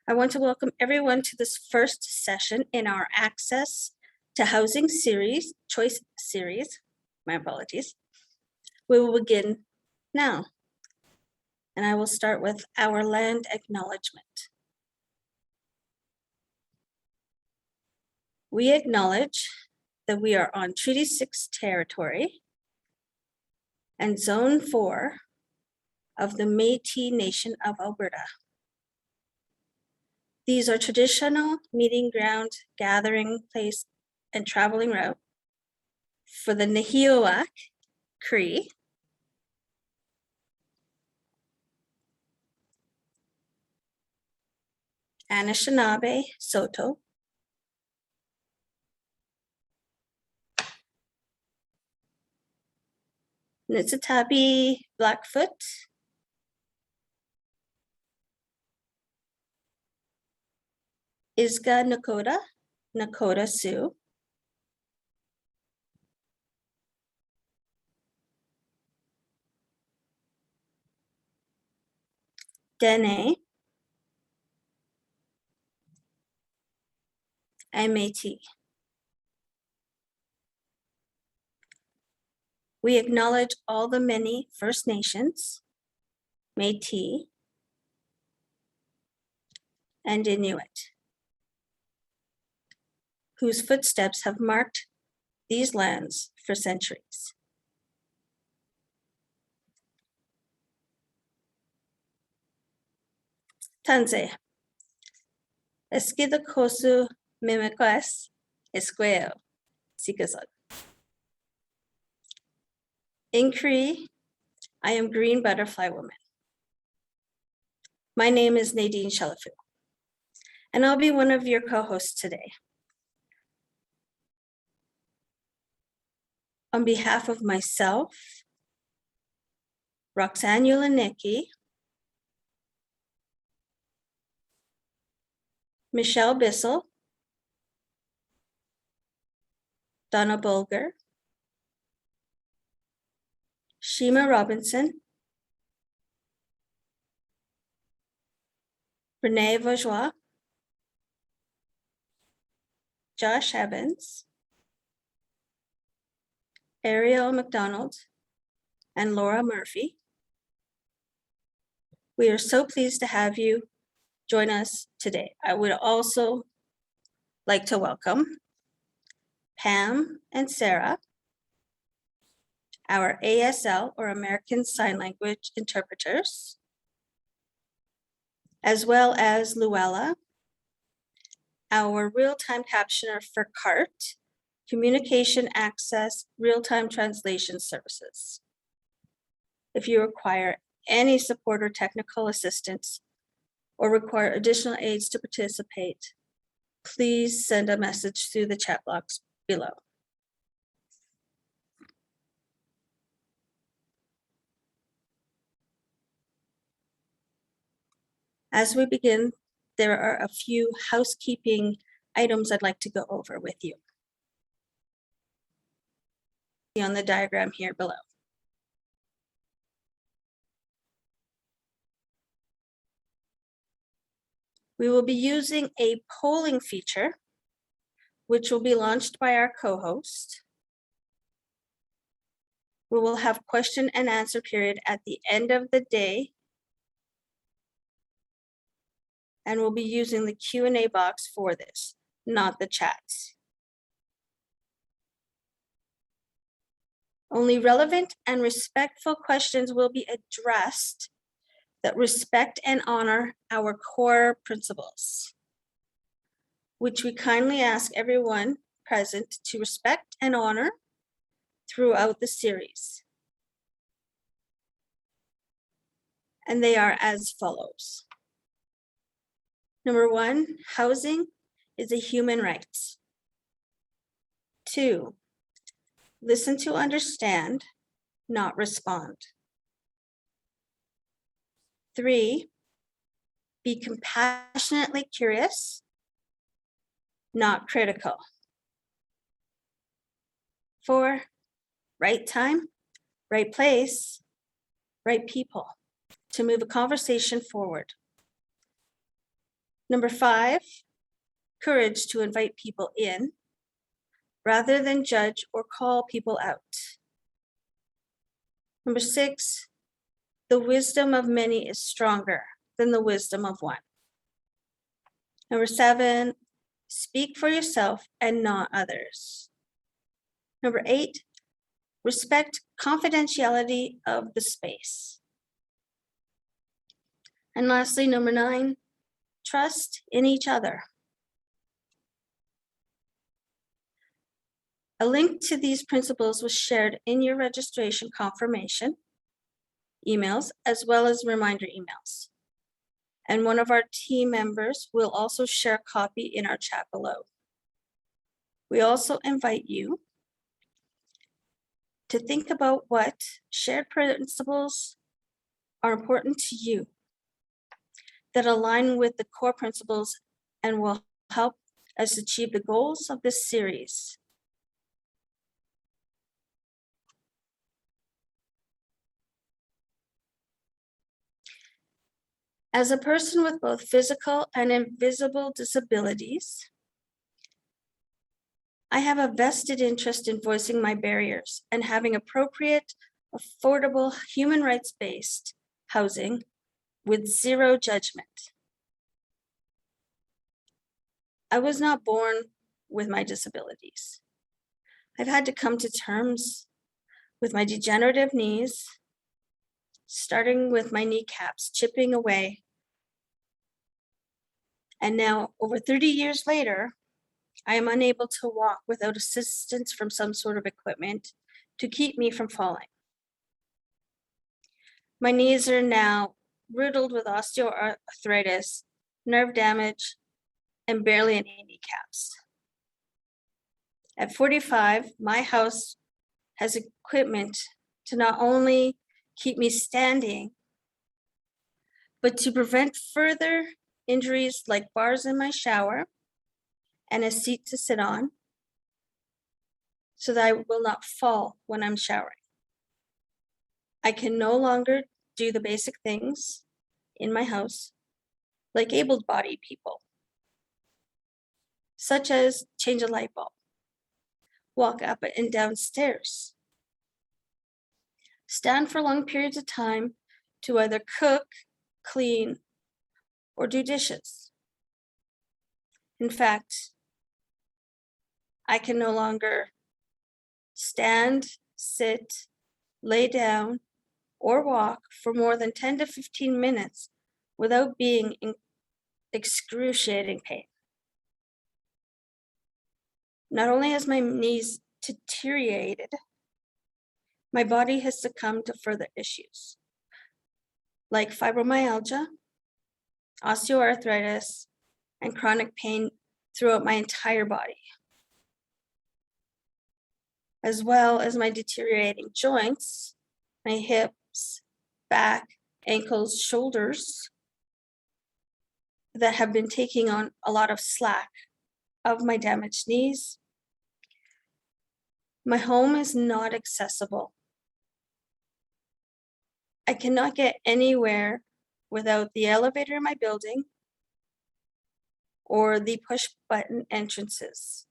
I want to welcome everyone to this first session in our Access to Housing series, Choice series. My apologies. We will begin now. And I will start with our land acknowledgement. We acknowledge that we are on Treaty 6 territory and Zone 4 of the Métis Nation of Alberta. These are traditional meeting ground, gathering place, and traveling route for the Nahiwak, Cree, Anishinaabe, Saulteaux, Niitsitapi, Blackfoot, Isga Nakota, Nakota Sioux, Dene, and Métis. We acknowledge all the many First Nations, Métis, and Inuit, whose footsteps have marked these lands for centuries. Tanze, Eskida Kosu Mimekwas, Esqueo, Sikazot. In Cree, I am Green Butterfly Woman. My name is Nadine Chalifoux, and I'll be one of your co-hosts today. On behalf of myself, Roxanne Ulanicki, Michelle Bissell, Donna Bulger, Shima Robinson, Renee Vaugeois, Josh Evans, Ariel McDonald, and Laura Murphy. We are so pleased to have you join us today. I would also like to welcome Pam and Sarah, our ASL or American Sign Language interpreters, as well as Luella, our real-time captioner for CART, Communication Access Real-Time Translation Services. If you require any support or technical assistance or require additional aids to participate, please send a message through the chat box below. As we begin, there are a few housekeeping items I'd like to go over with you. On the diagram here below. We will be using a polling feature, which will be launched by our co-host. We will have question and answer period at the end of the day. And we'll be using the Q&A box for this, not the chats. Only relevant and respectful questions will be addressed that respect and honor our core principles, which we kindly ask everyone present to respect and honor throughout the series. And they are as follows. Number 1, housing is a human right. 2, listen to understand, not respond. 3, be compassionately curious, not critical. 4, right time, right place, right people to move a conversation forward. Number 5, courage to invite people in rather than judge or call people out. Number 6, the wisdom of many is stronger than the wisdom of one. Number 7, speak for yourself and not others. Number 8, respect confidentiality of the space. And lastly, number 9, trust in each other. A link to these principles was shared in your registration confirmation emails, as well as reminder emails. And one of our team members will also share a copy in our chat below. We also invite you to think about what shared principles are important to you that align with the core principles and will help us achieve the goals of this series. As a person with both physical and invisible disabilities, I have a vested interest in voicing my barriers and having appropriate, affordable, human rights-based housing with zero judgment. I was not born with my disabilities. I've had to come to terms with my degenerative knees, starting with my kneecaps chipping away. And now, over 30 years later, I am unable to walk without assistance from some sort of equipment to keep me from falling. My knees are now riddled with osteoarthritis, nerve damage, and barely any kneecaps. At 45, my house has equipment to not only keep me standing, but to prevent further injuries like bars in my shower and a seat to sit on so that I will not fall when I'm showering. I can no longer do the basic things in my house like able-bodied people, such as change a light bulb, walk up and down stairs, stand for long periods of time to either cook, clean, or do dishes. In fact, I can no longer stand, sit, lay down, or walk for more than 10 to 15 minutes without being in excruciating pain. Not only has my knees deteriorated, my body has succumbed to further issues like fibromyalgia, osteoarthritis, and chronic pain throughout my entire body, as well as my deteriorating joints, my hips, back, ankles, shoulders that have been taking on a lot of slack of my damaged knees. My home is not accessible. I cannot get anywhere without the elevator in my building or the push button entrances,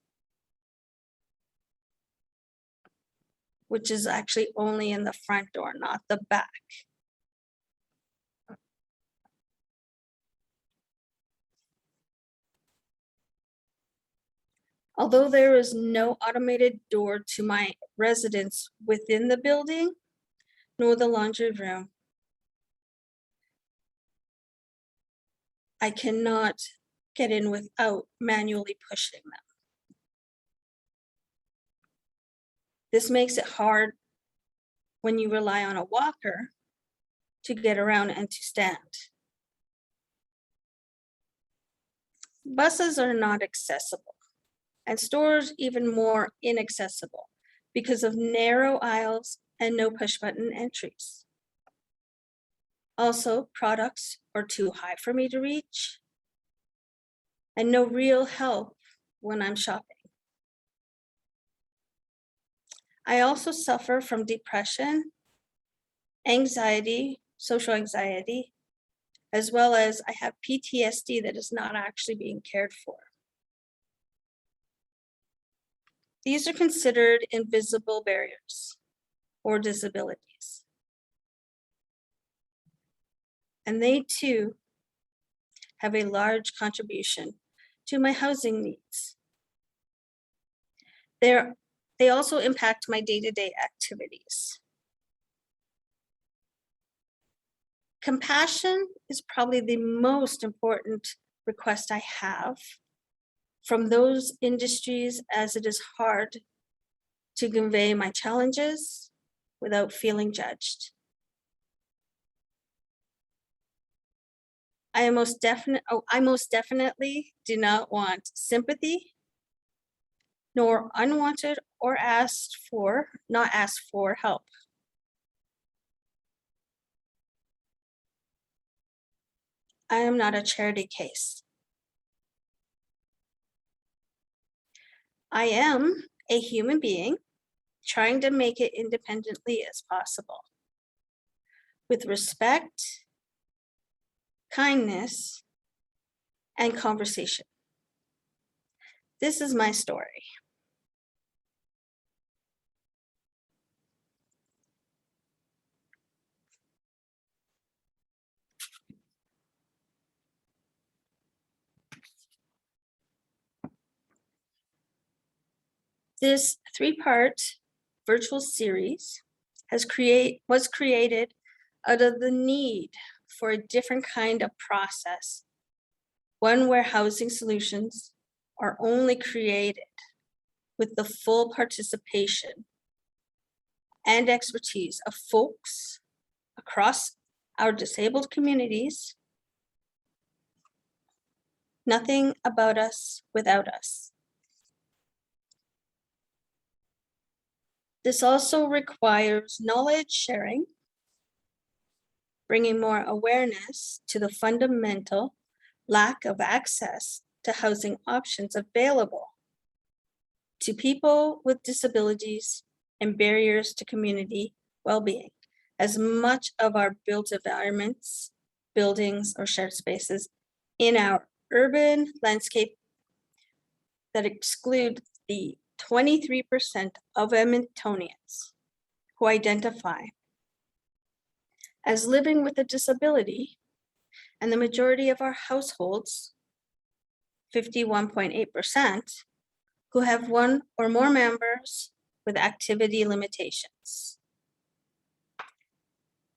which is actually only in the front door, not the back. Although there is no automated door to my residence within the building, nor the laundry room, I cannot get in without manually pushing them. This makes it hard when you rely on a walker to get around and to stand. Buses are not accessible, and stores even more inaccessible because of narrow aisles and no push button entries. Also, products are too high for me to reach, and no real help when I'm shopping. I also suffer from depression, anxiety, social anxiety, as well as I have PTSD that is not actually being cared for. These are considered invisible barriers or disabilities. And they too have a large contribution to my housing needs. They also impact my day-to-day activities. Compassion is probably the most important request I have from those industries, as it is hard to convey my challenges without feeling judged. I most definitely do not want sympathy, nor unwanted or not asked for help. I am not a charity case. I am a human being trying to make it independently as possible, with respect, kindness, and conversation. This is my story. This three-part virtual series was created out of the need for a different kind of process, one where housing solutions are only created with the full participation and expertise of folks across our disabled communities. Nothing about us without us. This also requires knowledge sharing, bringing more awareness to the fundamental lack of access to housing options available to people with disabilities and barriers to community well-being, as much of our built environments, buildings, or shared spaces in our urban landscape that exclude the 23% of Edmontonians who identify as living with a disability, and the majority of our households, 51.8%, who have one or more members with activity limitations.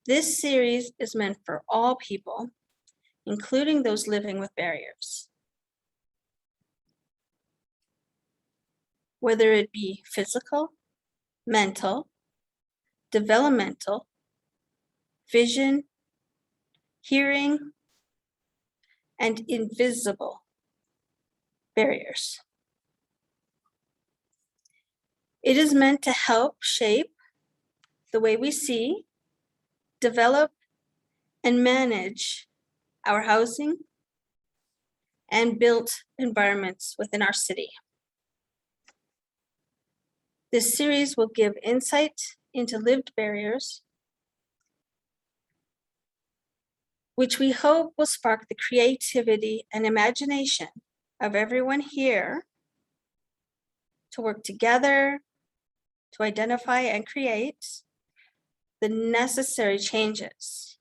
This series is meant for all people, including those living with barriers. Whether it be physical, mental, developmental, vision, hearing, and invisible barriers. It is meant to help shape the way we see, develop, and manage our housing and built environments within our city. This series will give insight into lived barriers, which we hope will spark the creativity and imagination of everyone here to work together to identify and create the necessary changes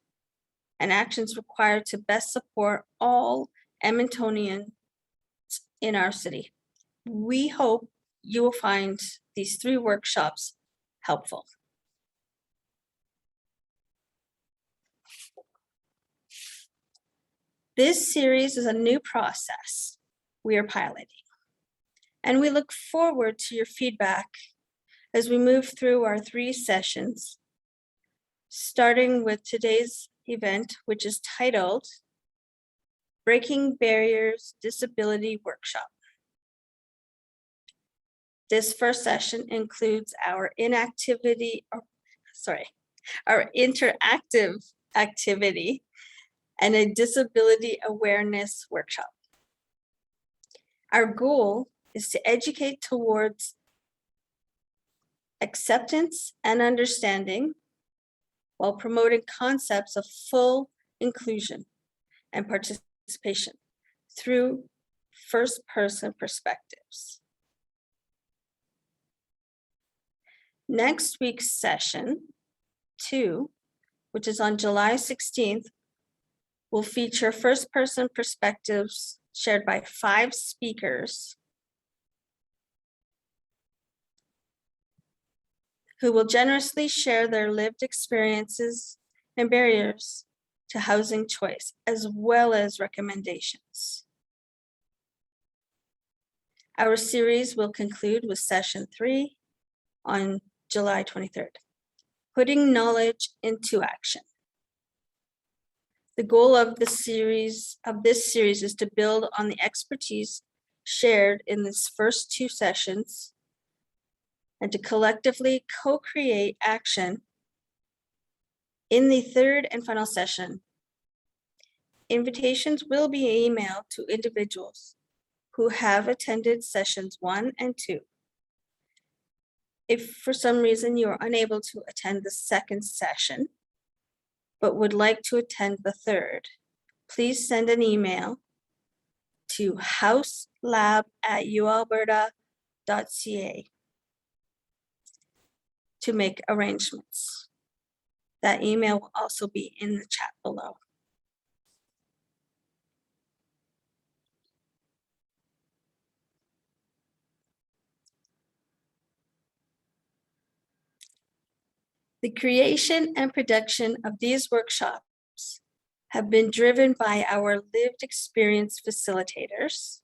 and actions required to best support all Edmontonians in our city. We hope you will find these 3 workshops helpful. This series is a new process we are piloting, and we look forward to your feedback as we move through our 3 sessions, starting with today's event, which is titled Breaking Barriers Disability Workshop. This first session includes our interactive activity and a disability awareness workshop. Our goal is to educate towards acceptance and understanding while promoting concepts of full inclusion and participation through first-person perspectives. Next week's session 2, which is on July 16th, will feature first-person perspectives shared by 5 speakers who will generously share their lived experiences and barriers to housing choice, as well as recommendations. Our series will conclude with session 3 on July 23rd, putting knowledge into action. The goal of this series is to build on the expertise shared in these first 2 sessions and to collectively co-create action in the 3rd and final session. Invitations will be emailed to individuals who have attended sessions 1 and 2. If for some reason you are unable to attend the 2nd session, but would like to attend the 3rd, please send an email to houselab@ualberta.ca to make arrangements. That email will also be in the chat below. The creation and production of these workshops have been driven by our lived experience facilitators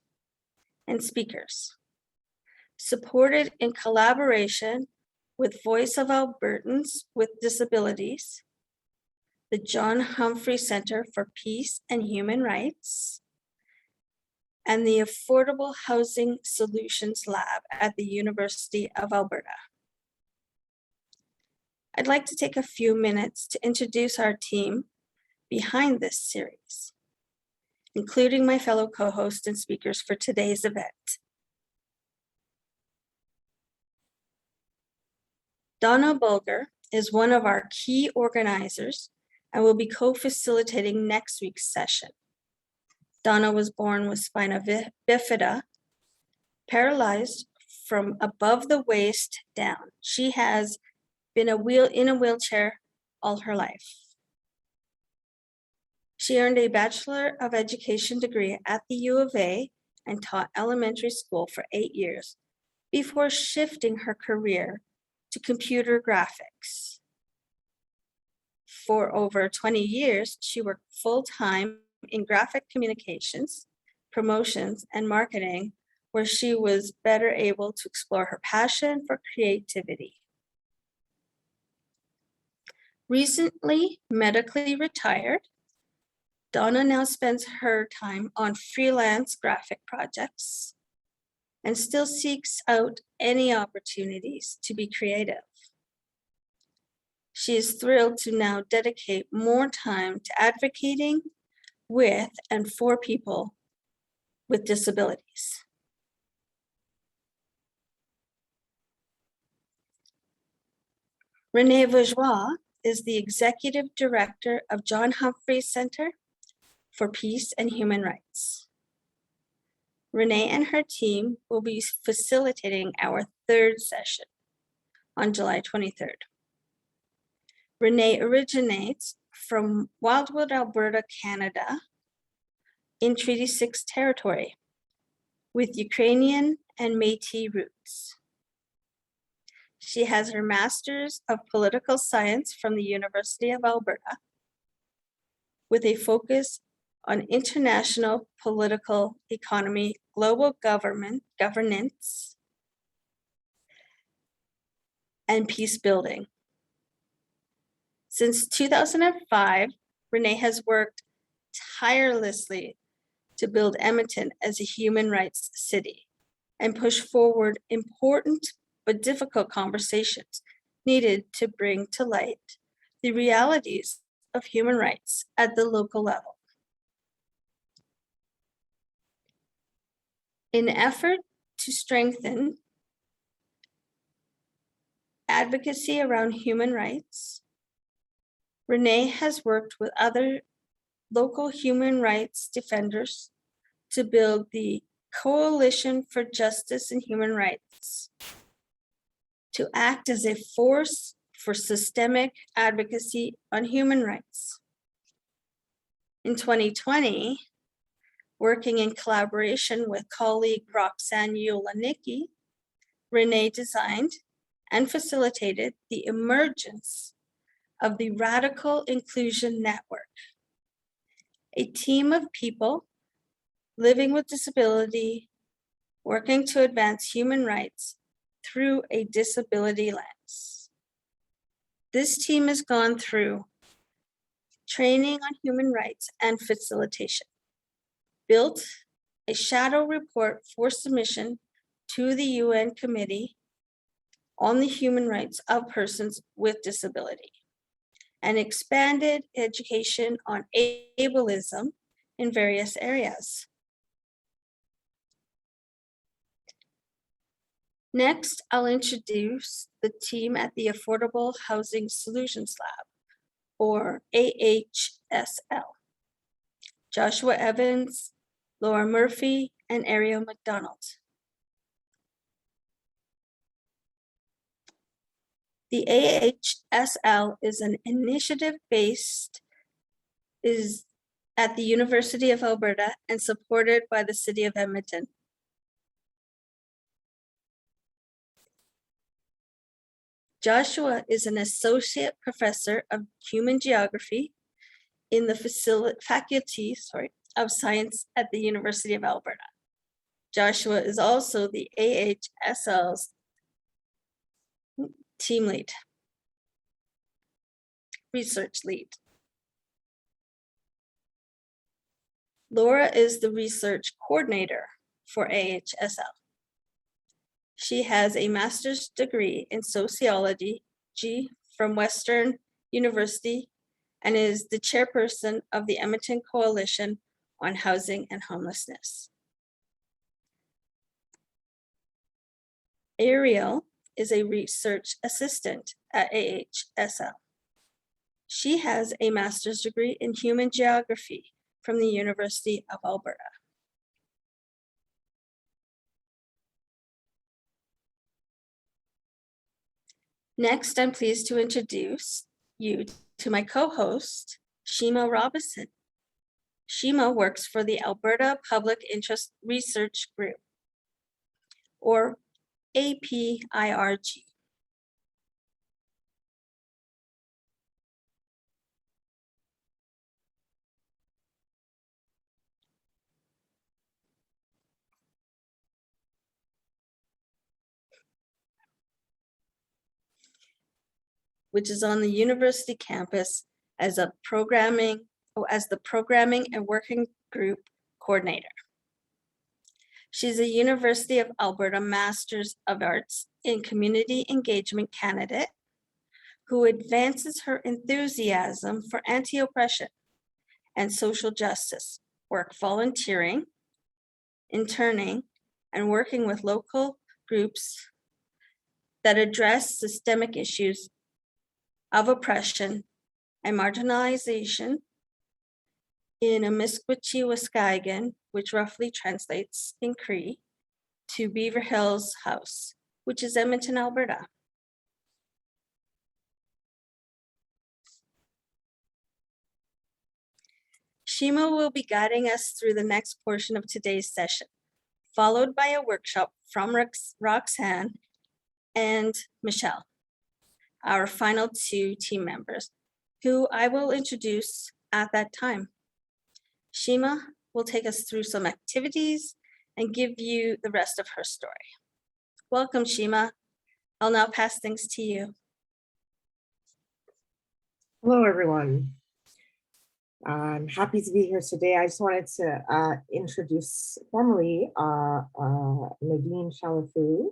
and speakers, supported in collaboration with Voice of Albertans with Disabilities, the John Humphrey Center for Peace and Human Rights, and the Affordable Housing Solutions Lab at the University of Alberta. I'd like to take a few minutes to introduce our team behind this series, including my fellow co-hosts and speakers for today's event. Donna Bulger is one of our key organizers and will be co-facilitating next week's session. Donna was born with spina bifida, paralyzed from above the waist down. She has been in a wheelchair all her life. She earned a Bachelor of Education degree at the U of A and taught elementary school for 8 years before shifting her career to computer graphics. For over 20 years, she worked full-time in graphic communications, promotions, and marketing, where she was better able to explore her passion for creativity. Recently medically retired, Donna now spends her time on freelance graphic projects and still seeks out any opportunities to be creative. She is thrilled to now dedicate more time to advocating with and for people with disabilities. Renee Bourgeois is the Executive Director of John Humphrey Center for Peace and Human Rights. Renee and her team will be facilitating our 3rd session on July 23rd. Renee originates from Wildwood, Alberta, Canada, in Treaty 6 territory, with Ukrainian and Métis roots. She has her Master's of Political Science from the University of Alberta, with a focus on international political economy, global governance, and peace building. Since 2005, Renee has worked tirelessly to build Edmonton as a human rights city and push forward important but difficult conversations needed to bring to light the realities of human rights at the local level. In an effort to strengthen advocacy around human rights, Renee has worked with other local human rights defenders to build the Coalition for Justice and Human Rights, to act as a force for systemic advocacy on human rights. In 2020, working in collaboration with colleague Roxanne Ulanicki, Renee designed and facilitated the emergence of the Radical Inclusion Network, a team of people living with disability, working to advance human rights through a disability lens. This team has gone through training on human rights and facilitation, built a shadow report for submission to the UN Committee on the Human Rights of Persons with Disability, and expanded education on ableism in various areas. Next, I'll introduce the team at the Affordable Housing Solutions Lab, or AHSL. Joshua Evans, Laura Murphy, and Ariel McDonald. The AHSL is an initiative based at the University of Alberta and supported by the City of Edmonton. Joshua is an associate professor of human geography in the faculty of science at the University of Alberta. Joshua is also the AHSL's team lead, research lead. Laura is the research coordinator for AHSL. She has a master's degree in sociology from Western University and is the chairperson of the Edmonton Coalition on Housing and Homelessness. Ariel is a research assistant at AHSL. She has a master's degree in human geography from the University of Alberta. Next, I'm pleased to introduce you to my co-host, Shimo Robinson. Shima works for the Alberta Public Interest Research Group, or APIRG. Which is on the university campus as the programming and working group coordinator. She's a University of Alberta Masters of Arts in Community Engagement candidate who advances her enthusiasm for anti-oppression and social justice work, volunteering, interning, and working with local groups that address systemic issues of oppression and marginalization in Amiskwaciwâskahikan, which roughly translates in Cree to Beaver Hills House, which is Edmonton, Alberta. Shima will be guiding us through the next portion of today's session, followed by a workshop from Roxanne and Michelle, our final two team members, who I will introduce at that time. Shima will take us through some activities and give you the rest of her story. Welcome, Shima. I'll now pass things to you. Hello, everyone. I'm happy to be here today. I just wanted to introduce formally Nadine Chalifoux,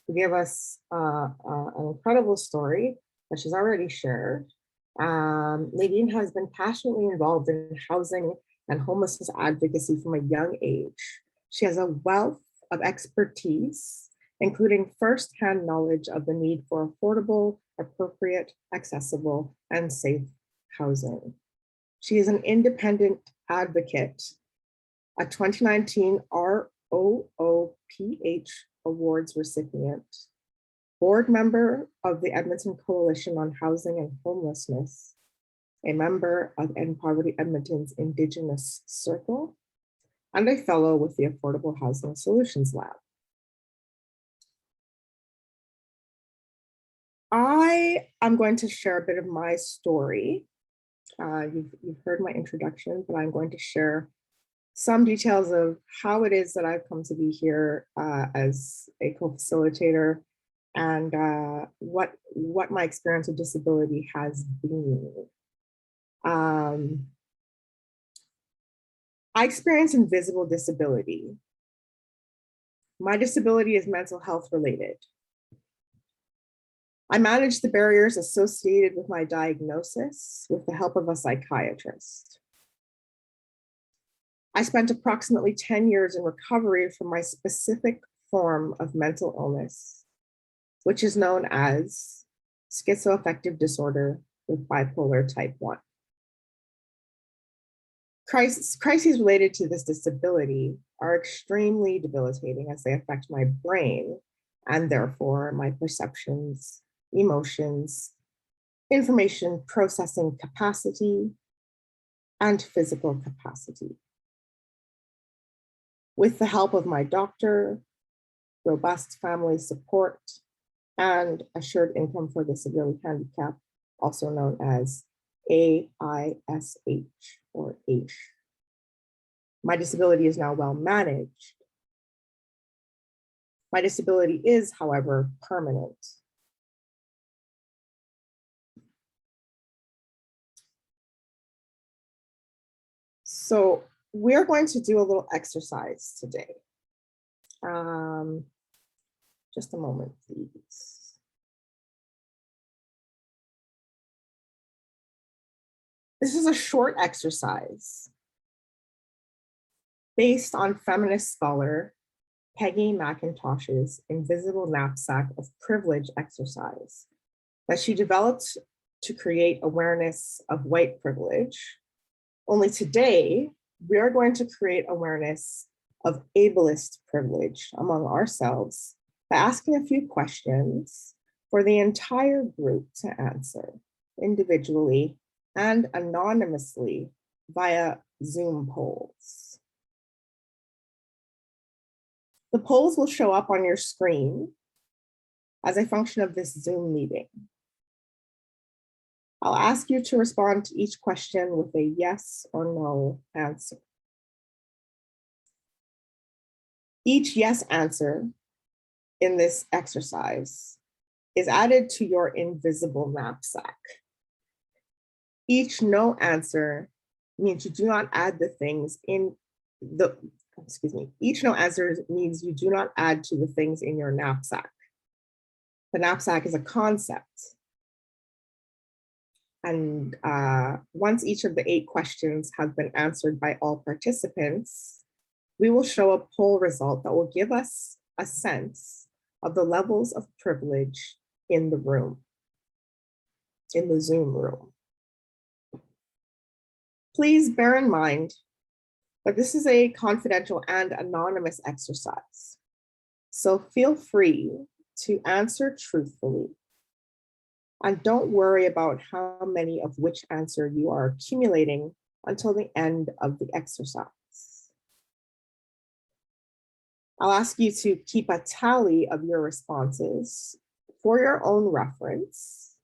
who gave us an incredible story that she's already shared. Nadine has been passionately involved in housing and homelessness advocacy from a young age. She has a wealth of expertise, including firsthand knowledge of the need for affordable, appropriate, accessible, and safe housing. She is an independent advocate, a 2019 ROOPH Awards recipient, board member of the Edmonton Coalition on Housing and Homelessness, a member of End Poverty Edmonton's Indigenous Circle, and a fellow with the Affordable Housing Solutions Lab. I am going to share a bit of my story. You've heard my introduction, but I'm going to share some details of how it is that I've come to be here as a co-facilitator and what my experience with disability has been. I experience invisible disability. My disability is mental health related. I manage the barriers associated with my diagnosis with the help of a psychiatrist. I spent approximately 10 years in recovery from my specific form of mental illness, which is known as schizoaffective disorder with bipolar type 1. Crises related to this disability are extremely debilitating as they affect my brain and therefore my perceptions, emotions, information processing capacity, and physical capacity. With the help of my doctor, robust family support, and assured income for the severely handicapped, also known as AISH or H. My disability is now well managed. My disability is, however, permanent. So we're going to do a little exercise today. Just a moment, please. This is a short exercise based on feminist scholar Peggy McIntosh's Invisible Knapsack of Privilege exercise that she developed to create awareness of white privilege. Only today, we are going to create awareness of ableist privilege among ourselves by asking a few questions for the entire group to answer individually and anonymously via Zoom polls. The polls will show up on your screen as a function of this Zoom meeting. I'll ask you to respond to each question with a yes or no answer. Each yes answer in this exercise is added to your invisible knapsack. Each no answer means you do not add the things in the, each no answer means you do not add to the things in your knapsack. The knapsack is a concept. And once each of the 8 questions have been answered by all participants, we will show a poll result that will give us a sense of the levels of privilege in the room, in the Zoom room. Please bear in mind that this is a confidential and anonymous exercise. So feel free to answer truthfully. And don't worry about how many of which answer you are accumulating until the end of the exercise. I'll ask you to keep a tally of your responses for your own reference,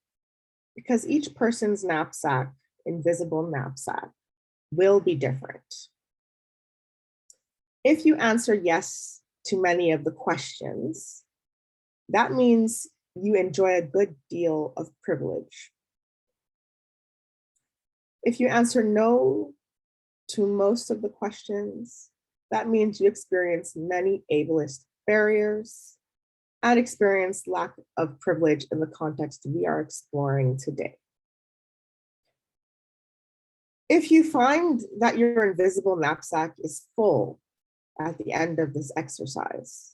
because each person's knapsack, invisible knapsack, will be different. If you answer yes to many of the questions, that means you enjoy a good deal of privilege. If you answer no to most of the questions, that means you experience many ableist barriers and experience lack of privilege in the context we are exploring today. If you find that your invisible knapsack is full at the end of this exercise,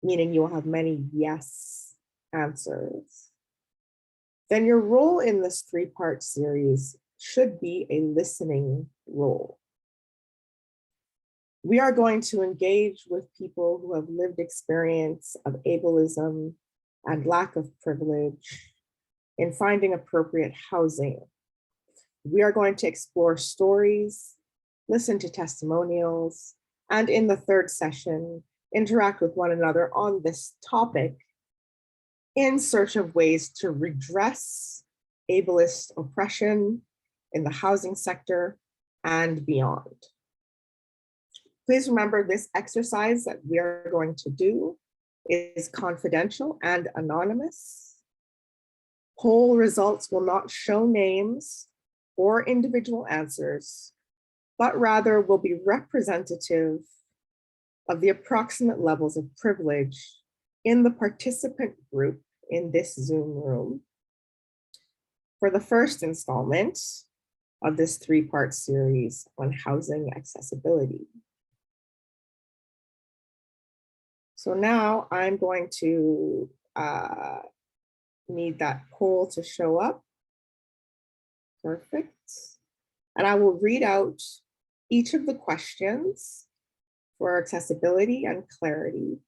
meaning you will have many yes answers, then your role in this 3-part series should be a listening role. We are going to engage with people who have lived experience of ableism and lack of privilege in finding appropriate housing. We are going to explore stories, listen to testimonials, and in the third session, interact with one another on this topic in search of ways to redress ableist oppression in the housing sector and beyond. Please remember this exercise that we are going to do is confidential and anonymous. Poll results will not show names or individual answers, but rather will be representative of the approximate levels of privilege in the participant group in this Zoom room for the first installment of this three-part series on housing accessibility. So now I'm going to need that poll to show up. Perfect. And I will read out each of the questions for accessibility and clarity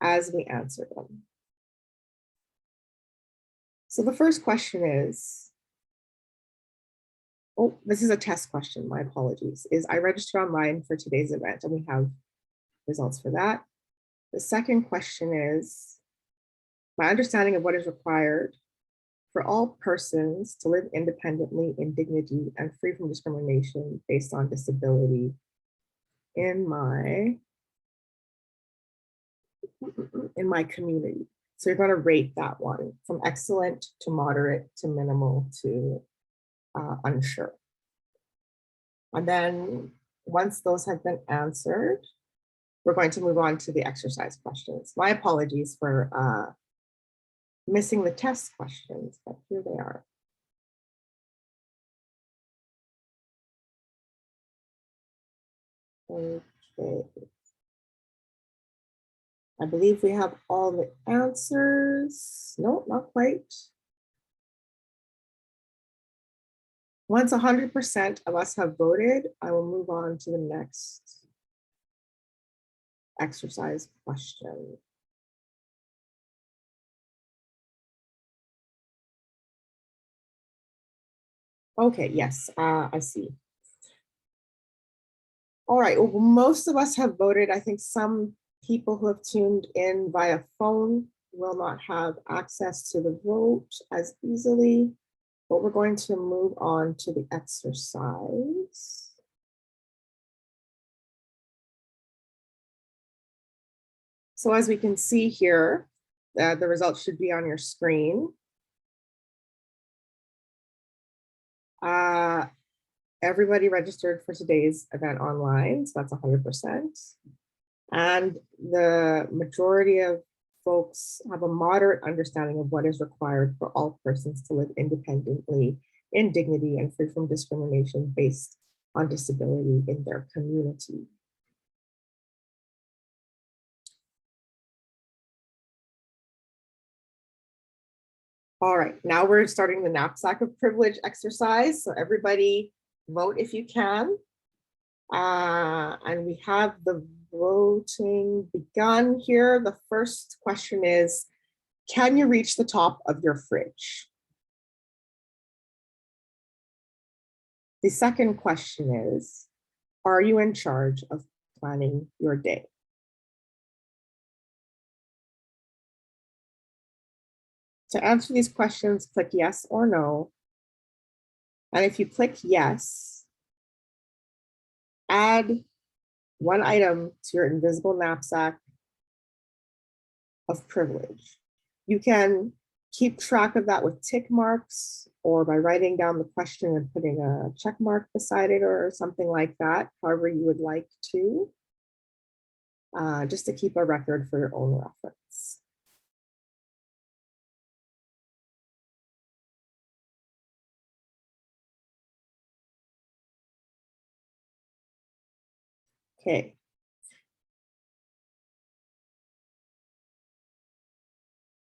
as we answer them. So the first question is, oh, this is a test question, my apologies, is I registered online for today's event and we have results for that. The second question is, my understanding of what is required for all persons to live independently in dignity and free from discrimination based on disability in my community. So you're going to rate that one from excellent to moderate to minimal to unsure. And then once those have been answered, we're going to move on to the exercise questions. My apologies for missing the test questions, but here they are. Okay. I believe we have all the answers. No, not quite. Once 100% of us have voted, I will move on to the next exercise question. Okay, yes, I see. All right, well, most of us have voted. I think some people who have tuned in via phone will not have access to the vote as easily, but we're going to move on to the exercise. So as we can see here, the results should be on your screen. Everybody registered for today's event online, so that's 100%. And the majority of folks have a moderate understanding of what is required for all persons to live independently in dignity and free from discrimination based on disability in their community. All right, now we're starting the knapsack of privilege exercise. So everybody vote if you can. And we have the voting begun here. The first question is, can you reach the top of your fridge? The second question is, are you in charge of planning your day? To answer these questions, click yes or no. And if you click yes, add one item to your invisible knapsack of privilege. You can keep track of that with tick marks or by writing down the question and putting a check mark beside it or something like that, however you would like to, just to keep a record for your own reference. Okay.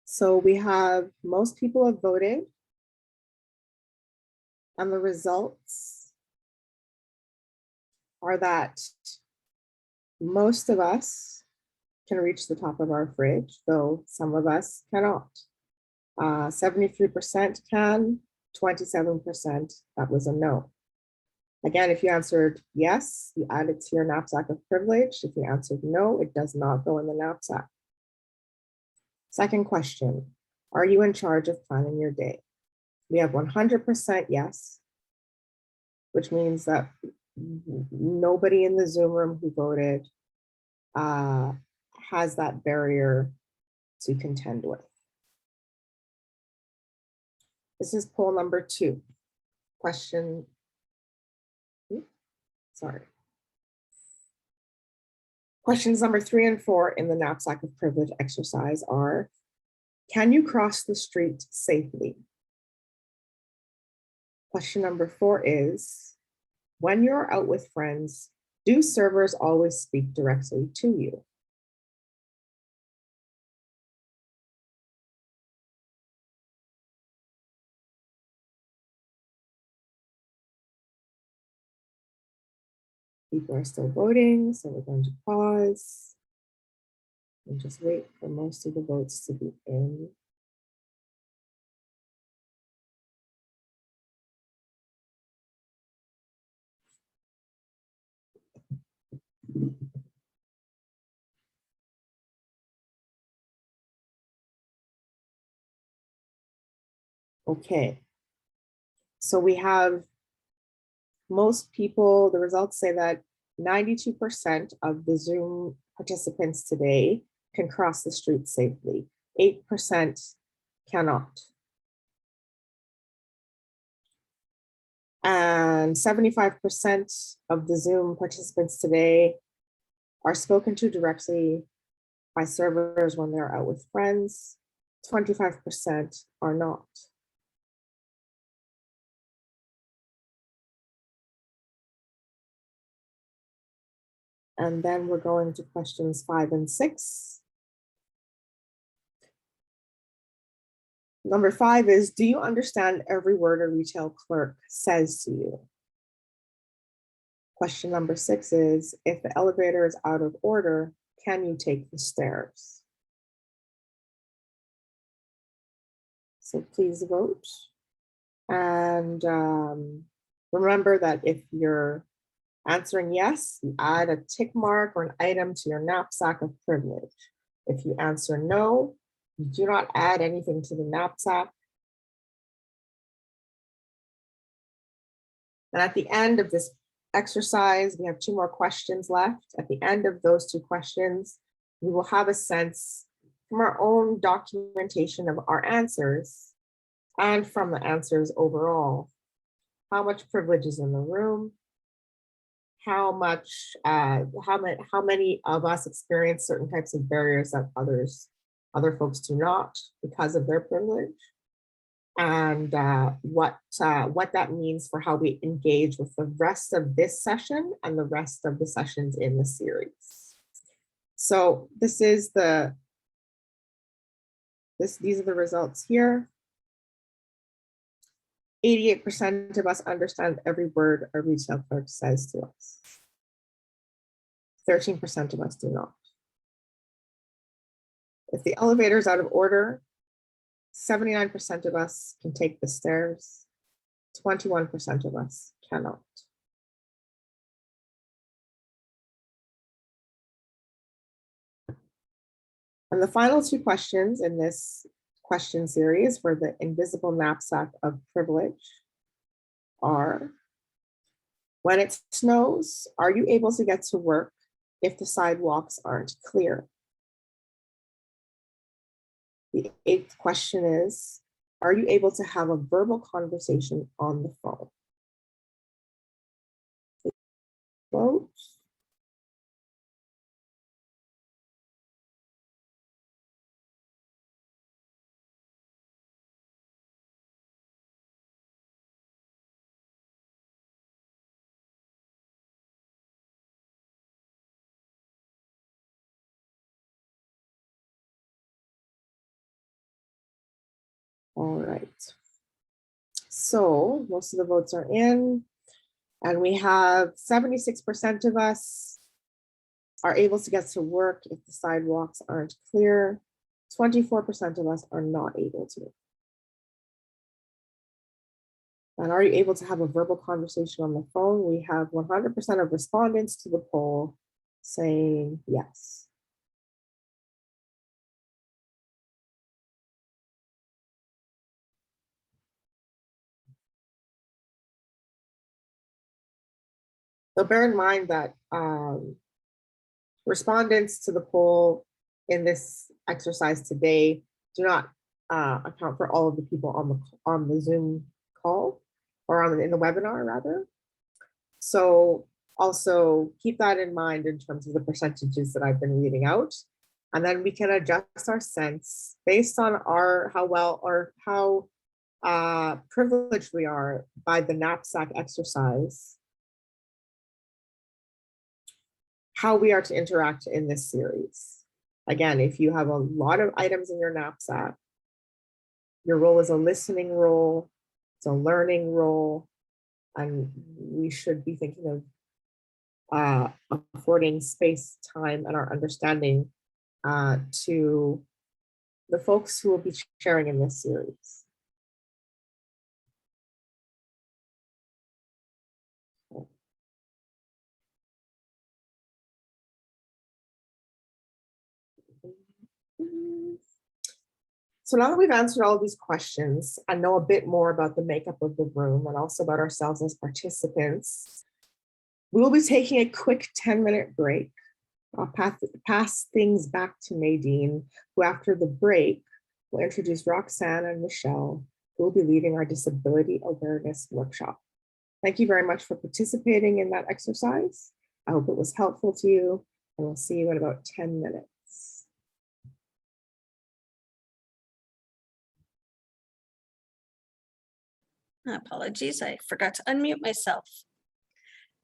So we have, most people have voted. And the results are that most of us can reach the top of our fridge, though some of us cannot. 73% can, 27%, that was a no. Again, if you answered yes, you add it to your knapsack of privilege. If you answered no, it does not go in the knapsack. Second question, are you in charge of planning your day? We have 100% yes, which means that nobody in the Zoom room who voted has that barrier to contend with. This is poll number 2. Question, sorry. Questions number 3 and 4 in the knapsack of privilege exercise are, can you cross the street safely? Question number 4 is, when you're out with friends, do servers always speak directly to you? People are still voting, so we're going to pause and just wait for most of the votes to be in. Okay, so we have most people, the results say that 92% of the Zoom participants today can cross the street safely. 8% cannot. And 75% of the Zoom participants today are spoken to directly by servers when they're out with friends. 25% are not. And then we're going to questions 5 and 6. Number 5 is, do you understand every word a retail clerk says to you? Question number 6 is, if the elevator is out of order, can you take the stairs? So please vote. And remember that if you're answering yes, you add a tick mark or an item to your knapsack of privilege. If you answer no, you do not add anything to the knapsack. And at the end of this exercise, we have 2 more questions left. At the end of those 2 questions, we will have a sense from our own documentation of our answers and from the answers overall, how much privilege is in the room, how many of us experience certain types of barriers that other folks do not because of their privilege, and what that means for how we engage with the rest of this session and the rest of the sessions in the series. So these are the results here. 88% of us understand every word a retail clerk says to us. 13% of us do not. If the elevator is out of order, 79% of us can take the stairs. 21% of us cannot. And the final 2 questions in this question series for the invisible knapsack of privilege are, when it snows, are you able to get to work if the sidewalks aren't clear? The 8th question is, are you able to have a verbal conversation on the phone? Vote. All right. So most of the votes are in, and we have 76% of us are able to get to work if the sidewalks aren't clear. 24% of us are not able to. And are you able to have a verbal conversation on the phone? We have 100% of respondents to the poll saying yes. So bear in mind that respondents to the poll in this exercise today do not account for all of the people on the Zoom call or in the webinar rather. So also keep that in mind in terms of the percentages that I've been reading out. And then we can adjust our sense based on how privileged we are by the knapsack exercise, how we are to interact in this series. Again, if you have a lot of items in your knapsack, your role is a listening role, it's a learning role, and we should be thinking of affording space, time, and our understanding to the folks who will be sharing in this series. So now that we've answered all of these questions and know a bit more about the makeup of the room and also about ourselves as participants, we will be taking a quick 10-minute break. I'll pass things back to Nadine, who after the break will introduce Roxanne and Michelle, who will be leading our disability awareness workshop. Thank you very much for participating in that exercise. I hope it was helpful to you, and we'll see you in about 10 minutes. Apologies, I forgot to unmute myself.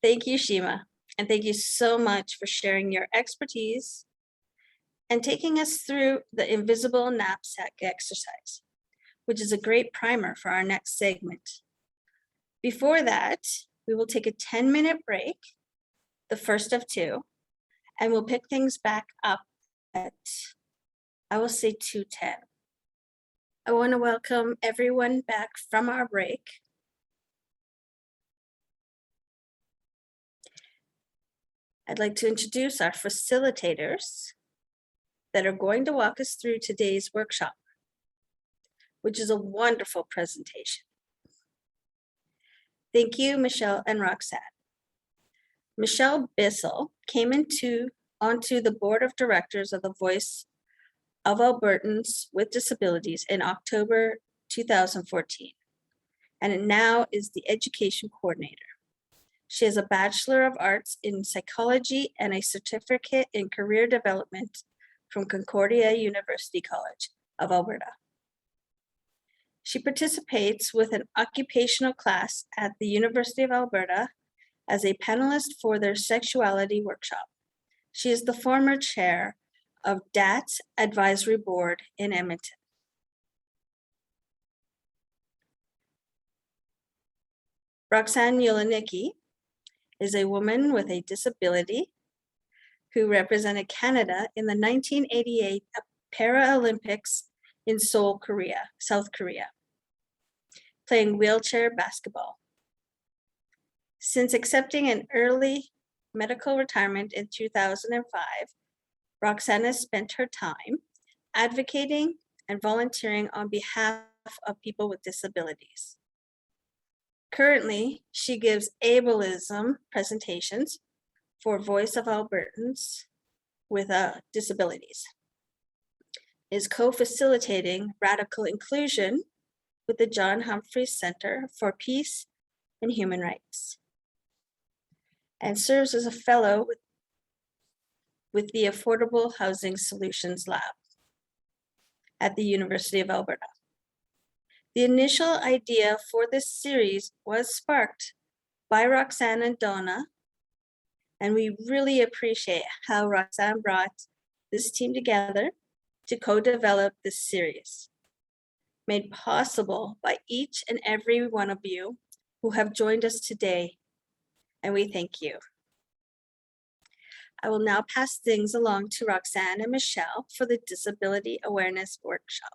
Thank you, Shima, and thank you so much for sharing your expertise and taking us through the invisible knapsack exercise, which is a great primer for our next segment. Before that, we will take a 10-minute break, the first of two, and we'll pick things back up at, I will say 2:10. I want to welcome everyone back from our break. I'd like to introduce our facilitators that are going to walk us through today's workshop, which is a wonderful presentation. Thank you, Michelle and Roxanne. Michelle Bissell came onto the board of directors of the Voice of Albertans with Disabilities in October 2014, and now is the education coordinator. She has a Bachelor of Arts in Psychology and a certificate in career development from Concordia University College of Alberta. She participates with an occupational class at the University of Alberta as a panelist for their sexuality workshop. She is the former chair of DAT's advisory board in Edmonton. Roxanne Ulanicki is a woman with a disability who represented Canada in the 1988 Paralympics in Seoul, South Korea, playing wheelchair basketball. Since accepting an early medical retirement in 2005, Roxanne has spent her time advocating and volunteering on behalf of people with disabilities. Currently, she gives ableism presentations for Voice of Albertans with Disabilities, is co-facilitating radical inclusion with the John Humphreys Center for Peace and Human Rights, and serves as a fellow with the Affordable Housing Solutions Lab at the University of Alberta. The initial idea for this series was sparked by Roxanne and Donna, and we really appreciate how Roxanne brought this team together to co-develop this series. made possible by each and every one of you who have joined us today, and we thank you. I will now pass things along to Roxanne and Michelle for the Disability Awareness Workshop.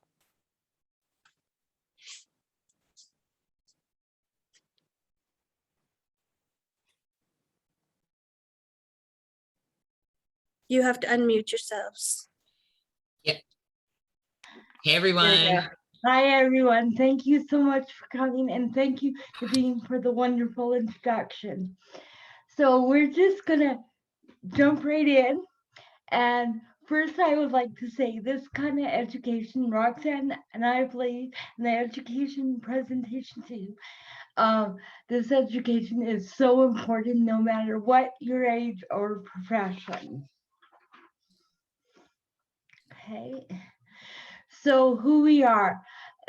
You have to unmute yourselves. Yep. Hey, everyone. Hi, everyone. Thank you so much for coming, and thank you, Nadine, for the wonderful introduction. So we're just gonna jump right in. And first, I would like to say this kind of education, Roxanne and I believe in the education presentation too. This education is so important no matter what your age or profession. Okay. So who we are,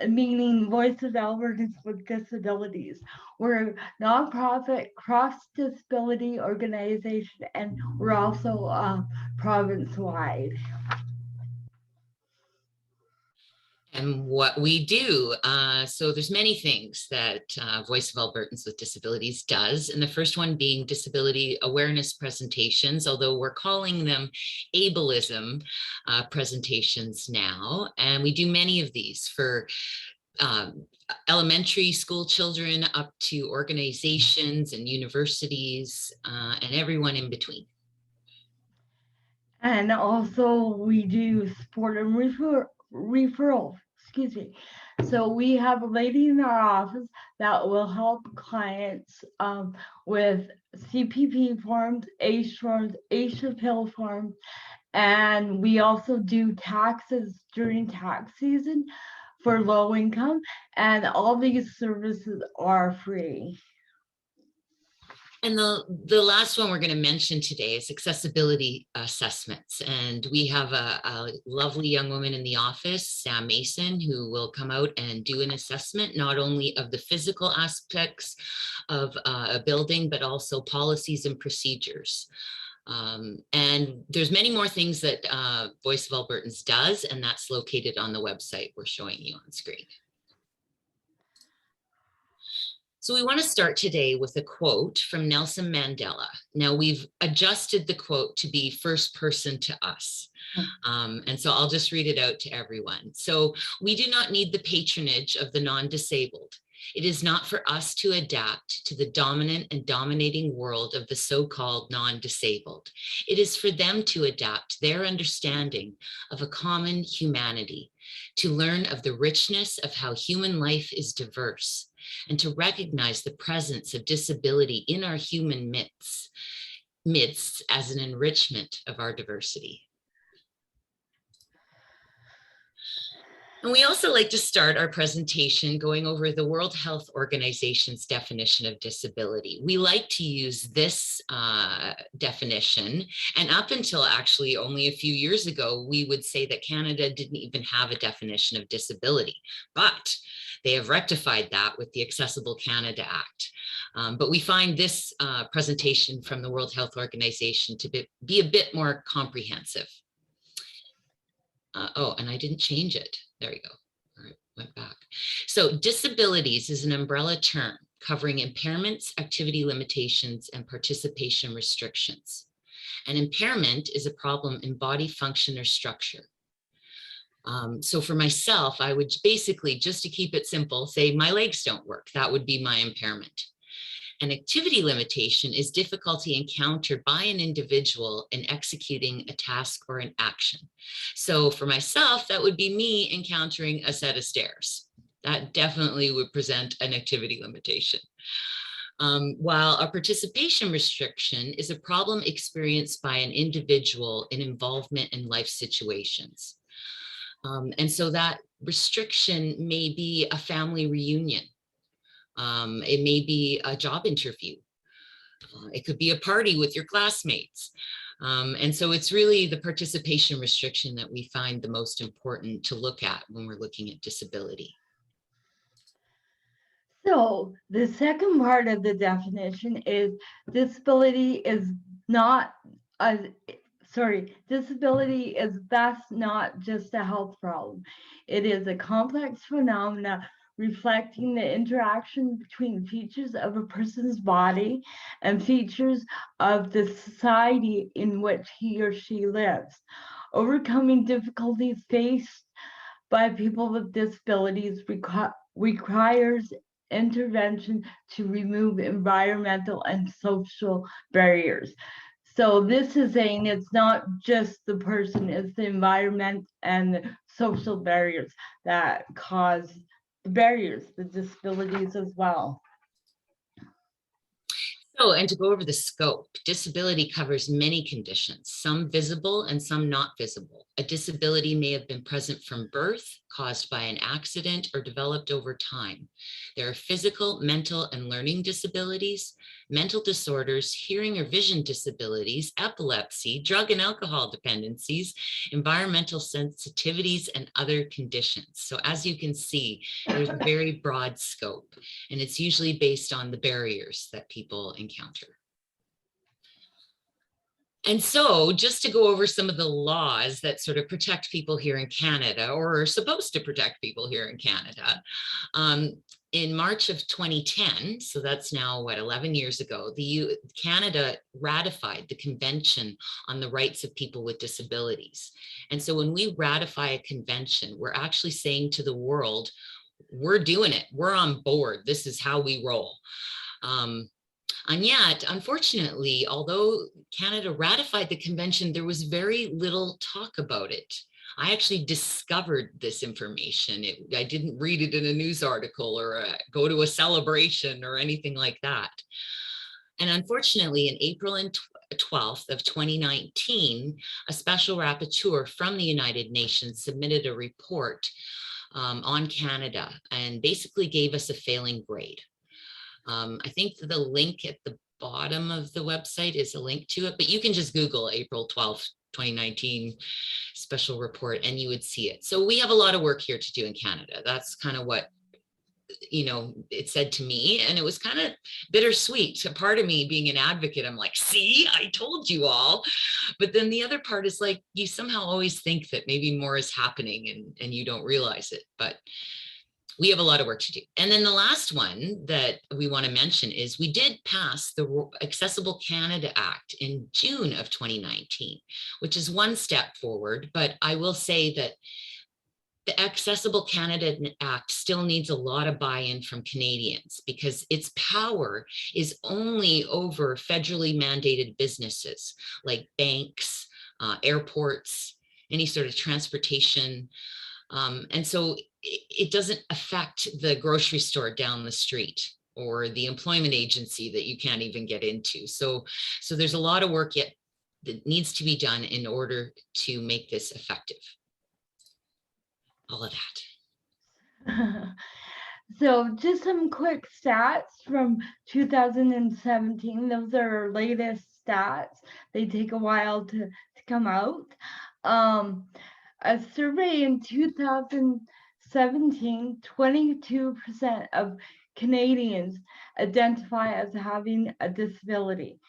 meaning Voice of Albertans with Disabilities. We're a nonprofit cross-disability organization, and we're also province-wide. And what we do, so there's many things that Voice of Albertans with Disabilities does, and the first one being disability awareness presentations, although we're calling them ableism presentations now, and we do many of these for elementary school children up to organizations and universities and everyone in between. And also we do support and referrals, excuse me. So we have a lady in our office that will help clients with CPP forms, AHSL forms, and we also do taxes during tax season for low income, and all these services are free. And the last one we're going to mention today is accessibility assessments. And we have a lovely young woman in the office, Sam Mason, who will come out and do an assessment, not only of the physical aspects of a building, but also policies and procedures. And there's many more things that Voice of Albertans does, and that's located on the website we're showing you on screen. So we want to start today with a quote from Nelson Mandela. Now we've adjusted the quote to be first person to us. And so I'll just read it out to everyone. So we do not need the patronage of the non-disabled. It is not for us to adapt to the dominant and dominating world of the so-called non-disabled. It is for them to adapt their understanding of a common humanity, to learn of the richness of how human life is diverse, and to recognize the presence of disability in our human midst as an enrichment of our diversity. And we also like to start our presentation going over the World Health Organization's definition of disability. We like to use this definition, and up until actually only a few years ago, we would say that Canada didn't even have a definition of disability, but they have rectified that with the Accessible Canada Act. But we find this presentation from the World Health Organization to be a bit more comprehensive. Oh, and I didn't change it. There you go. All right, went back. So disabilities is an umbrella term covering impairments, activity limitations, and participation restrictions. An impairment is a problem in body function or structure. So for myself, I would basically, just to keep it simple, say my legs don't work. That would be my impairment. An activity limitation is difficulty encountered by an individual in executing a task or an action. So for myself, that would be me encountering a set of stairs. That definitely would present an activity limitation. While a participation restriction is a problem experienced by an individual in involvement in life situations. And so that restriction may be a family reunion. It may be a job interview. It could be a party with your classmates. And so it's really the participation restriction that we find the most important to look at when we're looking at disability. So the second part of the definition is disability is not a disability is thus not just a health problem. It is a complex phenomena reflecting the interaction between features of a person's body and features of the society in which he or she lives. Overcoming difficulties faced by people with disabilities requires intervention to remove environmental and social barriers. So this is saying it's not just the person, it's the environment and the social barriers that cause the barriers, the disabilities as well. So, and to go over the scope, disability covers many conditions, some visible and some not visible. A disability may have been present from birth, caused by an accident, or developed over time. There are physical, mental, and learning disabilities, mental disorders, hearing or vision disabilities, epilepsy, drug and alcohol dependencies, environmental sensitivities, and other conditions. So as you can see, there's a very broad scope, and it's usually based on the barriers that people encounter. And so just to go over some of the laws that sort of protect people here in Canada, or are supposed to protect people here in Canada. In March of 2010, so that's now what, 11 years ago, Canada ratified the Convention on the Rights of People with Disabilities. And so when we ratify a convention, we're actually saying to the world, we're doing it, we're on board, this is how we roll. And yet, unfortunately, although Canada ratified the convention, there was very little talk about it. I actually discovered this information. I didn't read it in a news article or go to a celebration or anything like that. And unfortunately, in April 12th of 2019, a special rapporteur from the United Nations submitted a report on Canada and basically gave us a failing grade. I think the link at the bottom of the website is a link to it, but you can just Google April 12th, 2019 special report and you would see it. So we have a lot of work here to do in Canada. That's kind of what, you know, it said to me, and it was kind of bittersweet. A part of me being an advocate, I'm like, see, I told you all. But then the other part is like, you somehow always think that maybe more is happening and you don't realize it, but we have a lot of work to do. And then the last one that we want to mention is we did pass the Accessible Canada Act in June of 2019, which is one step forward. But I will say that the Accessible Canada Act still needs a lot of buy-in from Canadians because its power is only over federally mandated businesses like banks, airports, any sort of transportation. And so it doesn't affect the grocery store down the street or the employment agency that you can't even get into. So there's a lot of work yet that needs to be done in order to make this effective. All of that. So just some quick stats from 2017. Those are our latest stats. They take a while to come out. A survey in 2017, 22% of Canadians identify as having a disability.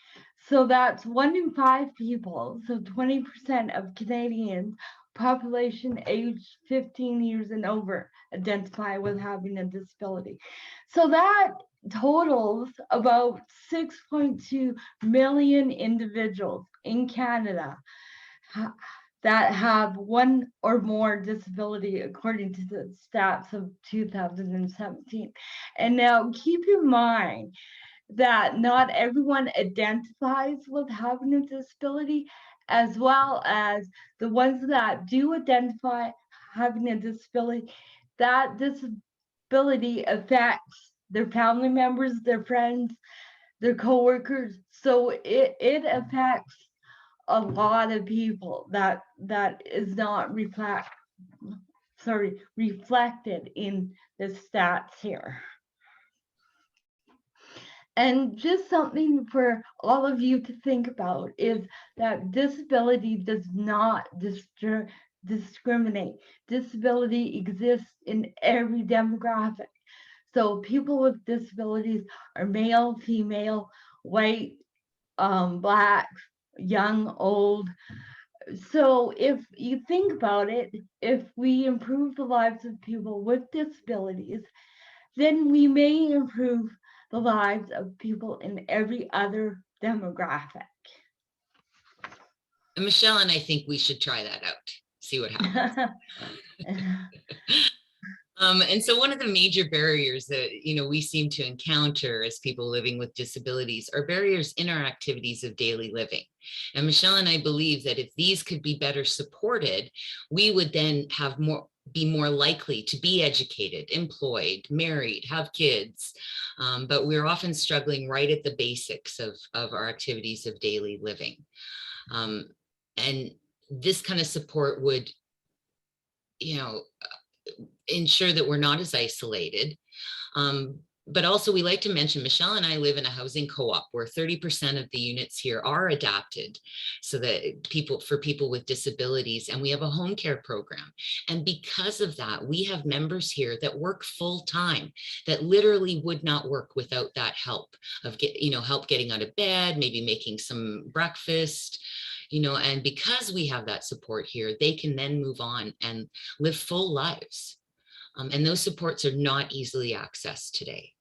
So that's 1 in 5 people. So 20% of Canadians, population aged 15 years and over, identify with having a disability. So that totals about 6.2 million individuals in Canada that have one or more disability, according to the stats of 2017. And now keep in mind that not everyone identifies with having a disability, as well as the ones that do identify having a disability, that disability affects their family members, their friends, their coworkers. So it affects a lot of people that is not reflected in the stats here. And just something for all of you to think about is that disability does not discriminate. Disability exists in every demographic. So people with disabilities are male, female, white, black, young, old, So if you think about it, if we improve the lives of people with disabilities, then we may improve the lives of people in every other demographic. And Michelle and I think we should try that out, see what happens. And so one of the major barriers that, we seem to encounter as people living with disabilities are barriers in our activities of daily living. And Michelle and I believe that if these could be better supported, we would then be more likely to be educated, employed, married, have kids. But we're often struggling right at the basics of our activities of daily living. And this kind of support would, ensure that we're not as isolated. But also we like to mention, Michelle and I live in a housing co-op where 30% of the units here are adapted so that for people with disabilities, and we have a home care program. And because of that, we have members here that work full time that literally would not work without that help of help getting out of bed, maybe making some breakfast, and because we have that support here, they can then move on and live full lives. And those supports are not easily accessed today.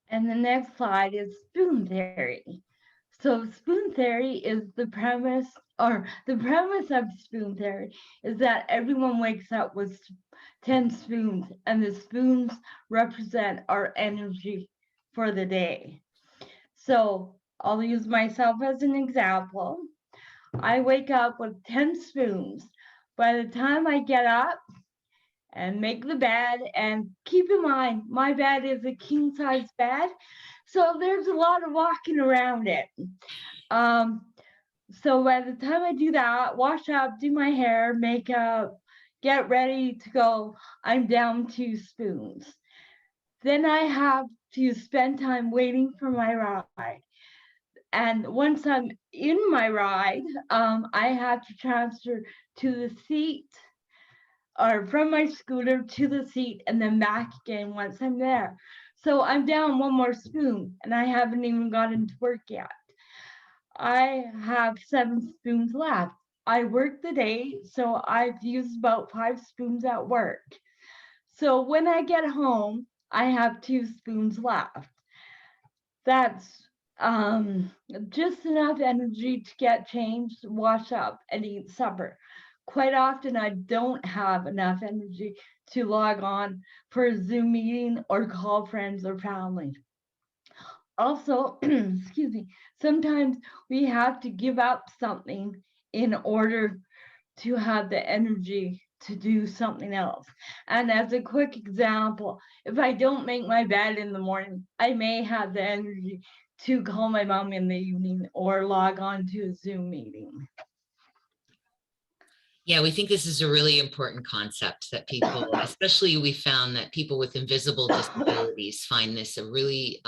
And the next slide is spoon theory. So spoon theory is the premise of spoon theory is that everyone wakes up with 10 spoons, and the spoons represent our energy for the day. So I'll use myself as an example. I wake up with 10 spoons. By the time I get up and make the bed, and keep in mind, my bed is a king size bed, so there's a lot of walking around it. So by the time I do that, wash up, do my hair, makeup, get ready to go, I'm down 2 spoons. Then I have to spend time waiting for my ride. And once I'm in my ride, I have to transfer to the seat, or from my scooter to the seat and then back again once I'm there. So I'm down 1 more spoon and I haven't even gotten to work yet. I have 7 spoons left. I work the day, so I've used about 5 spoons at work. So when I get home, I have 2 spoons left. That's just enough energy to get changed, wash up, and eat supper. Quite often, I don't have enough energy to log on for a Zoom meeting or call friends or family. Also, excuse me, sometimes we have to give up something in order to have the energy to do something else. And as a quick example, if I don't make my bed in the morning, I may have the energy to call my mom in the evening or log on to a Zoom meeting. Yeah, we think this is a really important concept that people, especially we found that people with invisible disabilities find this a really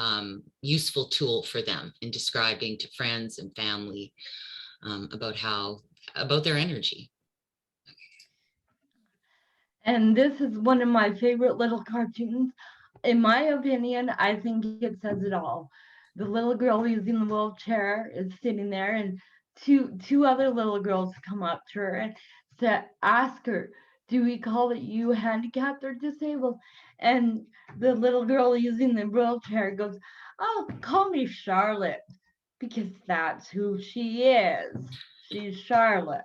useful tool for them in describing to friends and family about their energy. And this is one of my favorite little cartoons. In my opinion, I think it says it all. The little girl using the wheelchair is sitting there, and two other little girls come up to her and ask her, do we call it you handicapped or disabled? And the little girl using the wheelchair goes, oh, call me Charlotte, because that's who she is. She's Charlotte.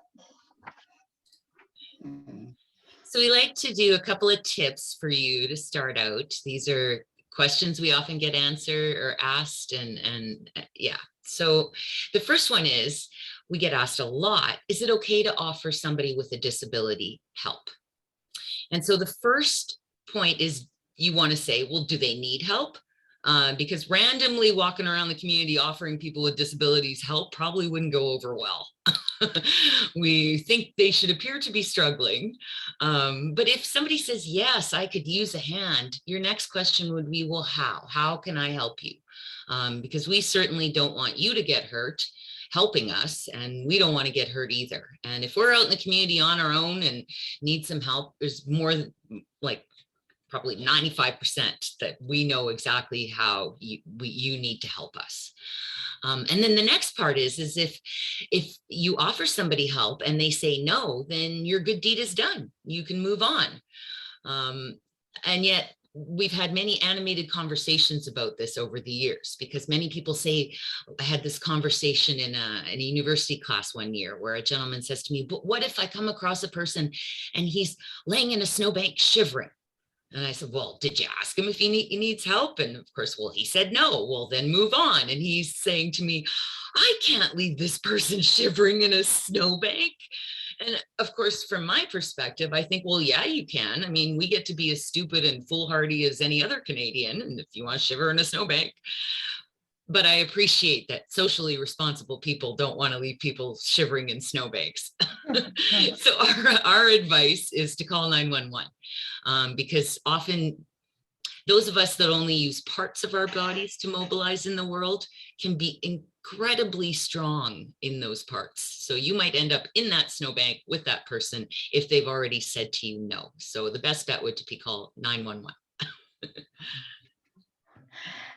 So we like to do a couple of tips for you to start out. These are questions we often get answered or asked, and yeah. So the first one is, we get asked a lot, is it okay to offer somebody with a disability help? And so the first point is, you want to say, well, do they need help? Because randomly walking around the community offering people with disabilities help probably wouldn't go over well. We think they should appear to be struggling. But if somebody says, yes, I could use a hand, your next question would be, well, how? How can I help you? Because we certainly don't want you to get hurt helping us, and we don't want to get hurt either. And if we're out in the community on our own and need some help, there's more like probably 95% that we know exactly how you need to help us. And then the next part is if you offer somebody help and they say no, then your good deed is done. You can move on. And yet we've had many animated conversations about this over the years, because many people say, I had this conversation in a university class one year where a gentleman says to me, but what if I come across a person and he's laying in a snowbank shivering? And I said, well, did you ask him if he needs help? And of course, well, he said no. Well, then move on. And he's saying to me, I can't leave this person shivering in a snowbank. And of course, from my perspective, I think, well, yeah, you can. I mean, we get to be as stupid and foolhardy as any other Canadian. And if you want to shiver in a snowbank, but I appreciate that socially responsible people don't want to leave people shivering in snowbanks. So our advice is to call 911, because often those of us that only use parts of our bodies to mobilize in the world can be incredibly strong in those parts. So you might end up in that snowbank with that person if they've already said to you no. So the best bet would be call 911.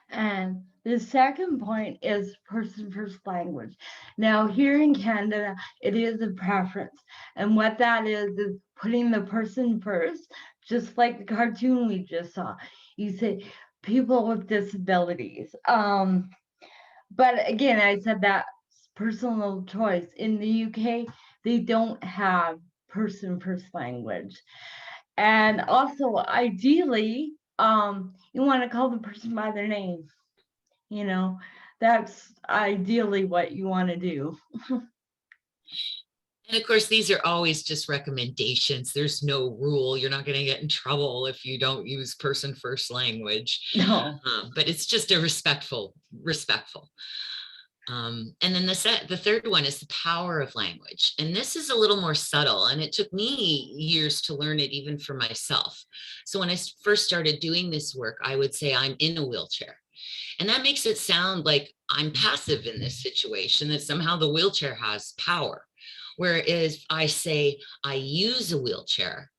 And the second point is person first language. Now, here in Canada, it is a preference. And what that is putting the person first, just like the cartoon we just saw. You say people with disabilities. But again, I said that's personal choice. In the UK, they don't have person first language. And also, ideally, you want to call the person by their name. You know, that's ideally what you want to do. And of course, these are always just recommendations. There's no rule. You're not going to get in trouble if you don't use person first language. No. But it's just a respectful. And then the third one is the power of language. And this is a little more subtle, and it took me years to learn it even for myself. So when I first started doing this work, I would say I'm in a wheelchair. And that makes it sound like I'm passive in this situation, that somehow the wheelchair has power. Whereas I say I use a wheelchair,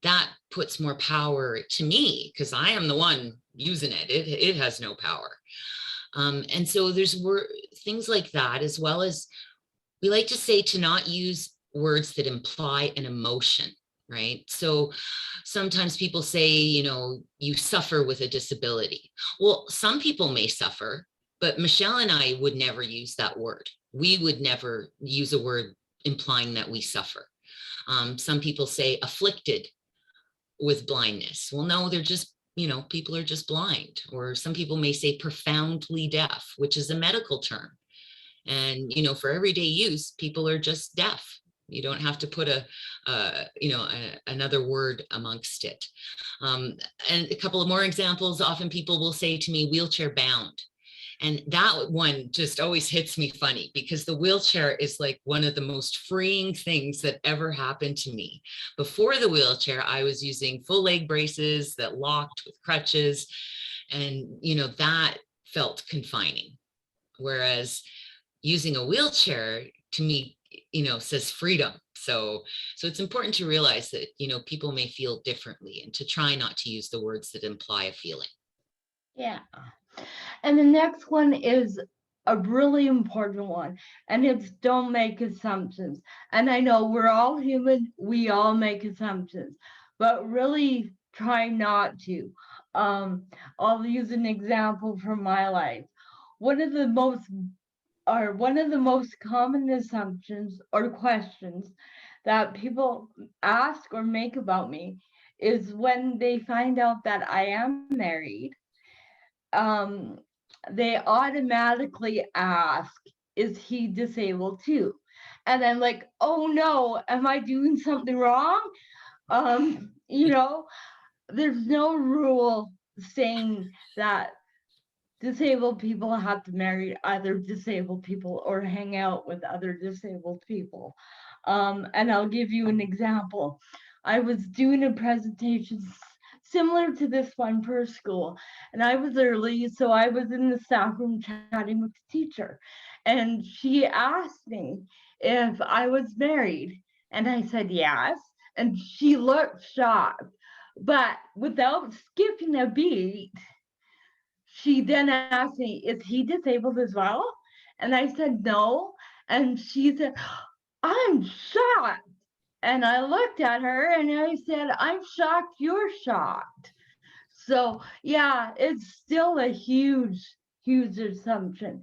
that puts more power to me because I am the one using it. It has no power. And so there's things like that, as well as we like to say to not use words that imply an emotion, right? So sometimes people say, you know, you suffer with a disability. Well, some people may suffer, but Michelle and I would never use that word. We would never use a word implying that we suffer. Some people say afflicted with blindness. Well, no, they're just, you know, people are just blind. Or some people may say profoundly deaf, which is a medical term. And, you know, for everyday use, people are just deaf. You don't have to put another word amongst it. And a couple of more examples, often people will say to me, wheelchair bound. And that one just always hits me funny because the wheelchair is like one of the most freeing things that ever happened to me. Before the wheelchair, I was using full leg braces that locked with crutches. And, you know, that felt confining. Whereas using a wheelchair to me, you know, says freedom. So it's important to realize that, you know, people may feel differently and to try not to use the words that imply a feeling. Yeah. And the next one is a really important one, and it's don't make assumptions. And I know we're all human, we all make assumptions, but really try not to. I'll use an example from my life. One of the most common assumptions or questions that people ask or make about me is when they find out that I am married. They automatically ask, is he disabled too? And I'm like, oh no, am I doing something wrong? You know, there's no rule saying that disabled people have to marry other disabled people or hang out with other disabled people. And I'll give you an example. I was doing a presentation similar to this one for school, and I was early, so I was in the staff room chatting with the teacher, and she asked me if I was married, and I said yes, and she looked shocked. But without skipping a beat, she then asked me, is he disabled as well? And I said, no. And she said, I'm shocked. And I looked at her and I said, I'm shocked you're shocked. So yeah, it's still a huge, huge assumption.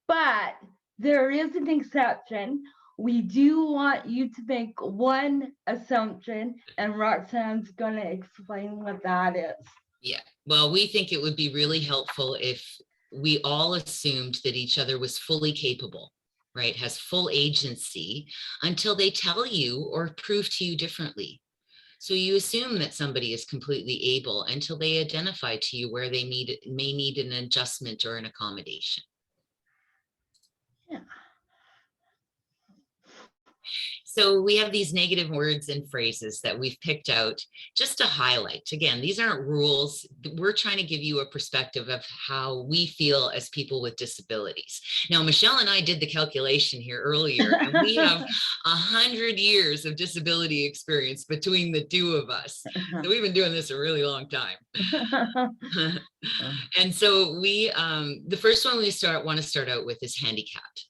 But there is an exception. We do want you to make one assumption, and Roxanne's going to explain what that is. Yeah, well, we think it would be really helpful if we all assumed that each other was fully capable, right? Has full agency until they tell you or prove to you differently. So you assume that somebody is completely able until they identify to you where they may need an adjustment or an accommodation. Yeah. So we have these negative words and phrases that we've picked out just to highlight. Again, these aren't rules. We're trying to give you a perspective of how we feel as people with disabilities. Now, Michelle and I did the calculation here earlier, and we have 100 years of disability experience between the two of us. So we've been doing this a really long time. And so we, the first one we want to start out with is handicapped.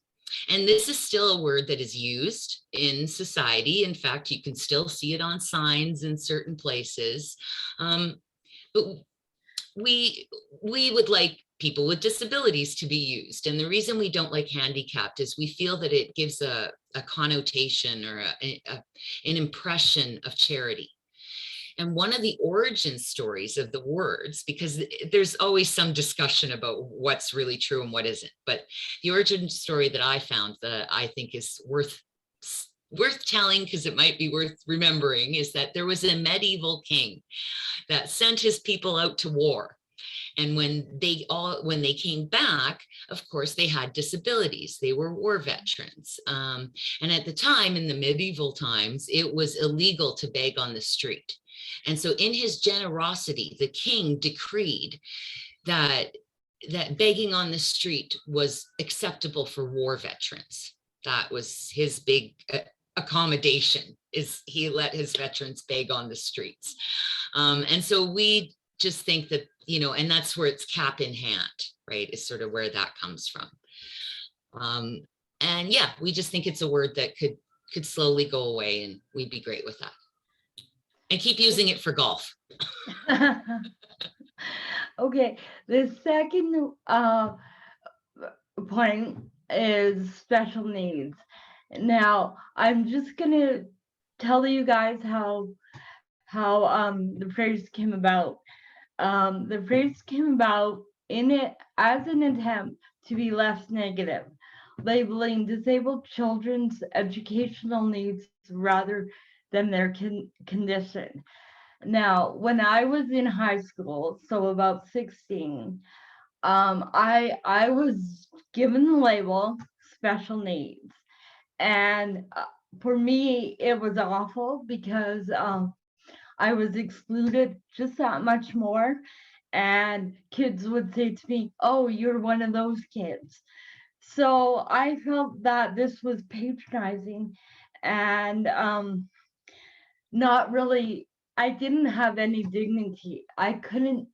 And this is still a word that is used in society. In fact, you can still see it on signs in certain places. But we would like people with disabilities to be used. And the reason we don't like handicapped is we feel that it gives a connotation or an impression of charity. And one of the origin stories of the words, because there's always some discussion about what's really true and what isn't, but the origin story that I found that I think is worth telling, because it might be worth remembering, is that there was a medieval king that sent his people out to war. And when they came back, of course, they had disabilities. They were war veterans. And at the time, in the medieval times, it was illegal to beg on the street. And so in his generosity, the king decreed that begging on the street was acceptable for war veterans. That was his big accommodation, is he let his veterans beg on the streets. And so we just think that, you know, and that's where it's cap in hand, right, is sort of where that comes from. And yeah, we just think it's a word that could slowly go away, and we'd be great with that. And keep using it for golf. Okay, the second point is special needs. Now, I'm just gonna tell you guys how the phrase came about. The phrase came about in it as an attempt to be less negative, labeling disabled children's educational needs rather than their condition. Now, when I was in high school, so about 16, I was given the label special needs. And for me, it was awful because I was excluded just that much more. And kids would say to me, oh, you're one of those kids. So I felt that this was patronizing and not really, I didn't have any dignity. I couldn't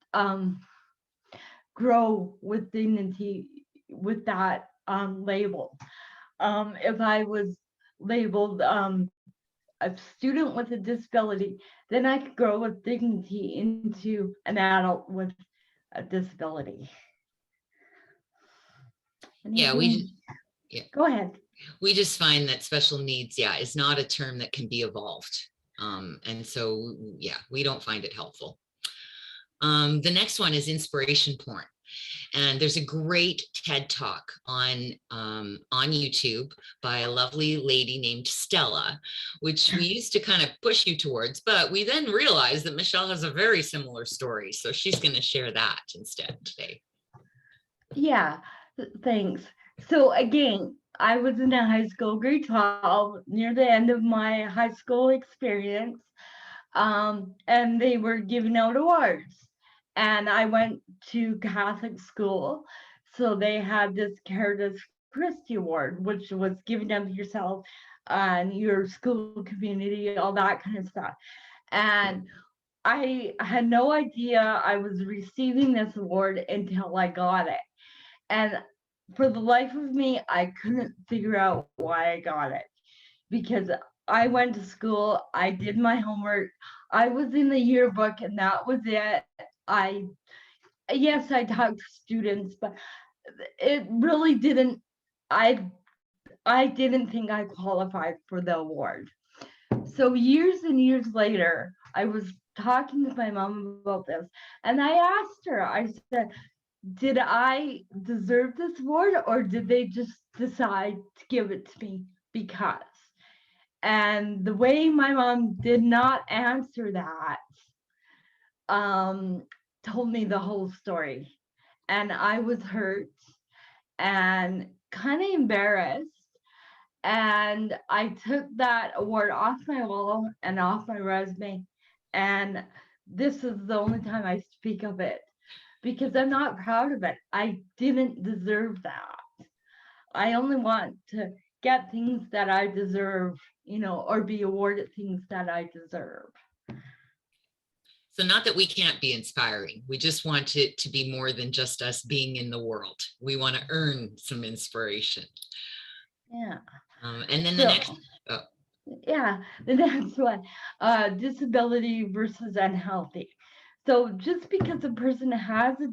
grow with dignity with that label. If I was labeled a student with a disability, then I could grow with dignity into an adult with a disability. Anything? Go ahead. We just find that special needs, is not a term that can be evolved. And so, we don't find it helpful. The next one is inspiration porn. And there's a great TED talk on YouTube by a lovely lady named Stella, which we used to kind of push you towards, but we then realized that Michelle has a very similar story. So she's going to share that instead today. Yeah, thanks. So again, I was in a high school, grade 12, near the end of my high school experience, and they were giving out awards. And I went to Catholic school, so they had this Caritas Christi Award, which was giving up yourself and your school community, all that kind of stuff. And I had no idea I was receiving this award until I got it. And for the life of me, I couldn't figure out why I got it, because I went to school, I did my homework, I was in the yearbook, and that was it. Yes, I talked to students, but it really didn't, I didn't think I qualified for the award. So years and years later, I was talking to my mom about this, and I asked her, I said, did I deserve this award, or did they just decide to give it to me because? And the way my mom did not answer that told me the whole story. And I was hurt and kind of embarrassed. And I took that award off my wall and off my resume. And this is the only time I speak of it, because I'm not proud of it. I didn't deserve that. I only want to get things that I deserve, or be awarded things that I deserve. So not that we can't be inspiring. We just want it to be more than just us being in the world. We want to earn some inspiration. Yeah. And then the next. Oh. Yeah, the next one, disability versus unhealthy. So just because a person has a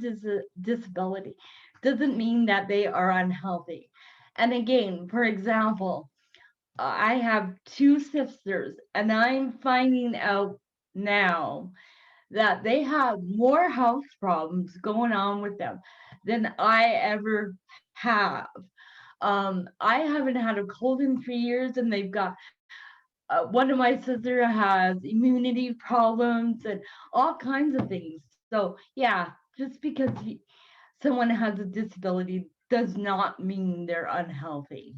disability doesn't mean that they are unhealthy. And again, for example, I have two sisters, and I'm finding out now that they have more health problems going on with them than I ever have. I haven't had a cold in 3 years, and they've got one of my sisters has immunity problems and all kinds of things. So yeah, just because someone has a disability does not mean they're unhealthy.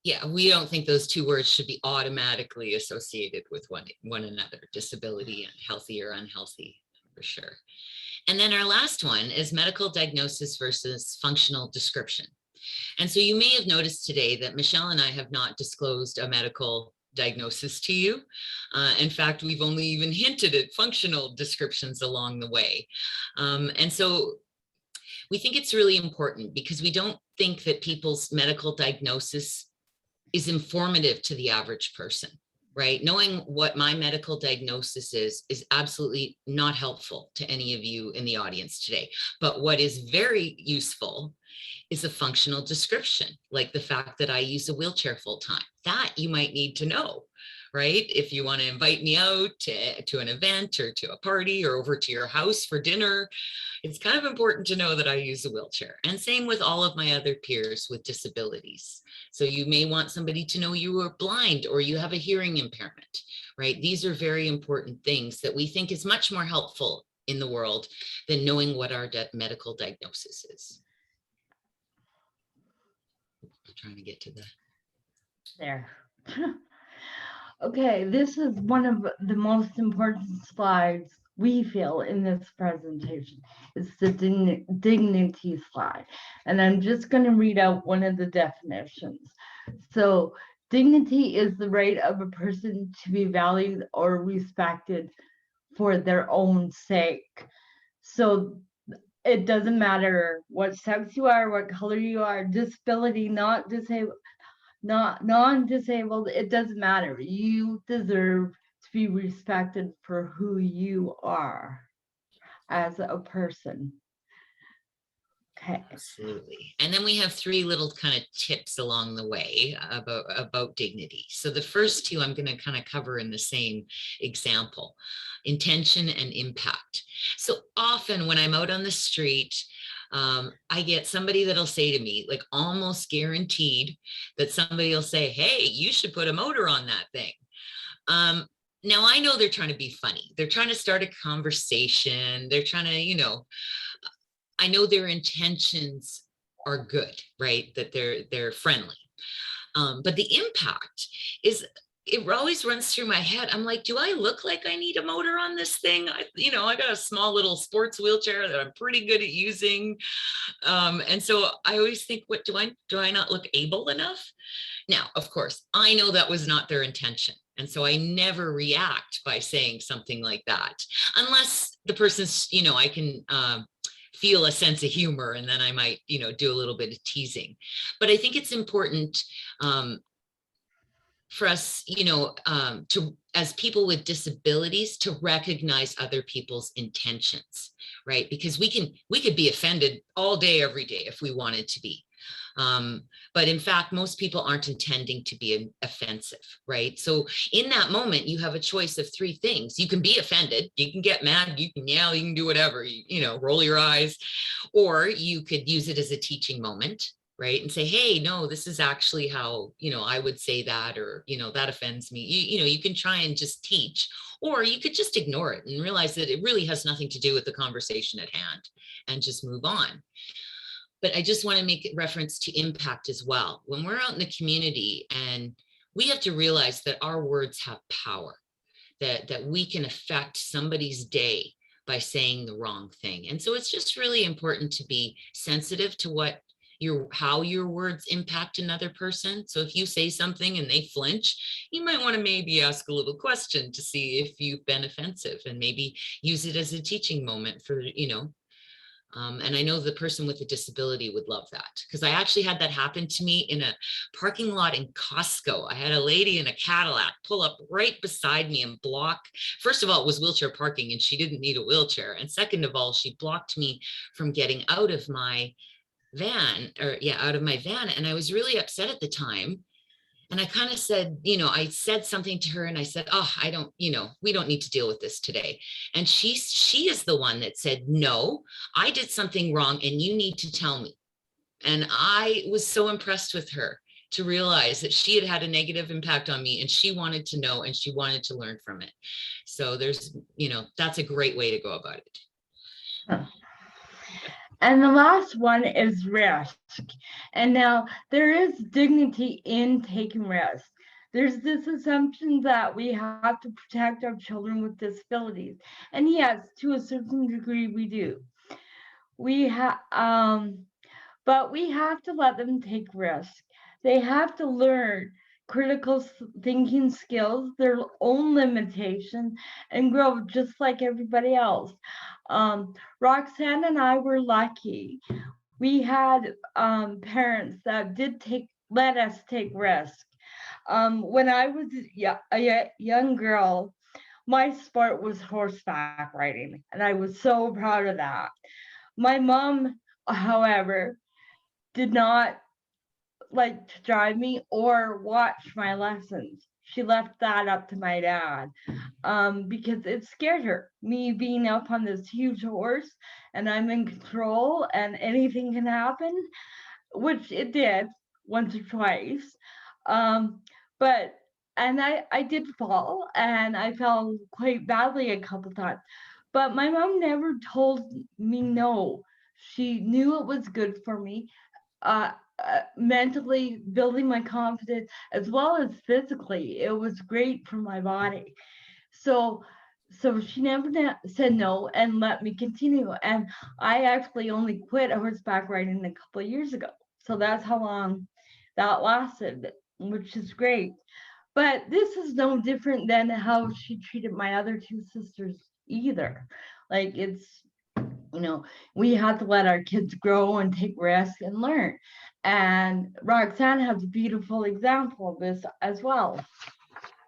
Yeah, we don't think those two words should be automatically associated with one another, disability and healthy or unhealthy, for sure. And then our last one is medical diagnosis versus functional description. And so you may have noticed today that Michelle and I have not disclosed a medical diagnosis to you. In fact, we've only even hinted at functional descriptions along the way. And so we think it's really important, because we don't think that people's medical diagnosis is informative to the average person, right? Knowing what my medical diagnosis is absolutely not helpful to any of you in the audience today. But what is very useful is a functional description, like the fact that I use a wheelchair full time. That you might need to know, right? If you want to invite me out to an event or to a party or over to your house for dinner, it's kind of important to know that I use a wheelchair. And same with all of my other peers with disabilities. So you may want somebody to know you are blind or you have a hearing impairment, right? These are very important things that we think is much more helpful in the world than knowing what our medical diagnosis is. I'm trying to get to there. Okay, this is one of the most important slides we feel in this presentation. It's the dignity slide. And I'm just going to read out one of the definitions. So dignity is the right of a person to be valued or respected for their own sake. So it doesn't matter what sex you are, what color you are, disability, not disabled, not non-disabled, it doesn't matter. You deserve to be respected for who you are as a person. Okay. Absolutely. And then we have three little kind of tips along the way about dignity. So the first two I'm going to kind of cover in the same example: intention and impact. So often when I'm out on the street, I get somebody that'll say to me, like almost guaranteed, that somebody will say, hey, you should put a motor on that thing. Now I know they're trying to be funny. They're trying to start a conversation. They're trying to, I know their intentions are good, right? That they're friendly. But the impact is, it always runs through my head. I'm like, do I look like I need a motor on this thing? I got a small little sports wheelchair that I'm pretty good at using. And so I always think, what do I not look able enough? Now, of course, I know that was not their intention. And so I never react by saying something like that, unless the person's, I can feel a sense of humor, and then I might, do a little bit of teasing. But I think it's important for us, to, as people with disabilities, to recognize other people's intentions, right? Because we could be offended all day, every day if we wanted to be. But in fact, most people aren't intending to be offensive, right? So in that moment, you have a choice of three things. You can be offended, you can get mad, you can yell, you can do whatever, roll your eyes, or you could use it as a teaching moment, right? And say, hey, no, this is actually how, I would say that, or, that offends me. You can try and just teach, or you could just ignore it and realize that it really has nothing to do with the conversation at hand and just move on. But I just want to make reference to impact as well. When we're out in the community, and we have to realize that our words have power, that we can affect somebody's day by saying the wrong thing. And so it's just really important to be sensitive to how your words impact another person. So if you say something and they flinch, you might want to maybe ask a little question to see if you've been offensive, and maybe use it as a teaching moment for, and I know the person with a disability would love that, because I actually had that happen to me in a parking lot in Costco. I had a lady in a Cadillac pull up right beside me and block. First of all, it was wheelchair parking and she didn't need a wheelchair. And second of all, she blocked me from getting out of my van, And I was really upset at the time. And I kind of said, I said something to her, and I said, oh, I don't, we don't need to deal with this today. And she is the one that said, no, I did something wrong and you need to tell me. And I was so impressed with her to realize that she had had a negative impact on me, and she wanted to know, and she wanted to learn from it. So there's, that's a great way to go about it. And the last one is risk. And now there is dignity in taking risk. There's this assumption that we have to protect our children with disabilities. And yes, to a certain degree we do. But we have to let them take risk. They have to learn critical thinking skills, their own limitations, and grow just like everybody else. Roxanne and I were lucky. We had parents that did let us take risk. When I was a young girl, my sport was horseback riding, and I was so proud of that. My mom, however, did not like to drive me or watch my lessons. She left that up to my dad because it scared her, me being up on this huge horse and I'm in control and anything can happen, which it did once or twice. And I did fall, and I fell quite badly a couple times. But my mom never told me no. She knew it was good for me. Mentally building my confidence as well as physically, it was great for my body. So she never said no and let me continue. And I actually only quit horseback riding a couple of years ago. So that's how long that lasted, which is great. But this is no different than how she treated my other two sisters either. Like we had to let our kids grow and take risks and learn. And Roxanne has a beautiful example of this as well.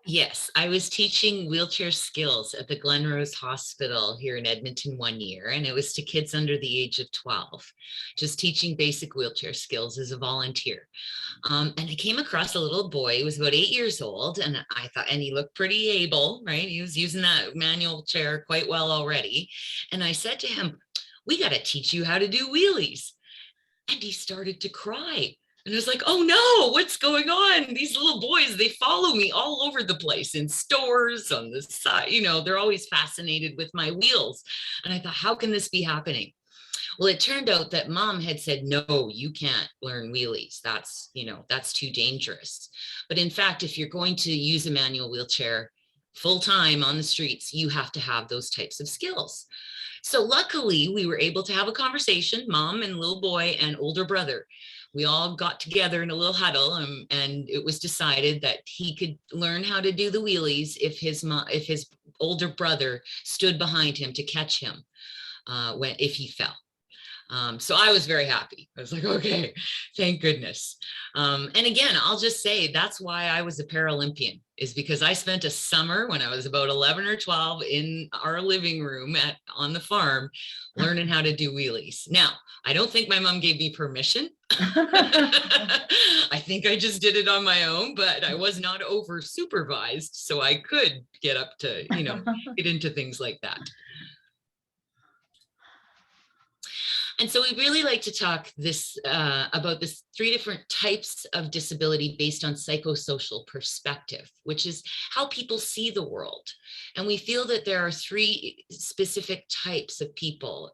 Yes, I was teaching wheelchair skills at the Glenrose Hospital here in Edmonton one year, and it was to kids under the age of 12, just teaching basic wheelchair skills as a volunteer. And I came across a little boy, he was about 8 years old, and I thought, and he looked pretty able, right? He was using that manual chair quite well already. And I said to him, we got to teach you how to do wheelies. And he started to cry. And I was like, oh no, what's going on? These little boys, they follow me all over the place, in stores, on the side, they're always fascinated with my wheels. And I thought, how can this be happening? Well, it turned out that mom had said, no, you can't learn wheelies. That's too dangerous. But in fact, if you're going to use a manual wheelchair full time on the streets, you have to have those types of skills. So luckily we were able to have a conversation, mom and little boy and older brother. we all got together in a little huddle, and it was decided that he could learn how to do the wheelies if his older brother stood behind him to catch him if he fell. So I was very happy. I was like, okay, thank goodness. And again, I'll just say that's why I was a Paralympian, is because I spent a summer when I was about 11 or 12 in our living room on the farm learning how to do wheelies. Now, I don't think my mom gave me permission. I think I just did it on my own, but I was not over supervised, so I could get up to, get into things like that. And so we really like to talk about this 3 different types of disability based on psychosocial perspective, which is how people see the world. And we feel that there are 3 specific types of people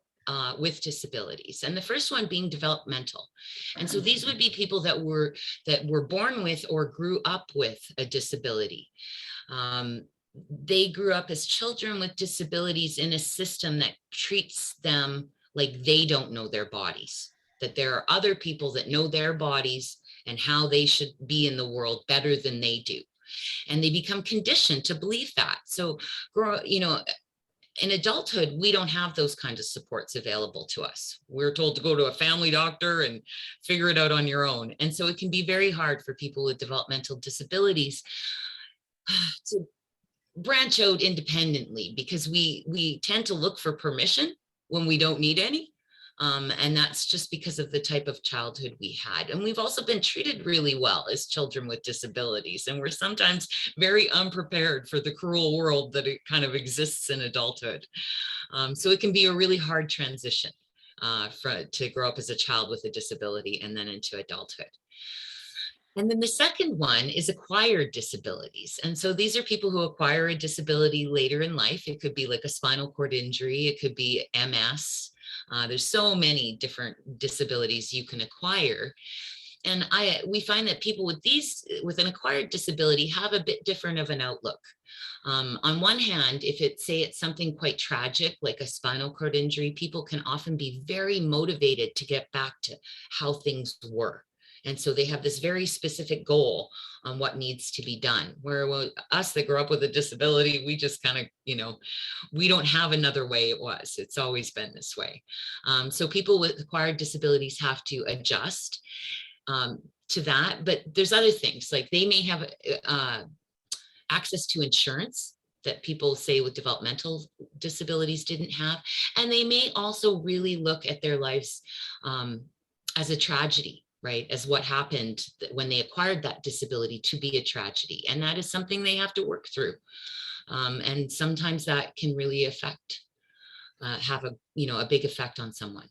with disabilities. And the first one being developmental. And so these would be people that were born with or grew up with a disability. They grew up as children with disabilities in a system that treats them like they don't know their bodies, that there are other people that know their bodies and how they should be in the world better than they do. And they become conditioned to believe that. So, in adulthood, we don't have those kinds of supports available to us. We're told to go to a family doctor and figure it out on your own. And so it can be very hard for people with developmental disabilities to branch out independently, because we tend to look for permission when we don't need any. And that's just because of the type of childhood we had. And we've also been treated really well as children with disabilities. And we're sometimes very unprepared for the cruel world that it kind of exists in adulthood. So it can be a really hard transition to grow up as a child with a disability and then into adulthood. And then the second one is acquired disabilities. And so these are people who acquire a disability later in life. It could be like a spinal cord injury. It could be MS. There's so many different disabilities you can acquire. And we find that people with an acquired disability have a bit different of an outlook. On one hand, if it's something quite tragic, like a spinal cord injury, people can often be very motivated to get back to how things were. And so they have this very specific goal on what needs to be done. Where us that grew up with a disability, we just kind of, we don't have another way it was. It's always been this way. So people with acquired disabilities have to adjust to that. But there's other things, like they may have access to insurance that people say with developmental disabilities didn't have. And they may also really look at their lives as a tragedy, right? As what happened when they acquired that disability to be a tragedy. And that is something they have to work through. And sometimes that can really have a big effect on someone.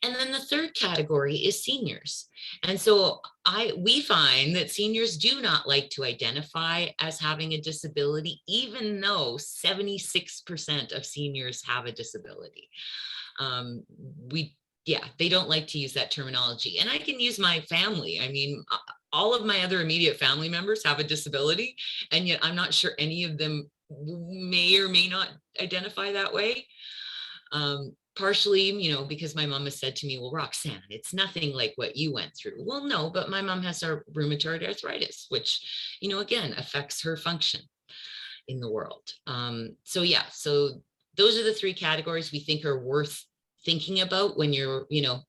And then the third category is seniors. And so we find that seniors do not like to identify as having a disability, even though 76% of seniors have a disability. They don't like to use that terminology. And I can use my family. I mean, all of my other immediate family members have a disability, and yet I'm not sure any of them may or may not identify that way. Partially, because my mom has said to me, well, Roxanne, it's nothing like what you went through. Well, no, but my mom has rheumatoid arthritis, which, again, affects her function in the world. So those are the 3 categories we think are worth thinking about when you're,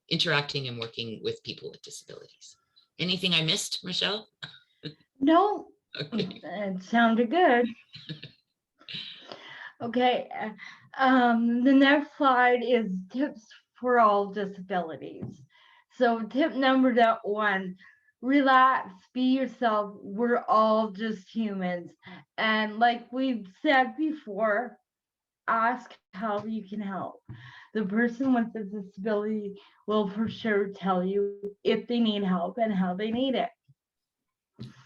interacting and working with people with disabilities. Anything I missed, Michelle? No, Okay. it sounded good. Okay, the next slide is tips for all disabilities. So tip number 1, relax, be yourself. We're all just humans. And like we've said before, ask how you can help. The person with the disability will for sure tell you if they need help and how they need it.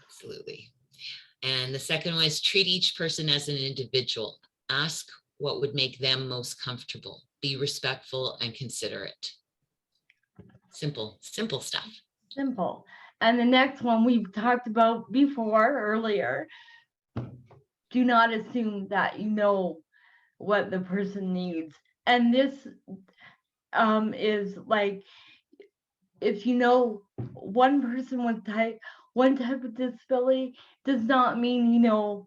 Absolutely. And the second one is treat each person as an individual. Ask what would make them most comfortable. Be respectful and considerate. Simple stuff. Simple. And the next one we've talked about earlier. Do not assume that you know what the person needs. And this is like, if you know one person with one type of disability does not mean you know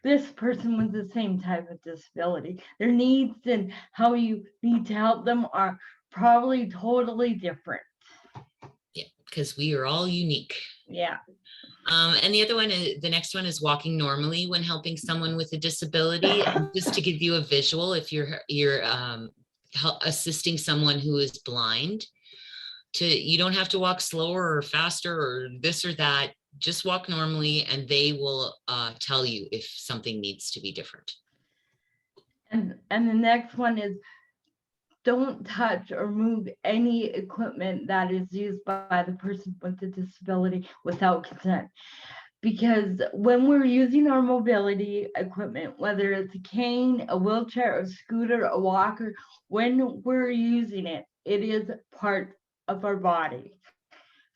this person with the same type of disability. Their needs and how you need to help them are probably totally different. Yeah, because we are all unique. Yeah. And the other one, the next one is walking normally when helping someone with a disability. And just to give you a visual, if you're assisting someone who is blind, you don't have to walk slower or faster or this or that. Just walk normally, and they will tell you if something needs to be different. And the next one is don't touch or move any equipment that is used by the person with the disability without consent. Because when we're using our mobility equipment, whether it's a cane, a wheelchair, a scooter, a walker, when we're using it, it is part of our body.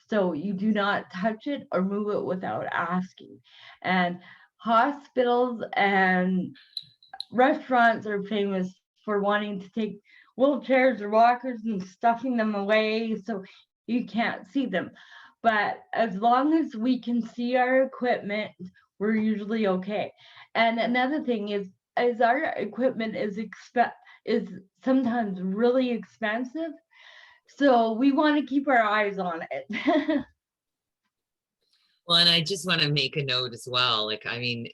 So you do not touch it or move it without asking. And hospitals and restaurants are famous for wanting to take wheelchairs or walkers and stuffing them away so you can't see them. But as long as we can see our equipment, we're usually okay. And another thing is our equipment is sometimes really expensive. So we want to keep our eyes on it. Well, and I just want to make a note as well. Like, I mean,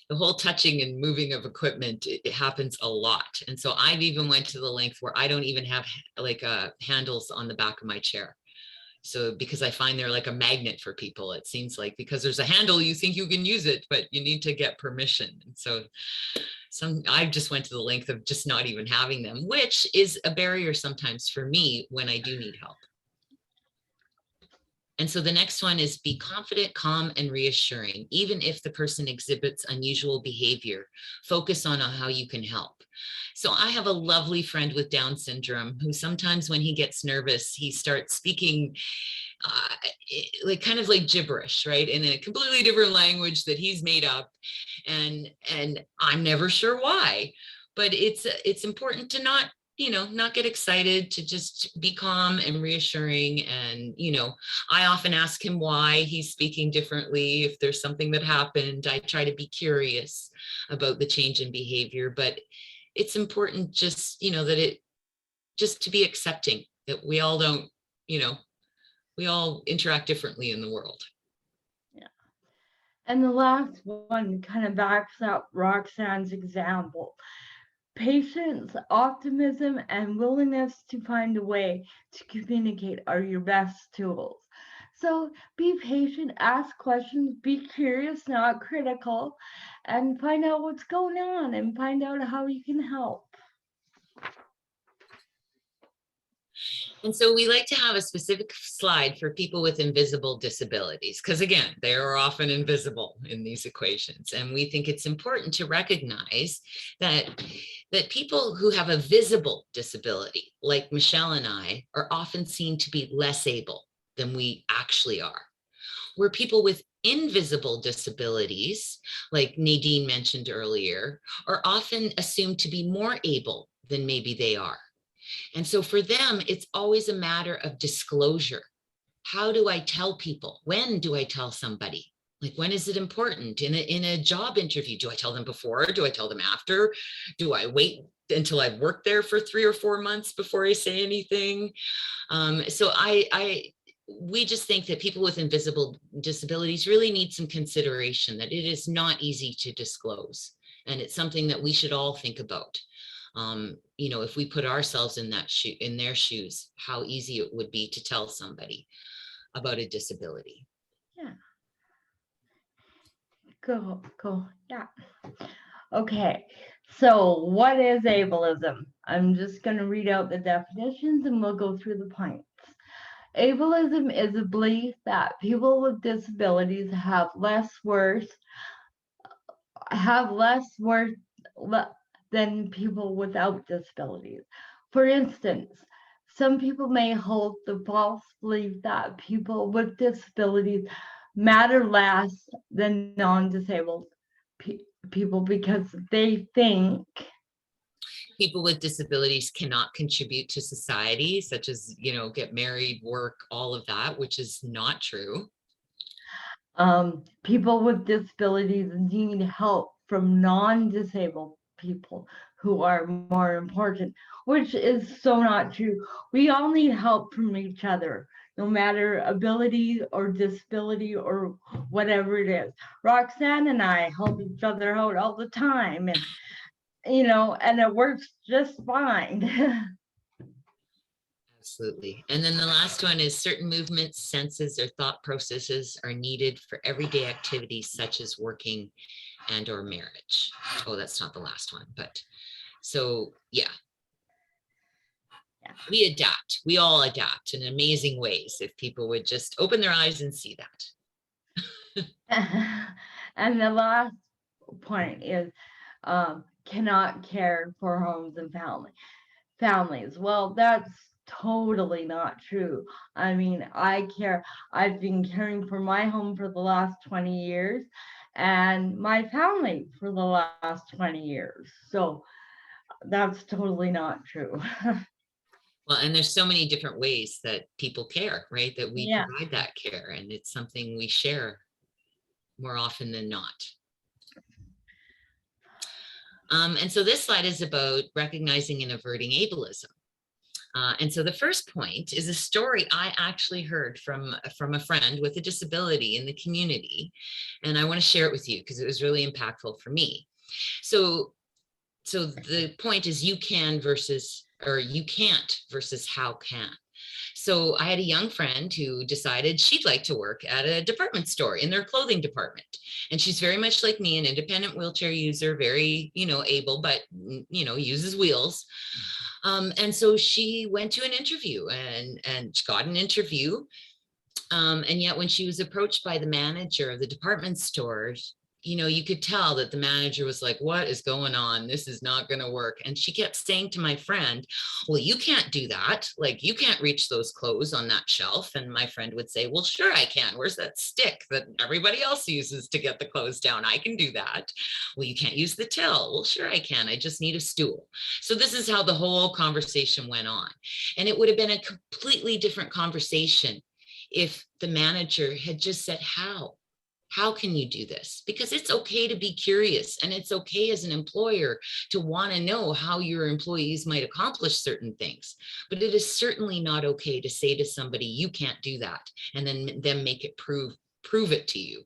the whole touching and moving of equipment, it happens a lot. And so I've even went to the length where I don't even have like handles on the back of my chair. So because I find they're like a magnet for people, it seems like, because there's a handle, you think you can use it, but you need to get permission. And so I just went to the length of just not even having them, which is a barrier sometimes for me when I do need help. And so the next one is be confident, calm, and reassuring. Even if the person exhibits unusual behavior, focus on how you can help. So I have a lovely friend with Down syndrome who sometimes when he gets nervous, he starts speaking like kind of like gibberish, right? In a completely different language that he's made up. And I'm never sure why, but it's important to not get excited, to just be calm and reassuring. And, I often ask him why he's speaking differently. If there's something that happened, I try to be curious about the change in behavior, but it's important just, just to be accepting that we all don't, we all interact differently in the world. Yeah. And the last one kind of backs up Roxanne's example. Patience, optimism, and willingness to find a way to communicate are your best tools. So be patient, ask questions, be curious, not critical, and find out what's going on and find out how you can help. And so we like to have a specific slide for people with invisible disabilities, because again, they are often invisible in these equations. And we think it's important to recognize that people who have a visible disability, like Michelle and I, are often seen to be less able than we actually are. Where people with invisible disabilities, like Nadine mentioned earlier, are often assumed to be more able than maybe they are. And so for them, it's always a matter of disclosure. How do I tell people? When do I tell somebody? Like, when is it important? In a job interview, do I tell them before? Do I tell them after? Do I wait until I've worked there for 3 or 4 months before I say anything? So we just think that people with invisible disabilities really need some consideration, that it is not easy to disclose. And it's something that we should all think about. If we put ourselves in their shoes, how easy it would be to tell somebody about a disability. Yeah. Cool. Yeah. Okay. So what is ableism? I'm just going to read out the definitions and we'll go through the points. Ableism is a belief that people with disabilities have less worth than people without disabilities. For instance, some people may hold the false belief that people with disabilities matter less than non-disabled people because they think. People with disabilities cannot contribute to society, such as, get married, work, all of that, which is not true. People with disabilities need help from non-disabled people who are more important, which is so not true. We all need help from each other, no matter ability or disability or whatever it is. Roxanne and I help each other out all the time, and and it works just fine. Absolutely. And then the last one is certain movements, senses, or thought processes are needed for everyday activities such as working and or marriage. Oh, that's not the last one, but so yeah. We adapt. We all adapt in amazing ways if people would just open their eyes and see that. And the last point is cannot care for homes and families. Well, that's totally not true. I mean, I've been caring for my home for the last 20 years and my family for the last 20 years. So that's totally not true. Well, and there's so many different ways that people care, right? That we Yeah. provide that care, and it's something we share more often than not. And so this slide is about recognizing and averting ableism. And so the first point is a story I actually heard from a friend with a disability in the community. And I want to share it with you because it was really impactful for me. So the point is you can versus, or you can't versus how can. So I had a young friend who decided she'd like to work at a department store in their clothing department. And she's very much like me, an independent wheelchair user, very, able, but, uses wheels. And so she went to an interview and got an interview. And yet when she was approached by the manager of the department stores, you could tell that the manager was like, what is going on? This is not going to work. And she kept saying to my friend, well, you can't do that. Like, you can't reach those clothes on that shelf. And my friend would say, well, sure, I can. Where's that stick that everybody else uses to get the clothes down? I can do that. Well, you can't use the till. Well, sure, I can. I just need a stool. So this is how the whole conversation went on. And it would have been a completely different conversation if the manager had just said, how can you do this? Because it's okay to be curious, and it's okay as an employer to want to know how your employees might accomplish certain things. But it is certainly not okay to say to somebody, you can't do that, and then make it prove it to you.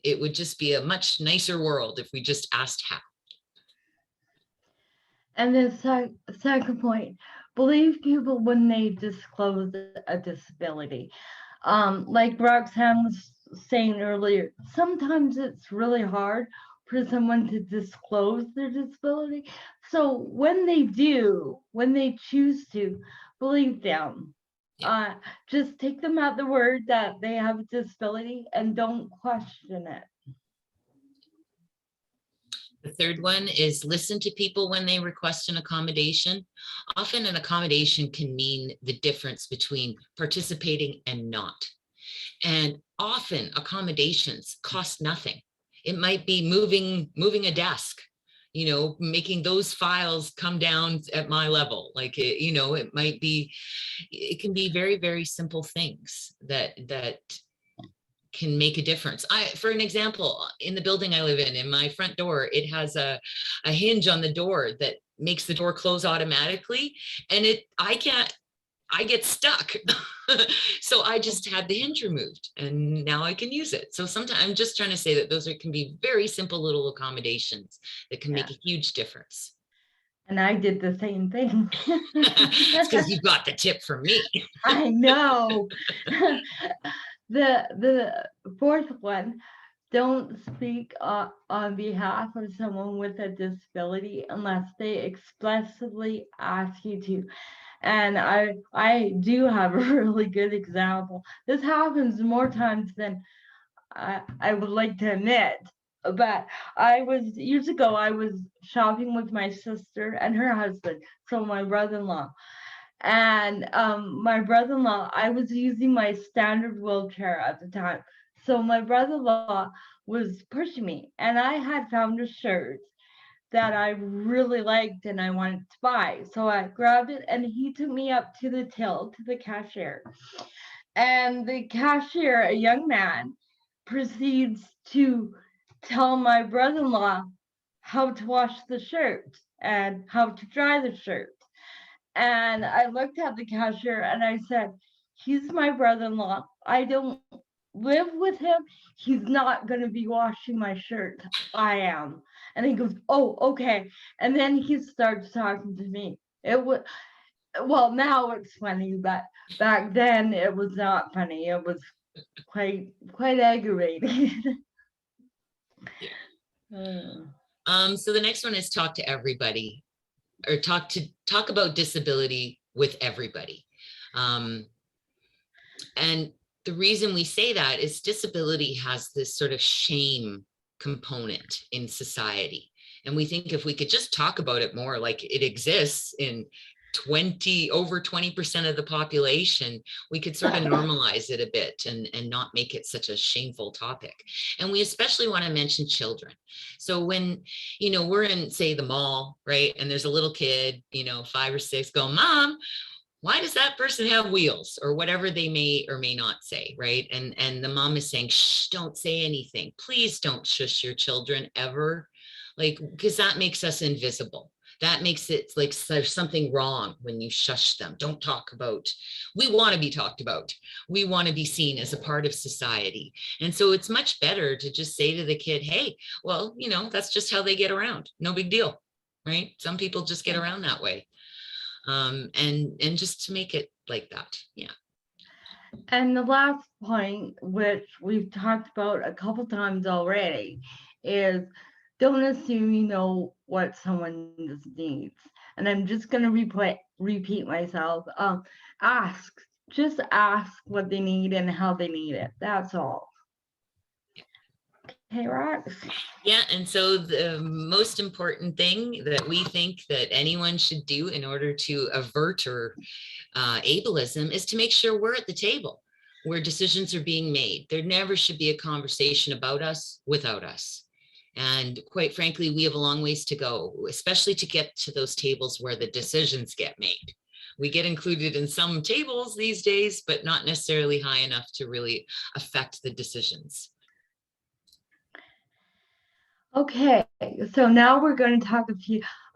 It would just be a much nicer world if we just asked how. And the second point, believe people when they disclose a disability. Like Roxanne was saying earlier, sometimes it's really hard for someone to disclose their disability. So when they choose to, believe them. Just take them at the word that they have a disability and don't question it. The third one is listen to people when they request an accommodation. Often an accommodation can mean the difference between participating and not. And often accommodations cost nothing. It might be moving a desk, making those files come down at my level. Like, it might be, it can be very, very simple things that can make a difference. For an example, in the building I live in my front door, it has a hinge on the door that makes the door close automatically. And I get stuck. So I just had the hinge removed and now I can use it. So sometimes I'm just trying to say that those can be very simple little accommodations that can make a huge difference. And I did the same thing. It's because you got the tip from me. I know. The fourth one, don't speak on behalf of someone with a disability unless they explicitly ask you to. And I do have a really good example. This happens more times than I would like to admit. But years ago, I was shopping with my sister and her husband, so my brother-in-law. And my brother-in-law, I was using my standard wheelchair at the time. So my brother-in-law was pushing me, and I had found a shirt that I really liked and I wanted to buy. So I grabbed it and he took me up to the till, to the cashier. And the cashier, a young man, proceeds to tell my brother-in-law how to wash the shirt and how to dry the shirt. And I looked at the cashier and I said, he's my brother-in-law. I don't live with him. He's not going to be washing my shirt. I am. And he goes, oh, okay. And then he starts talking to me. It was, well, now it's funny, but back then it was not funny. It was quite aggravating. So the next one is talk to everybody, or talk about disability with everybody. And the reason we say that is disability has this sort of shame component in society. And we think if we could just talk about it more, like it exists in over 20% of the population, we could sort of normalize it a bit and not make it such a shameful topic. And we especially want to mention children. So when, we're in, say, the mall, right? And there's a little kid, 5 or 6 going, Mom, why does that person have wheels, or whatever they may or may not say, right? And the mom is saying, shh, don't say anything. Please don't shush your children ever, because that makes us invisible. That makes it like there's something wrong when you shush them. Don't talk about. We want to be talked about. We want to be seen as a part of society. And so it's much better to just say to the kid, hey, well, that's just how they get around. No big deal, right? Some people just get around that way. And just to make it like that. Yeah. And the last point, which we've talked about a couple times already, is don't assume you know what someone needs. And I'm just going to repeat myself. Just ask what they need and how they need it. That's all. Hey, Rox. Yeah, and so the most important thing that we think that anyone should do in order to avert ableism is to make sure we're at the table where decisions are being made. There never should be a conversation about us without us. And quite frankly, we have a long ways to go, especially to get to those tables where the decisions get made. We get included in some tables these days, but not necessarily high enough to really affect the decisions. Okay, so now we're going to talk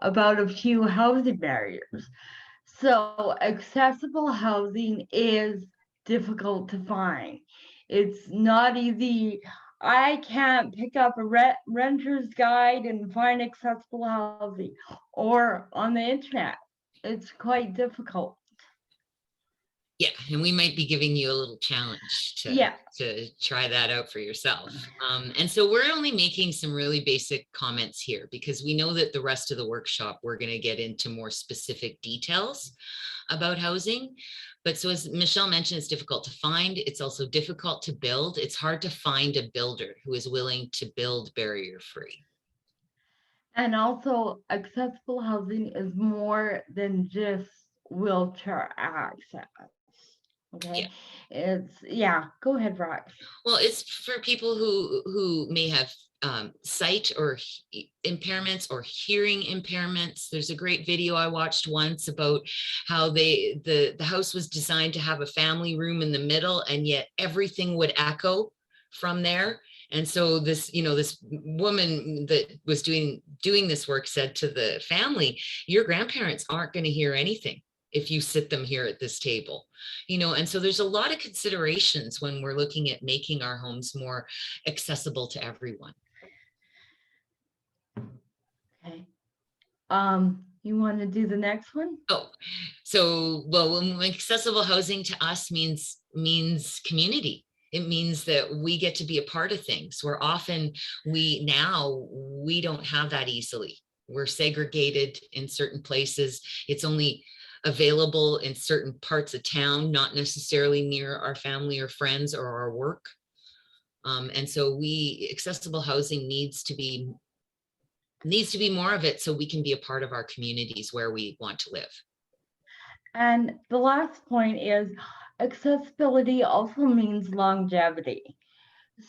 about a few housing barriers. So accessible housing is difficult to find. It's not easy. I can't pick up a renter's guide and find accessible housing, or on the internet. It's quite difficult. Yeah, and we might be giving you a little challenge to try that out for yourself. And so we're only making some really basic comments here because we know that the rest of the workshop, we're going to get into more specific details about housing. But so as Michelle mentioned, it's difficult to find. It's also difficult to build. It's hard to find a builder who is willing to build barrier-free. And also accessible housing is more than just wheelchair access. Okay. Yeah. Go ahead, Rox. Well, it's for people who may have sight or impairments or hearing impairments. There's a great video I watched once about how the house was designed to have a family room in the middle, and yet everything would echo from there. And so this woman that was doing this work said to the family, your grandparents aren't going to hear anything if you sit them here at this table, and so there's a lot of considerations when we're looking at making our homes more accessible to everyone. Okay. You want to do the next one? Oh, so, well, accessible housing to us means community. It means that we get to be a part of things where often we don't have that easily. We're segregated in certain places. It's only available in certain parts of town, not necessarily near our family or friends or our work. And so accessible housing needs to be more of it so we can be a part of our communities where we want to live. And the last point is accessibility also means longevity.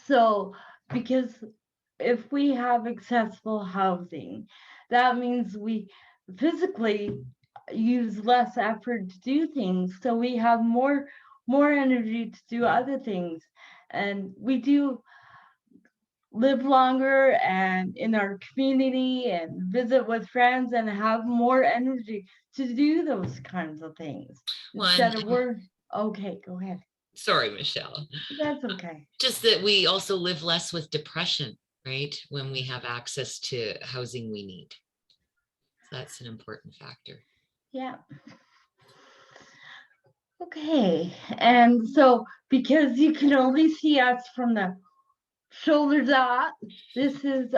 So because if we have accessible housing, that means we physically use less effort to do things. So we have more energy to do other things. And we do live longer and in our community and visit with friends and have more energy to do those kinds of things. Well, Instead and- of we're okay, go ahead. Sorry, Michelle. That's okay. Just that we also live less with depression, right? When we have access to housing we need. So that's an important factor. Yeah. Okay. And so because you can only see us from the shoulders up, this is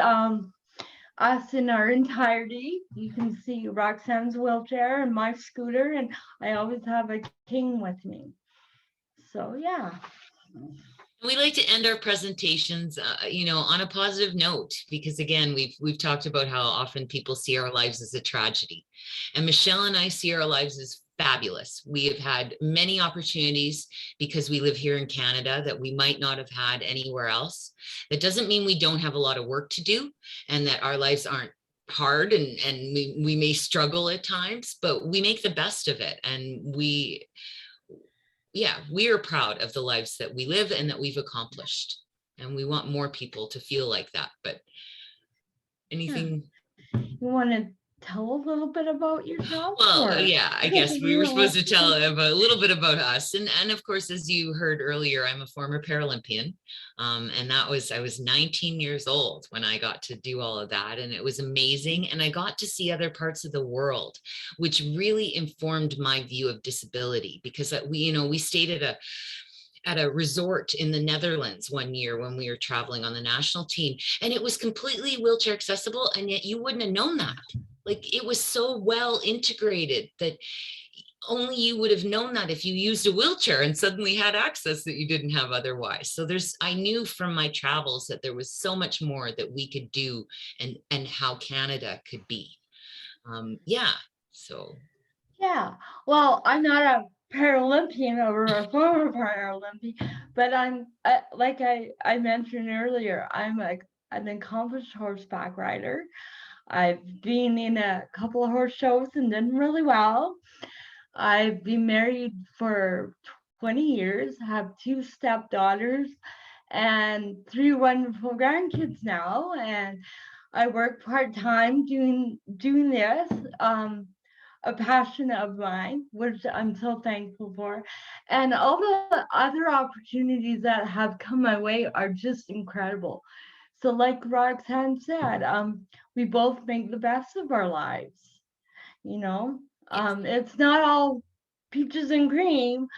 us in our entirety. You can see Roxanne's wheelchair and my scooter, and I always have a king with me. So yeah. We like to end our presentations, on a positive note, because again, we've talked about how often people see our lives as a tragedy. And Michelle and I see our lives as fabulous. We have had many opportunities because we live here in Canada that we might not have had anywhere else. That doesn't mean we don't have a lot of work to do and that our lives aren't hard and we may struggle at times, but we make the best of it. And we are proud of the lives that we live and that we've accomplished. And we want more people to feel like that. But anything? You want to tell a little bit about yourself? Well, yeah, I guess we were supposed to tell a little bit about us. And of course, as you heard earlier, I'm a former Paralympian. And I was 19 years old when I got to do all of that. And it was amazing. And I got to see other parts of the world, which really informed my view of disability, because we stayed at a resort in the Netherlands one year when we were traveling on the national team, and it was completely wheelchair accessible. And yet you wouldn't have known that. Like, it was so well integrated that only you would have known that if you used a wheelchair and suddenly had access that you didn't have otherwise. So I knew from my travels that there was so much more that we could do and how Canada could be. Yeah, well, I'm not a Paralympian or a former Paralympian, but I'm like I mentioned earlier, I'm an accomplished horseback rider. I've been in a couple of horse shows and done really well. I've been married for 20 years, have 2 stepdaughters and 3 wonderful grandkids now. And I work part-time doing this, a passion of mine, which I'm so thankful for. And all the other opportunities that have come my way are just incredible. So like Roxanne said, we both make the best of our lives. It's not all peaches and cream,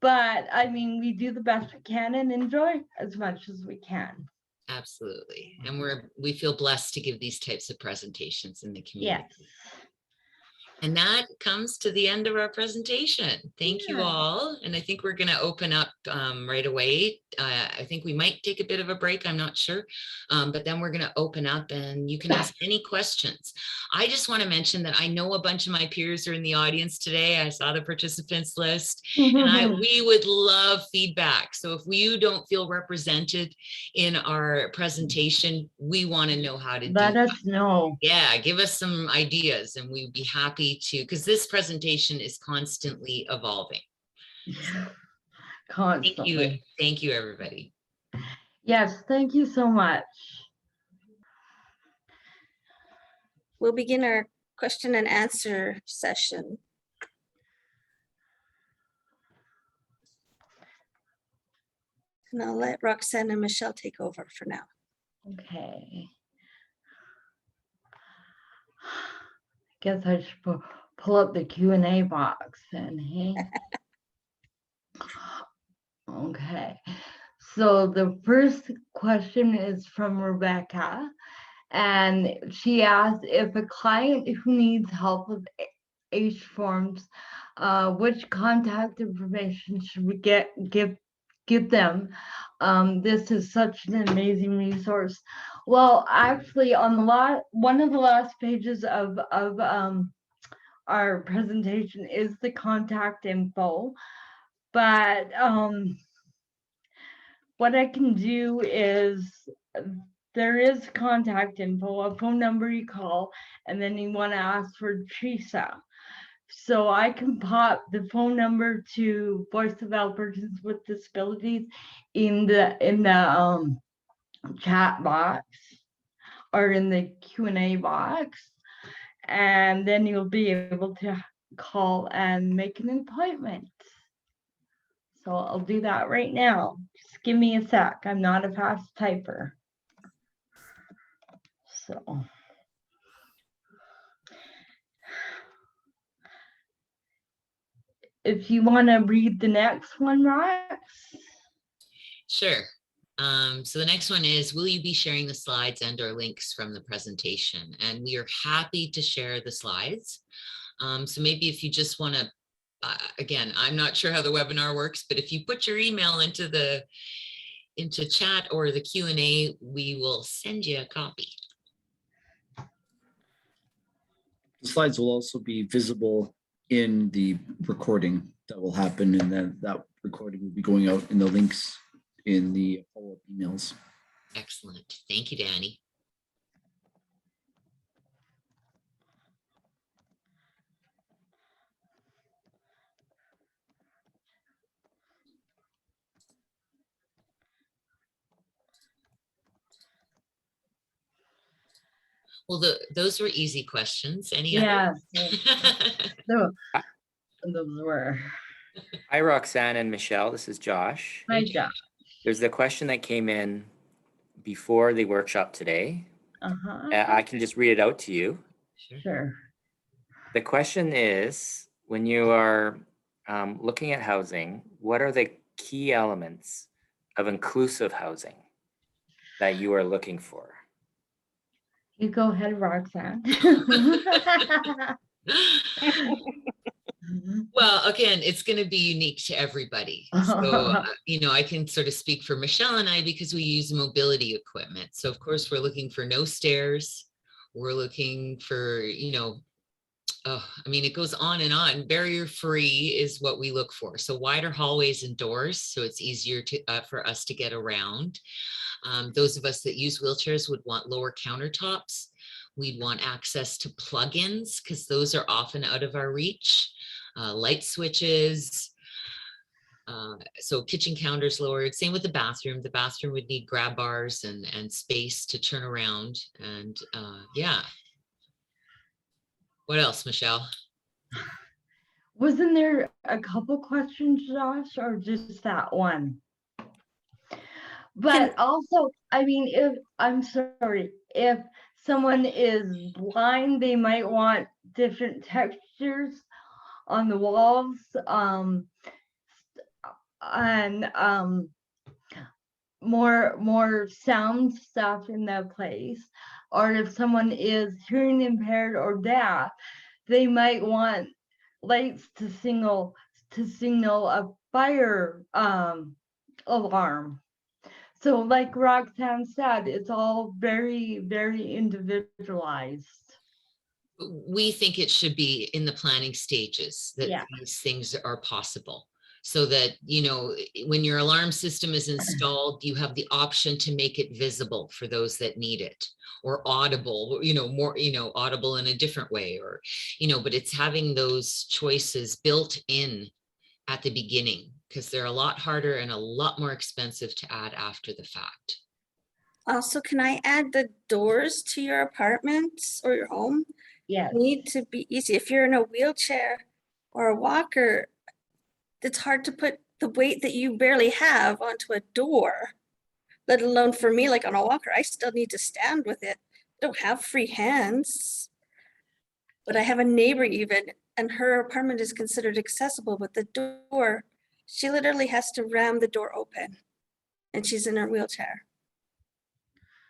but I mean, we do the best we can and enjoy as much as we can. Absolutely. And we feel blessed to give these types of presentations in the community. Yes. And that comes to the end of our presentation. Thank you Yeah. all. And I think we're going to open up right away. I think we might take a bit of a break. I'm not sure. But then we're going to open up and you can ask any questions. I just want to mention that I know a bunch of my peers are in the audience today. I saw the participants list and we would love feedback. So if you don't feel represented in our presentation, we want to know how to Let do us that. know. Yeah, give us some ideas and we'd be happy to, because this presentation is constantly evolving. Constantly. Thank you, everybody. Yes, thank you so much. We'll begin our question and answer session. And I'll let Roxanne and Michelle take over for now. Okay. Guess I should pull up the Q&A box then, hey? Okay. So the first question is from Rebecca, and she asked if a client who needs help with H forms, which contact information should we give them? This is such an amazing resource. Well, actually, on the one of the last pages of our presentation is the contact info, but what I can do is there is contact info, a phone number you call, and then you want to ask for Teresa. So I can pop the phone number to Voice of Albertans with Disabilities in the chat box or in the Q&A box, and then you'll be able to call and make an appointment. So I'll do that right now. Just give me a sec. I'm not a fast typer. So. If you want to read the next one, Rox. Sure. So the next one is, will you be sharing the slides and or links from the presentation? And we are happy to share the slides. So maybe if you just want to, again, I'm not sure how the webinar works, but if you put your email into chat or the Q&A, we will send you a copy. The slides will also be visible in the recording that will happen, and then that recording will be going out in the links in the follow-up emails. Excellent. Thank you, Danny. Well, those were easy questions. Any Yeah. others? So, those were. Hi, Roxanne and Michelle. This is Josh. Hi, Josh. There's the question that came in before the workshop today. I can just read it out to you. Sure. The question is, when you are looking at housing, what are the key elements of inclusive housing that you are looking for? You go ahead, Roxanne. Well, again, it's going to be unique to everybody. So, I can sort of speak for Michelle and I because we use mobility equipment. So, of course, we're looking for no stairs. We're looking for, it goes on and on. Barrier free is what we look for. So wider hallways and doors, so it's easier for us to get around. Those of us that use wheelchairs would want lower countertops. We'd want access to plugins because those are often out of our reach. Light switches. So kitchen counters lowered. Same with the bathroom. The bathroom would need grab bars and space to turn around. And yeah. What else, Michelle? Wasn't there a couple questions, Josh, or just that one? But also, if someone is blind, they might want different textures on the walls, and more sound stuff in the place. Or if someone is hearing impaired or deaf, they might want lights to signal a fire alarm. So like Roxanne said, it's all very, very individualized. We think it should be in the planning stages that these things are possible. So that, when your alarm system is installed, you have the option to make it visible for those that need it, or audible, more, audible in a different way, or, but it's having those choices built in at the beginning, because they're a lot harder and a lot more expensive to add after the fact. Also, can I add the doors to your apartments or your home? Yeah. Need to be easy. If you're in a wheelchair or a walker, it's hard to put the weight that you barely have onto a door, let alone for me, like on a walker, I still need to stand with it. I don't have free hands, but I have a neighbor even, and her apartment is considered accessible, but the door, she literally has to ram the door open and she's in her wheelchair.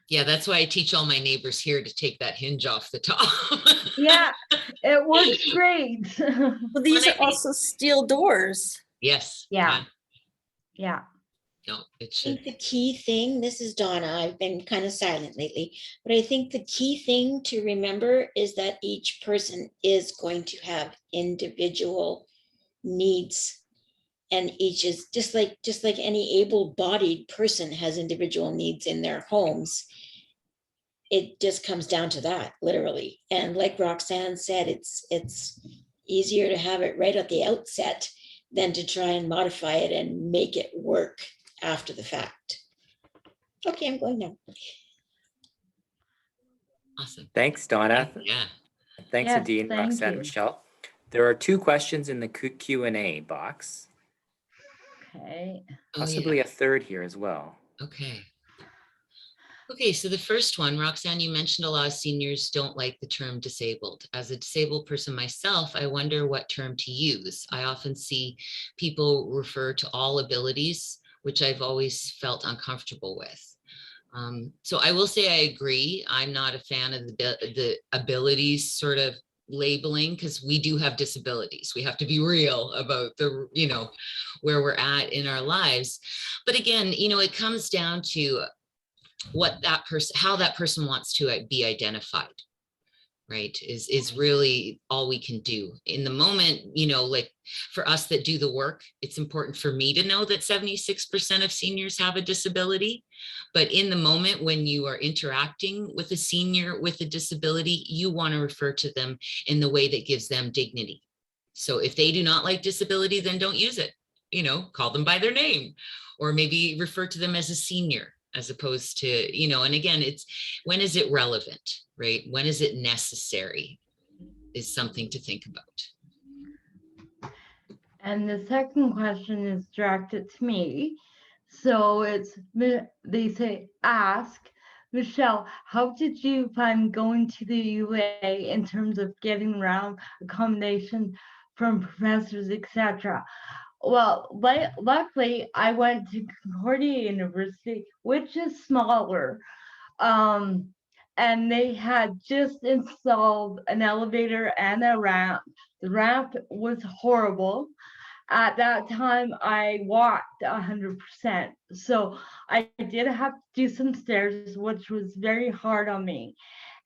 Yeah, that's why I teach all my neighbors here to take that hinge off the top. Yeah, it works great. Well, these are also steel doors. Yes. Yeah. No, it I should. think the key thing, this is Donna, I've been kind of silent lately, but I think the key thing to remember is that each person is going to have individual needs, and each is just like any able-bodied person has individual needs in their homes. it just comes down to that, literally. And like Roxanne said, it's easier to have it right at the outset than to try and modify it and make it work after the fact. Okay, I'm going now. Awesome. Thanks, Donna. Yeah. Thanks, Yes, Nadine, thank Roxanne, you. Michelle. There are 2 questions in the Q&A box, Okay. Oh, possibly yeah. a third here as well. Okay. Okay, so the first one, Roxanne, you mentioned a lot of seniors don't like the term disabled. As a disabled person myself, I wonder what term to use. I often see people refer to all abilities, which I've always felt uncomfortable with. So I will say I agree. I'm not a fan of the abilities sort of labeling, because we do have disabilities. We have to be real about the, where we're at in our lives. But again, it comes down to how that person wants to be identified, right, is really all we can do in the moment. Like for us that do the work, it's important for me to know that 76% of seniors have a disability. But in the moment when you are interacting with a senior with a disability, you want to refer to them in the way that gives them dignity. So if they do not like disability, then don't use it. Call them by their name, or maybe refer to them as a senior, as opposed to, and again, it's when is it relevant, right? When is it necessary is something to think about. And the second question is directed to me. So they say, ask, Michelle, how did you find going to the UA in terms of getting around accommodation from professors, etc.? Well, luckily, I went to Concordia University, which is smaller. And they had just installed an elevator and a ramp. The ramp was horrible. At that time, I walked 100%. So I did have to do some stairs, which was very hard on me.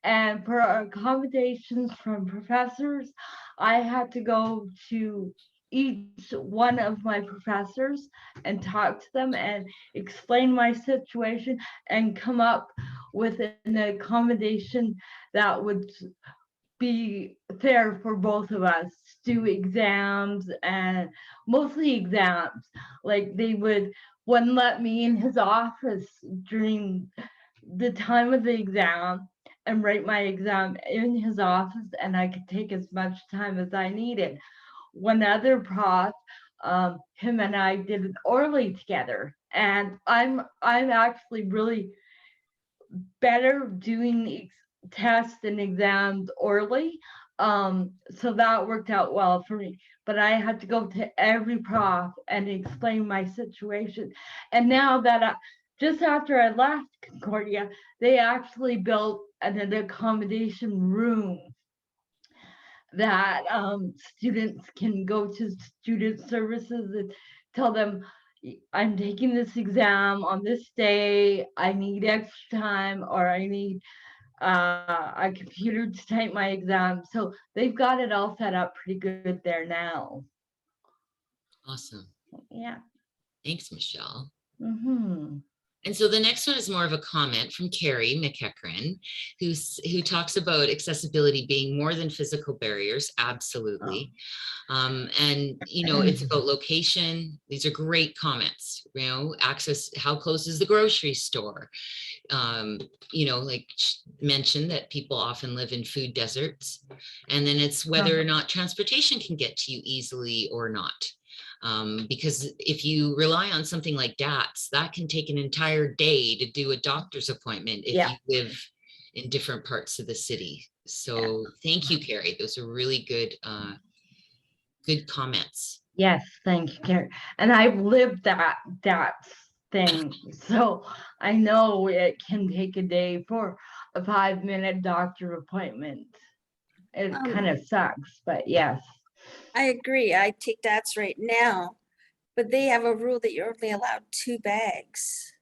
And for accommodations from professors, I had to go to each one of my professors and talk to them and explain my situation and come up with an accommodation that would be fair for both of us. Do exams, and mostly exams. Like they wouldn't let me in his office during the time of the exam and write my exam in his office, and I could take as much time as I needed. One other prof, him and I did it orally together, and I'm actually really better doing tests and exams orally. So that worked out well for me. But I had to go to every prof and explain my situation. And now that just after I left Concordia, they actually built an accommodation room that students can go to student services and tell them, I'm taking this exam on this day, I need extra time, or I need a computer to type my exam. So they've got it all set up pretty good there now. Awesome. Yeah. Thanks, Michelle. Mm-hmm. And so the next one is more of a comment from Carrie McEachran, who talks about accessibility being more than physical barriers. Absolutely. And, it's about location. These are great comments, access, how close is the grocery store? Like mentioned that people often live in food deserts. And then it's whether or not transportation can get to you easily or not. Because if you rely on something like DATS, that can take an entire day to do a doctor's appointment if you live in different parts of the city. So thank you, Carrie. Those are really good, good comments. Yes, thank you, Carrie. And I've lived that thing. So I know it can take a day for a 5-minute doctor appointment. It kind of sucks, but yes. I agree. I take DATS right now, but they have a rule that you're only allowed 2 bags.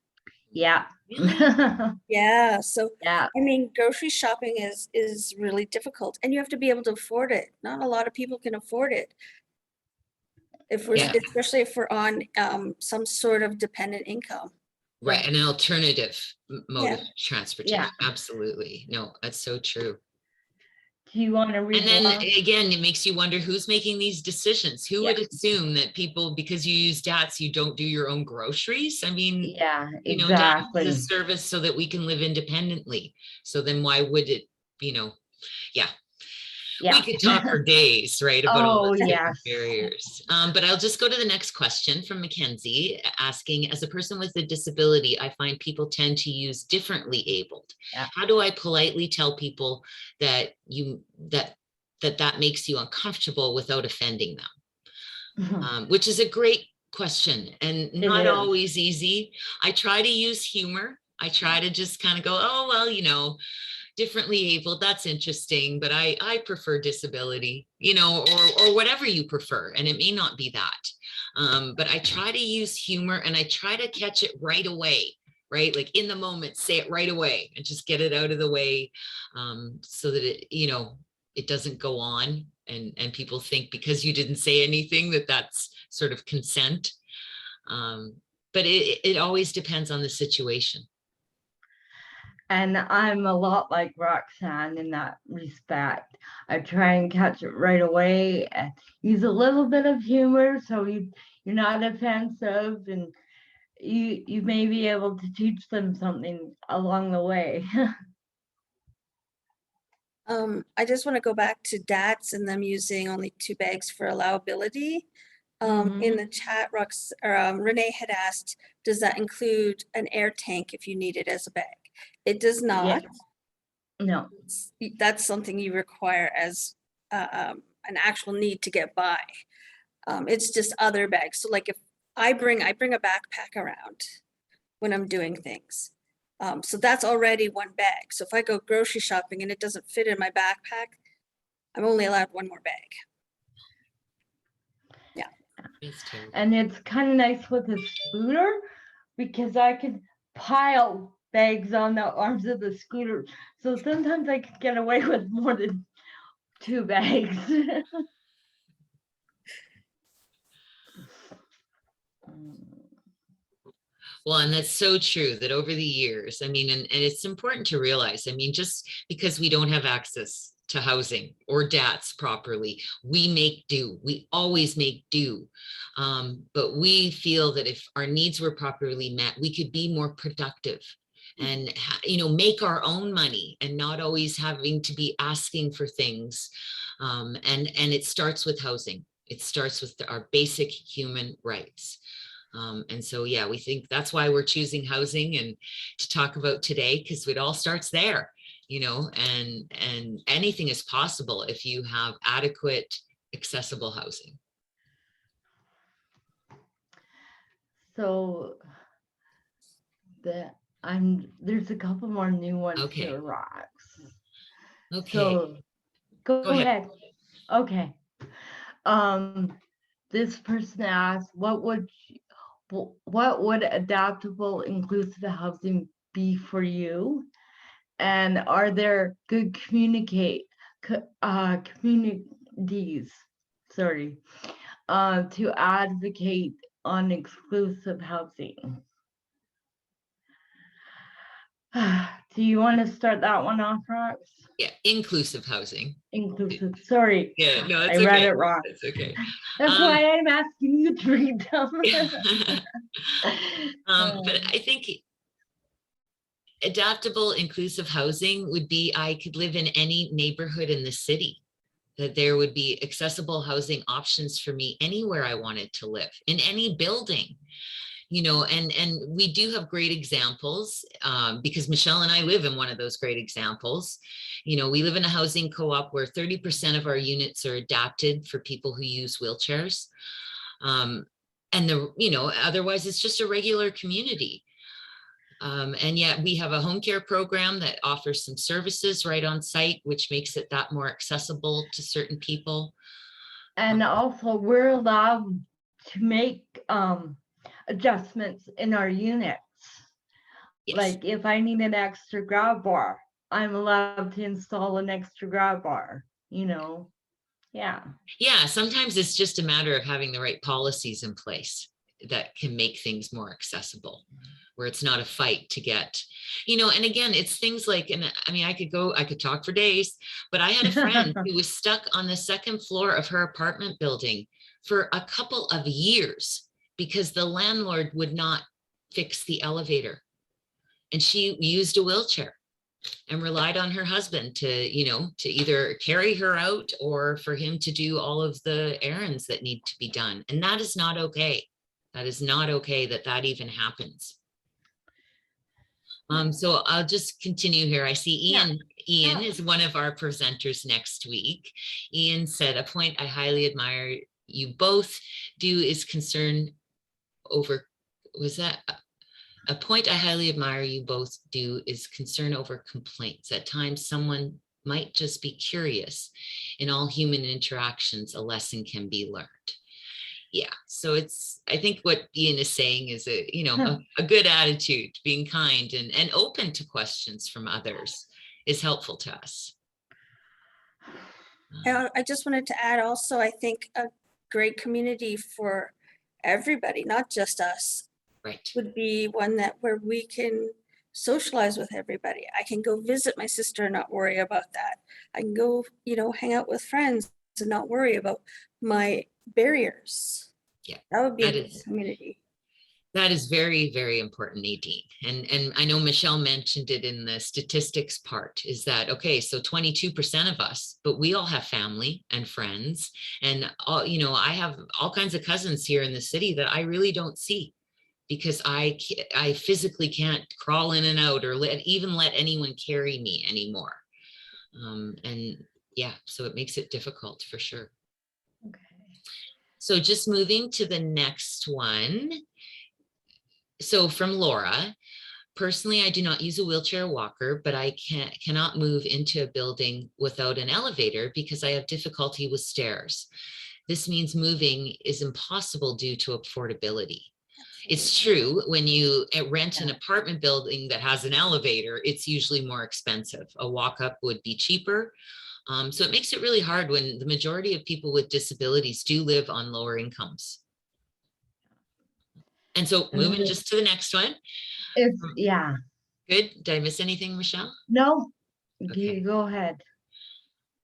Yeah. Really? Yeah. So, Yeah. I mean, grocery shopping is really difficult, and you have to be able to afford it. Not a lot of people can afford it. Especially if we're on some sort of dependent income. Right, an alternative mode Yeah. of transportation. Absolutely. No, that's so true. Do you want to read And then more? again, it makes you wonder who's making these decisions. Who would assume that people, because you use DATS, you don't do your own groceries? I mean, Yeah, you know, DATS exactly. is a service so that we can live independently. So then why would it, you know, yeah. Yeah. We could talk for days, right, about all Oh, the different yes. barriers. But I'll just go to the next question from Mackenzie, asking, as a person with a disability, I find people tend to use differently abled. Yeah. How do I politely tell people that that makes you uncomfortable without offending them? Which is a great question and not is. always easy. I try to use humor. I try to just kind of go, oh, well, you know, differently abled, that's interesting, but I prefer disability, you know, or whatever you prefer. And it may not be that. But I try to use humor and I try to catch it right away, right? Like in the moment, say it right away and just get it out of the way, so that it, you know, it doesn't go on and people think because you didn't say anything that that's sort of consent. But it always depends on the situation. And I'm a lot like Roxanne in that respect. I try and catch it right away and use a little bit of humor so you're not offensive, and you may be able to teach them something along the way. I just want to go back to DATS and them using only 2 bags for allowability. In the chat, Renee had asked, does that include an air tank if you need it as a bag? It does not. No. That's something you require as an actual need to get by. It's just other bags. So like if I bring a backpack around when I'm doing things. So that's already 1 bag. So if I go grocery shopping and it doesn't fit in my backpack, I'm only allowed 1 more bag. Yeah. And it's kind of nice with a scooter because I could pile bags on the arms of the scooter. So sometimes I could get away with more than 2 bags. Well, and that's so true that over the years, I mean, and it's important to realize, I mean, just because we don't have access to housing or DATS properly, we make do. We always make do. But we feel that if our needs were properly met, we could be more productive and, you know, make our own money and not always having to be asking for things. And it starts with housing. It starts with our basic human rights. And so, yeah, we think that's why we're choosing housing and to talk about today, because it all starts there, you know, and anything is possible if you have adequate, accessible housing. So there's a couple more new ones Okay. here, Rox. Okay. So go ahead. Okay. This person asked, what would adaptable inclusive housing be for you? And are there good communities, to advocate on exclusive housing? Do you want to start that one off, Rox? Yeah, inclusive housing. Inclusive, sorry. Yeah, no, it's I read okay. it wrong. It's okay. That's why I'm asking you to read them. But I think adaptable inclusive housing would be, I could live in any neighborhood in the city, that there would be accessible housing options for me anywhere I wanted to live, in any building, you know, and we do have great examples, because Michelle and I live in one of those great examples. You know, we live in a housing co-op where 30% of our units are adapted for people who use wheelchairs. And you know, otherwise it's just a regular community. And yet we have a home care program that offers some services right on site, which makes it that more accessible to certain people. And also we're allowed to make adjustments in our units. Yes. Like if I need an extra grab bar, I'm allowed to install an extra grab bar, you know? Yeah. Yeah, sometimes it's just a matter of having the right policies in place that can make things more accessible. where it's not a fight to get, you know, and again, it's things like, and I mean, I could talk for days, but I had a friend who was stuck on the second floor of her apartment building for a couple of years because the landlord would not fix the elevator. And she used a wheelchair and relied on her husband to, you know, to either carry her out or for him to do all of the errands that need to be done. And that is not okay. That is not okay that that even happens. So I'll just continue here. I see Ian. Ian is one of our presenters next week. Ian said, a point I highly admire you both do is concern over, was that? A point I highly admire you both do is concern over complaints. At times, someone might just be curious. In all human interactions, a lesson can be learned. Yeah, so it's, I think what Ian is saying is a good attitude, being kind and open to questions from others is helpful to us. I just wanted to add also, I think a great community for everybody, not just us, Right. would be one that where we can socialize with everybody. I can go visit my sister and not worry about that. I can go, you know, hang out with friends and not worry about my barriers. Yeah, that would be a that good is- community. That is very, very important, Nadine. And I know Michelle mentioned it in the statistics part, is that, okay, so 22% of us, but we all have family and friends. And all, you know, I have all kinds of cousins here in the city that I really don't see because I physically can't crawl in and out or even let anyone carry me anymore. And yeah, so it makes it difficult for sure. Okay. So just moving to the next one. So from Laura, personally, I do not use a wheelchair walker, but I cannot move into a building without an elevator because I have difficulty with stairs. This means moving is impossible due to affordability. It's true, when you rent an apartment building that has an elevator, it's usually more expensive. A walk-up would be cheaper. So it makes it really hard when the majority of people with disabilities do live on lower incomes. And so moving just to the next one. It's, yeah, Good. Did I miss anything, Michelle? no, Okay. you go ahead.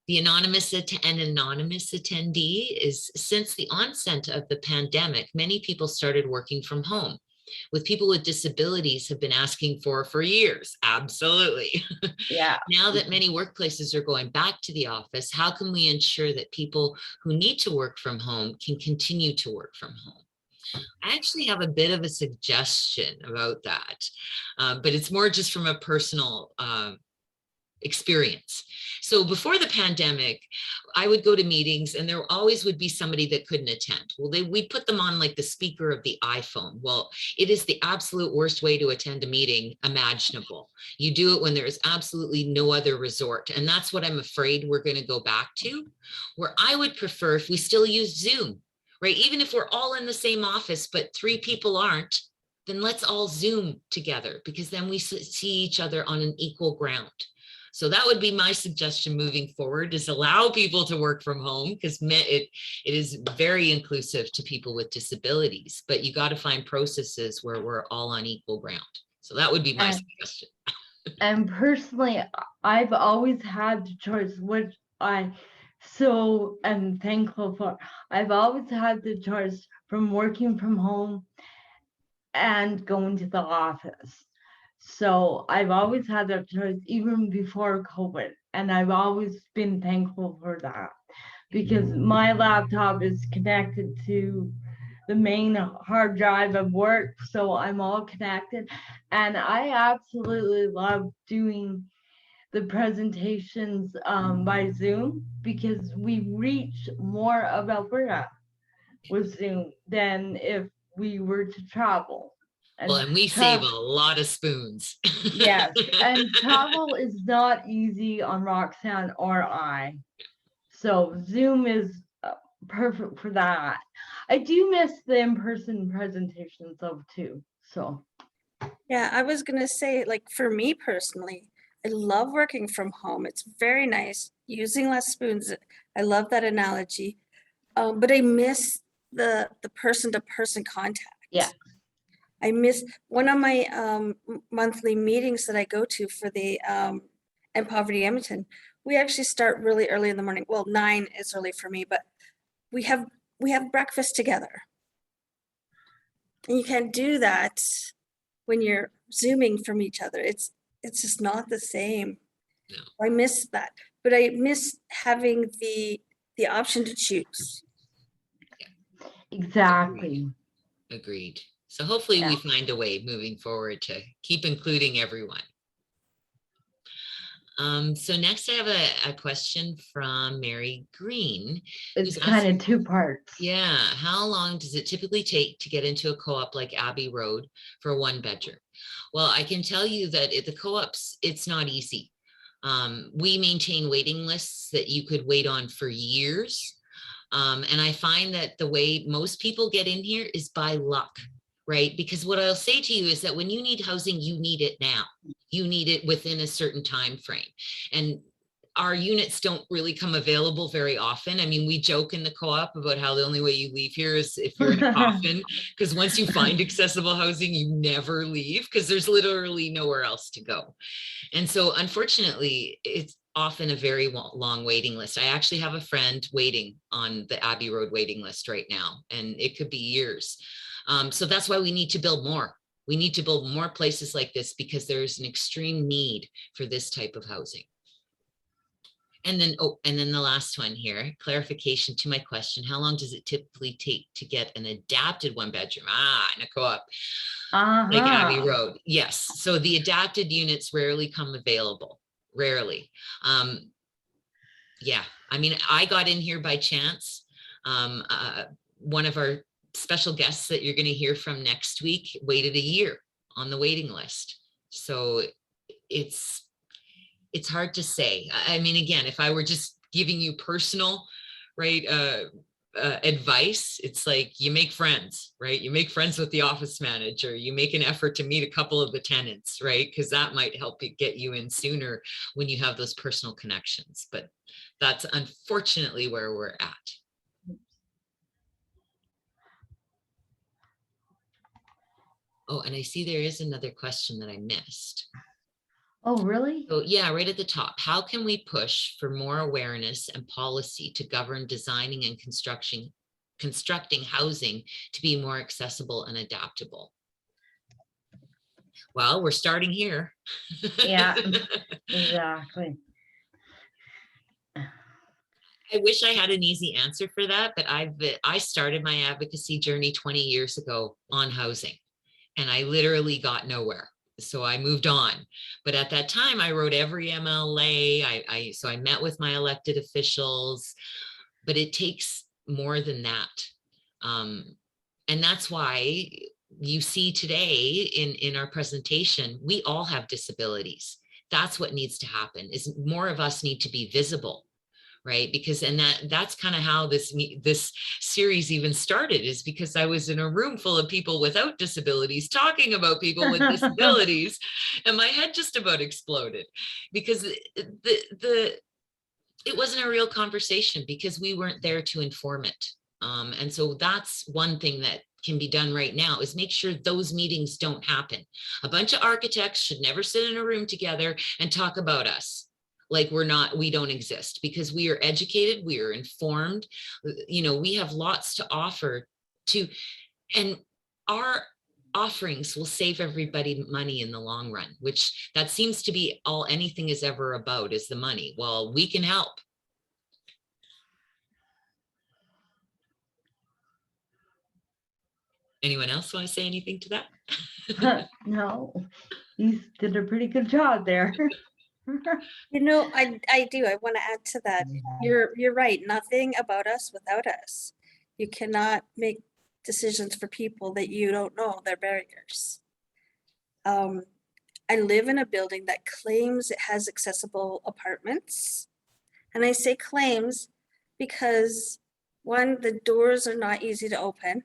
The anonymous attendee is, since the onset of the pandemic, many people started working from home. With people with disabilities have been asking for years. Absolutely. Yeah. Now that many workplaces are going back to the office, how can we ensure that people who need to work from home can continue to work from home? I actually have a bit of a suggestion about that, but it's more just from a personal experience. So before the pandemic, I would go to meetings and there always would be somebody that couldn't attend. Well, we'd put them on like the speaker of the iPhone. Well, it is the absolute worst way to attend a meeting imaginable. You do it when there is absolutely no other resort. And that's what I'm afraid we're going to go back to, where I would prefer if we still use Zoom, right? Even if we're all in the same office, but 3 people aren't, then let's all Zoom together because then we see each other on an equal ground. So that would be my suggestion moving forward, is allow people to work from home because it is very inclusive to people with disabilities, but you got to find processes where we're all on equal ground. So that would be my suggestion. And personally, I've always had the choice, which I so am thankful for. I've always had the choice from working from home and going to the office. So I've always had that choice even before COVID. And I've always been thankful for that because my laptop is connected to the main hard drive of work. So I'm all connected. And I absolutely love doing the presentations by Zoom because we reach more of Alberta with Zoom than if we were to travel. Well, and we save a lot of spoons. Yes, and travel is not easy on Roxanne or I. So Zoom is perfect for that. I do miss the in-person presentations though too, so. Yeah, I was gonna say, like, for me personally, I love working from home. It's very nice, using less spoons. I love that analogy. But I miss the person-to-person contact. Yeah. I miss one of my monthly meetings that I go to for the End Poverty Edmonton. We actually start really early in the morning. Well, 9 is early for me, but we have breakfast together. And you can't do that when you're Zooming from each other. It's just not the same. No. I miss that, but I miss having the option to choose. Exactly. Agreed. So hopefully we Yeah. find a way moving forward to keep including everyone. So next I have a question from Mary Green. It's who's kind asking- of 2 parts. Yeah, how long does it typically take to get into a co-op like Abbey Road for a 1-bedroom? Well, I can tell you that at the co-ops, it's not easy. We maintain waiting lists that you could wait on for years. And I find that the way most people get in here is by luck, right? Because what I'll say to you is that when you need housing, you need it now. You need it within a certain time frame. And our units don't really come available very often. I mean, we joke in the co-op about how the only way you leave here is if you're in a coffin, because once you find accessible housing, you never leave because there's literally nowhere else to go. And so unfortunately, it's often a very long waiting list. I actually have a friend waiting on the Abbey Road waiting list right now, and it could be years. So that's why we need to build more. We need to build more places like this because there's an extreme need for this type of housing. And then, and then the last one here, clarification to my question. How long does it typically take to get an adapted 1-bedroom? In a co-op, like Abbey Road? Yes. So the adapted units rarely come available, rarely. Yeah, I mean, I got in here by chance. One of our special guests that you're going to hear from next week waited a year on the waiting list. So it's hard to say. I mean, again, if I were just giving you personal, right, advice, it's like you make friends, right? You make friends with the office manager. You make an effort to meet a couple of the tenants, right? Because that might help you get you in sooner when you have those personal connections. But that's unfortunately where we're at. Oh, and I see there is another question that I missed. Oh, really? So yeah, right at the top, how can we push for more awareness and policy to govern designing and constructing housing to be more accessible and adaptable? Well, we're starting here. Yeah, exactly. I wish I had an easy answer for that, but I started my advocacy journey 20 years ago on housing, and I literally got nowhere. So I moved on. But at that time, I wrote every MLA. So I met with my elected officials, but it takes more than that. And that's why you see today in our presentation, we all have disabilities. That's what needs to happen, is more of us need to be visible. Right, because that's kind of how this series even started, is because I was in a room full of people without disabilities talking about people with disabilities, and my head just about exploded because it wasn't a real conversation because we weren't there to inform it. And so that's one thing that can be done right now, is make sure those meetings don't happen. A bunch of architects should never sit in a room together and talk about us like we don't exist, because we are educated, we are informed, you know, we have lots to offer and our offerings will save everybody money in the long run, which that seems to be all anything is ever about, is the money. Well, we can help. Anyone else want to say anything to that? No, you did a pretty good job there. You know, I do. I want to add to that. You're right. Nothing about us without us. You cannot make decisions for people that you don't know. They're barriers. I live in a building that claims it has accessible apartments. And I say claims because, one, the doors are not easy to open.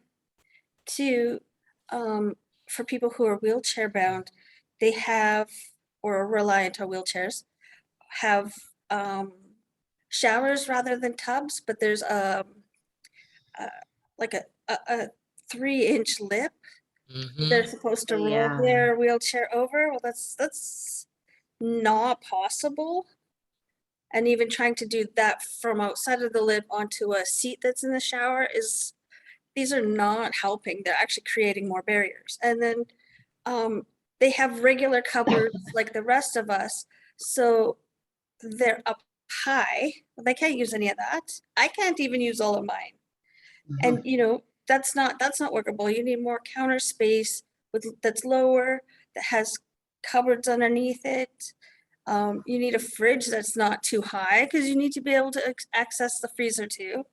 Two, for people who are wheelchair bound, they have, or are reliant on wheelchairs, have showers rather than tubs, but there's like a 3-inch lip Mhm. They're supposed to roll Yeah. their wheelchair over. Well, that's not possible. And even trying to do that from outside of the lid onto a seat that's in the shower is, these are not helping. They're actually creating more barriers. And then they have regular cupboards like the rest of us. So they're up high. They can't use any of that. I can't even use all of mine. And that's not workable. You need more counter space that's lower, that has cupboards underneath it. You need a fridge that's not too high because you need to be able to access the freezer too.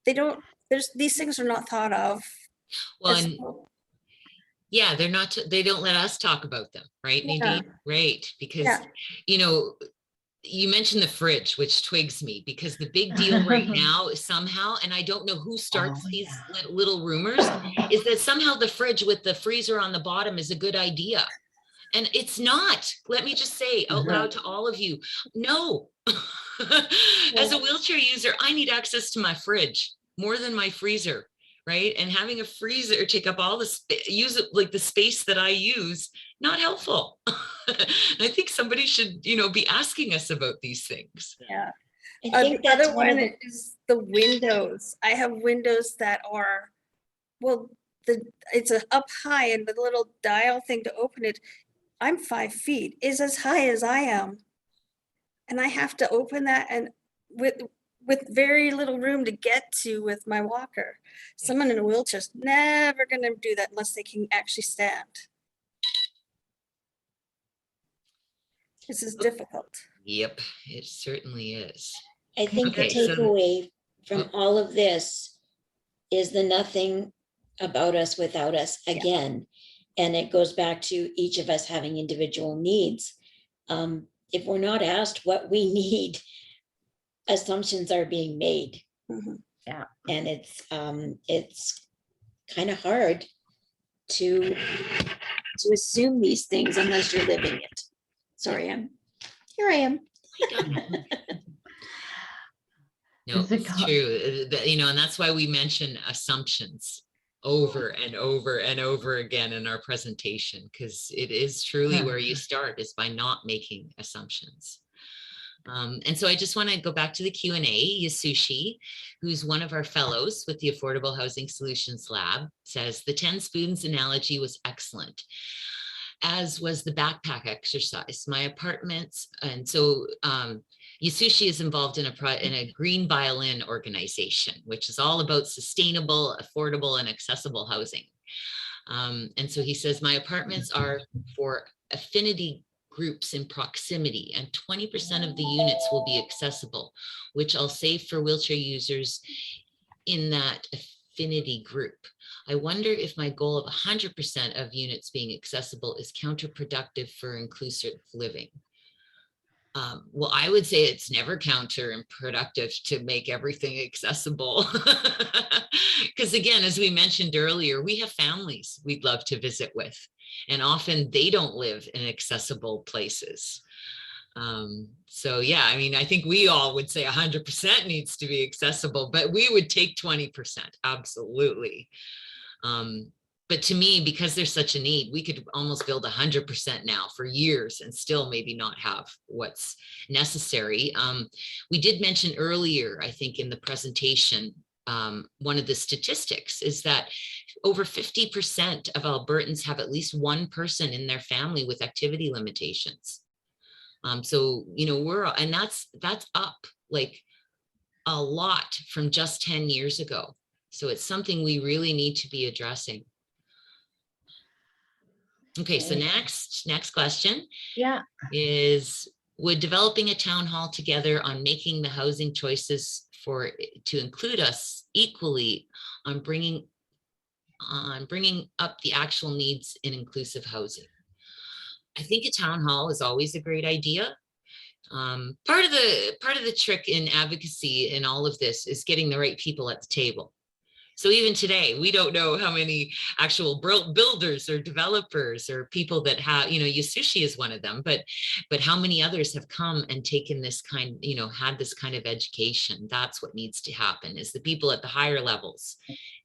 These things are not thought of. Well, as- and yeah, they don't let us talk about them, right, Yeah. Nadine? Right, because, Yeah. you know, you mentioned the fridge, which twigs me, because the big deal right now is somehow, and I don't know who starts Oh, these yeah. little rumors, is that somehow the fridge with the freezer on the bottom is a good idea. And it's not. Let me just say out loud to all of you, no. As a wheelchair user, I need access to my fridge more than my freezer, right? And having a freezer take up all the space, use it like the space that I use, not helpful. I think somebody should, you know, be asking us about these things. Yeah. I think The that's other one of one the, is the windows. I have windows that are, well, it's up high and the little dial thing to open it, I'm 5 feet, is as high as I am. And I have to open that and with very little room to get to with my walker. Someone in a wheelchair's never gonna do that unless they can actually stand. This is difficult. Yep, it certainly is. I think the Okay, so- takeaway from Oh. all of this is the nothing about us without us again. And it goes back to each of us having individual needs. If we're not asked what we need, assumptions are being made. Mhm. Yeah. And it's kind of hard to assume these things unless you're living it. Sorry, here I am. No, Is it it's co- true. You know, and that's why we mention assumptions over and over and over again in our presentation, because it is truly where you start is by not making assumptions. And so I just want to go back to the Q&A. Yasushi, who's one of our fellows with the Affordable Housing Solutions Lab, says the 10 spoons analogy was excellent, as was the backpack exercise. My apartments, and so Yasushi is involved in a green violin organization, which is all about sustainable, affordable, and accessible housing. And so he says, my apartments are for affinity groups in proximity, and 20% of the units will be accessible, which I'll save for wheelchair users in that affinity group. I wonder if my goal of 100% of units being accessible is counterproductive for inclusive living. Well, I would say it's never counterproductive to make everything accessible. Because again, as we mentioned earlier, we have families we'd love to visit with, and often they don't live in accessible places. So yeah, I mean, I think we all would say 100% needs to be accessible, but we would take 20%, absolutely. But to me, because there's such a need, we could almost build 100% now for years and still maybe not have what's necessary. We did mention earlier, I think in the presentation, one of the statistics is that over 50% of Albertans have at least one person in their family with activity limitations. So, you know, and that's up like a lot from just 10 years ago. So it's something we really need to be addressing. Okay, so next question is, would developing a town hall together on making the housing choices to include us equally on bringing up the actual needs in inclusive housing? I think a town hall is always a great idea. Part of the trick in advocacy in all of this is getting the right people at the table, So even today, we don't know how many actual builders or developers or people that have, Yasushi is one of them, but how many others have come and taken this kind, had this kind of education. That's what needs to happen, is the people at the higher levels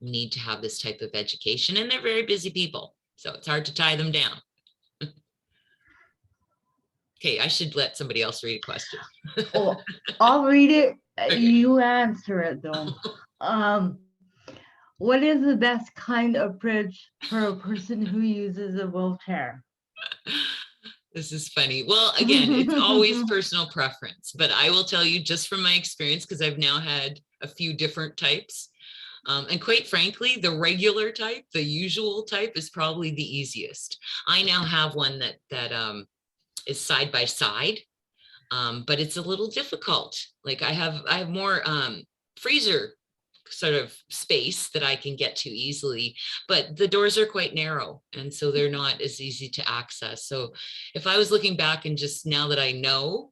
need to have this type of education, and they're very busy people. So it's hard to tie them down. Okay, I should let somebody else read a question. Oh, I'll read it. Okay. You answer it though. What is the best kind of fridge for a person who uses a wheelchair? This is funny. Well, again, it's always personal preference, but I will tell you just from my experience, because I've now had a few different types. And quite frankly, the regular type, the usual type, is probably the easiest. I now have one that is side by side, but it's a little difficult. Like I have more freezer sort of space that I can get to easily, but the doors are quite narrow, and so they're not as easy to access. So if I was looking back and just now that I know,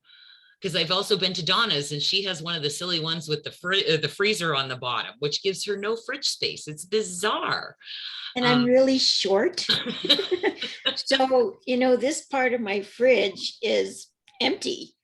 because I've also been to Donna's and she has one of the silly ones with the freezer on the bottom, which gives her no fridge space. It's bizarre. And I'm really short. So, this part of my fridge is empty,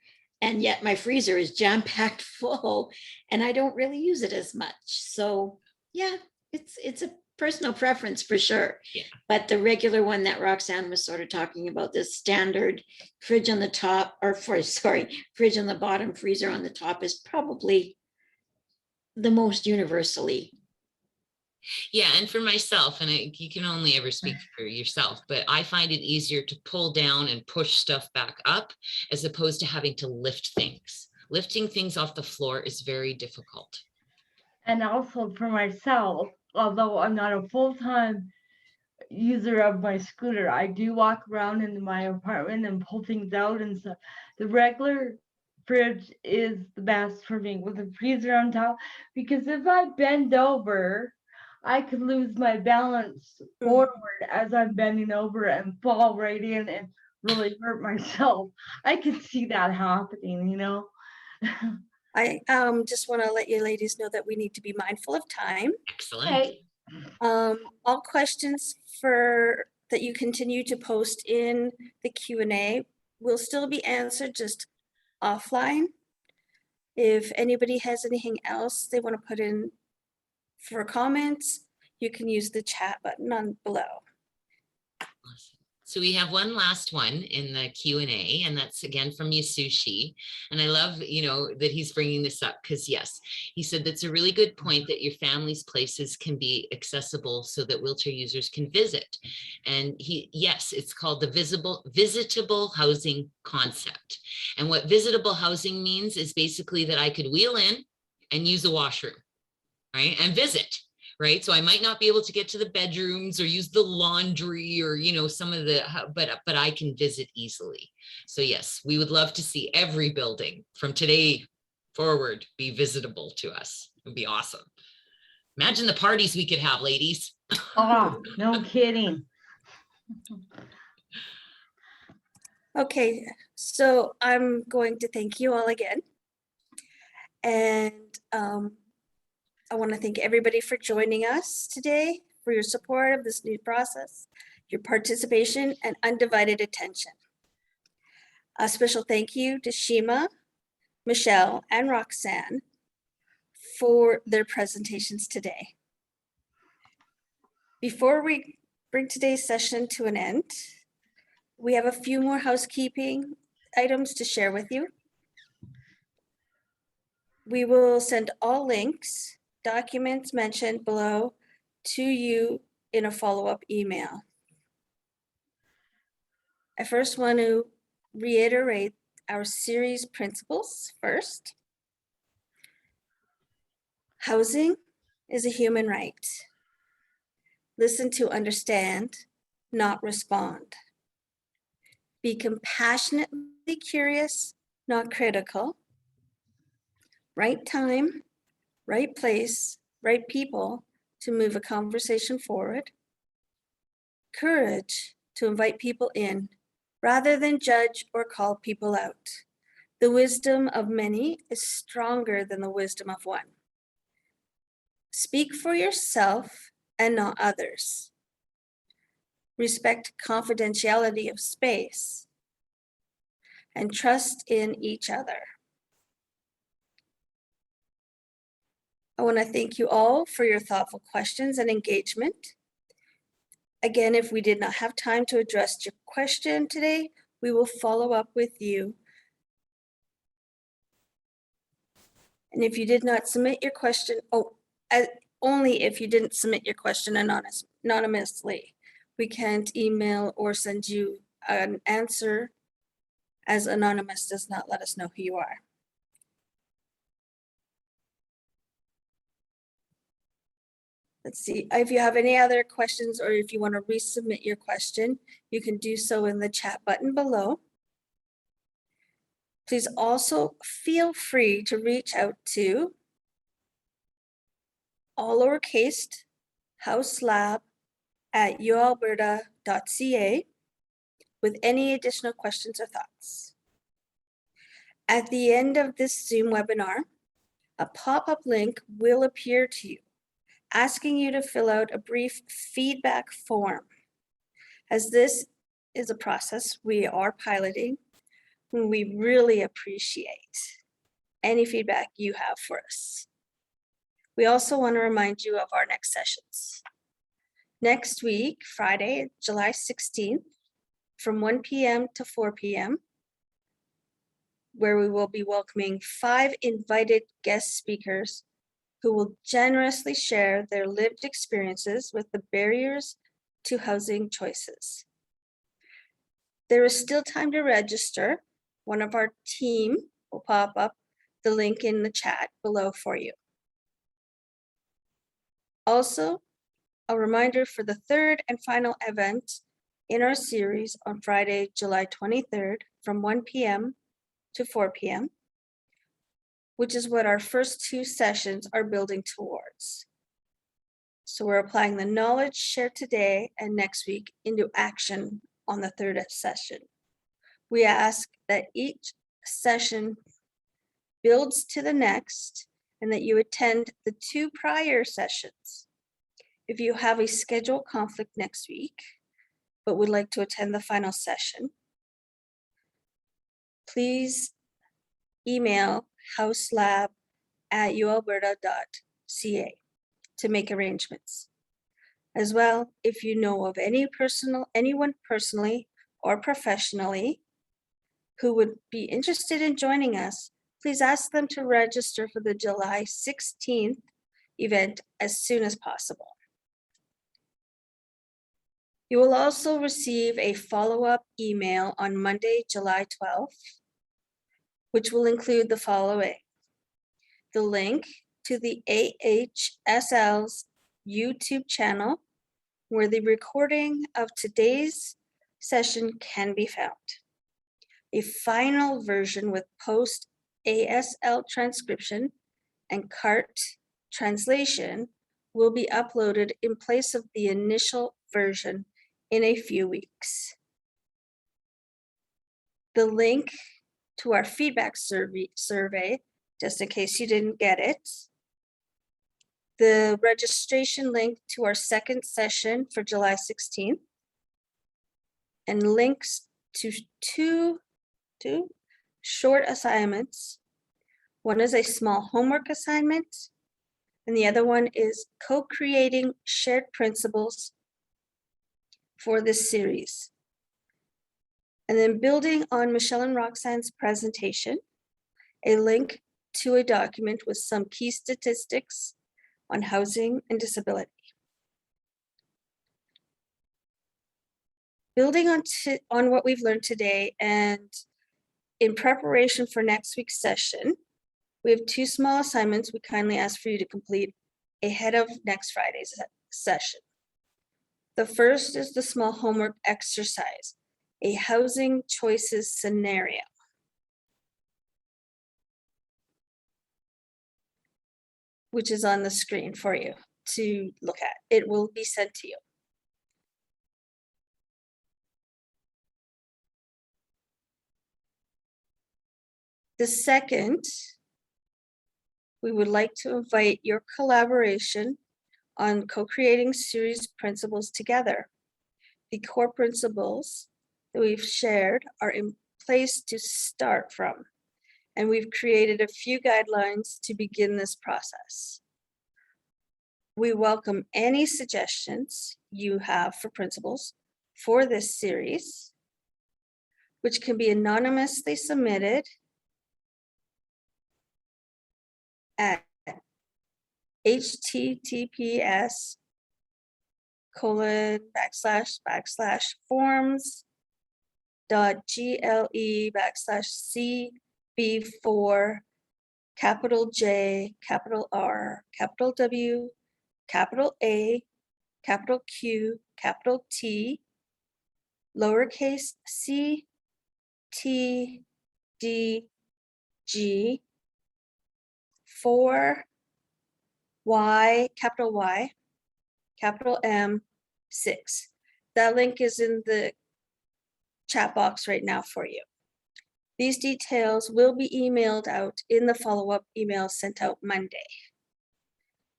and yet my freezer is jam-packed full, and I don't really use it as much. So yeah, it's a personal preference for sure. Yeah. But the regular one that Roxanne was sort of talking about, this standard fridge on the top, fridge on the bottom, freezer on the top, is probably the most universally. Yeah, and for myself, and you can only ever speak for yourself, but I find it easier to pull down and push stuff back up as opposed to having to lift things. Lifting things off the floor is very difficult. And also for myself, although I'm not a full-time user of my scooter, I do walk around in my apartment and pull things out and stuff. The regular fridge is the best for me with a freezer on top, because if I bend over, I could lose my balance forward as I'm bending over and fall right in and really hurt myself. I could see that happening, I just want to let you ladies know that we need to be mindful of time. Excellent. Okay. All questions that you continue to post in the Q&A will still be answered, just offline. If anybody has anything else they want to put in for comments, you can use the chat button on below. Awesome. So we have one last one in the Q&A, and that's again from Yasushi. And I love, that he's bringing this up, because yes, he said that's a really good point, that your family's places can be accessible so that wheelchair users can visit. And yes, it's called the visitable housing concept. And what visitable housing means is basically that I could wheel in and use the washroom, right? And visit. Right. So I might not be able to get to the bedrooms or use the laundry or, some of the, but I can visit easily. So yes, we would love to see every building from today forward be visitable to us. It would be awesome. Imagine the parties we could have, ladies. Oh, no kidding. Okay, so I'm going to thank you all again. And I want to thank everybody for joining us today, for your support of this new process, your participation, and undivided attention. A special thank you to Shima, Michelle, and Roxanne for their presentations today. Before we bring today's session to an end, we have a few more housekeeping items to share with you. We will send all links, documents mentioned below to you in a follow-up email. I first want to reiterate our series principles first. Housing is a human right. Listen to understand, not respond. Be compassionately curious, not critical. Right time, right place, right people to move a conversation forward. Courage to invite people in rather than judge or call people out. The wisdom of many is stronger than the wisdom of one. Speak for yourself and not others. Respect confidentiality of space and trust in each other. I want to thank you all for your thoughtful questions and engagement. Again, if we did not have time to address your question today, we will follow up with you. And if you did not submit your question, only if you didn't submit your question anonymously. We can't email or send you an answer, as anonymous does not let us know who you are. Let's see, if you have any other questions or if you want to resubmit your question, you can do so in the chat button below. Please also feel free to reach out to all lowercase houselab@ualberta.ca with any additional questions or thoughts. At the end of this Zoom webinar, a pop-up link will appear to you, asking you to fill out a brief feedback form. As this is a process we are piloting, we really appreciate any feedback you have for us. We also want to remind you of our next sessions. Next week, Friday, July 16th, from 1 p.m. to 4 p.m., where we will be welcoming 5 invited guest speakers who will generously share their lived experiences with the barriers to housing choices. There is still time to register. One of our team will pop up the link in the chat below for you. Also, a reminder for the third and final event in our series on Friday, July 23rd from 1 p.m. to 4 p.m., which is what our first 2 sessions are building towards. So we're applying the knowledge shared today and next week into action on the third session. We ask that each session builds to the next and that you attend the 2 prior sessions. If you have a schedule conflict next week, but would like to attend the final session, please email houselab@ualberta.ca to make arrangements. As well, if you know of anyone personally or professionally who would be interested in joining us, please ask them to register for the July 16th event as soon as possible. You will also receive a follow-up email on Monday, July 12th, which will include the following: the link to the AHSL's YouTube channel, where the recording of today's session can be found. A final version with post ASL transcription and CART translation will be uploaded in place of the initial version in a few weeks. The link to our feedback survey, just in case you didn't get it, the registration link to our second session for July 16th, and links to two short assignments. One is a small homework assignment, and the other one is co-creating shared principles for this series. And then building on Michelle and Roxanne's presentation, a link to a document with some key statistics on housing and disability. Building on what we've learned today, and in preparation for next week's session, we have 2 small assignments we kindly ask for you to complete ahead of next Friday's session. The first is the small homework exercise, a housing choices scenario. Which is on the screen for you to look at. It will be sent to you. The second we would like to invite your collaboration on co-creating series principles together. The core principles that we've shared are in place to start from, and we've created a few guidelines to begin this process. We welcome any suggestions you have for principles for this series, which can be anonymously submitted at https://forms.gle/cb4 capital J, capital R, capital W, capital A, capital Q, capital T, lowercase c, t, d, g, 4, Y, capital M, 6. That link is in the chat box right now for you. These details will be emailed out in the follow-up email sent out Monday.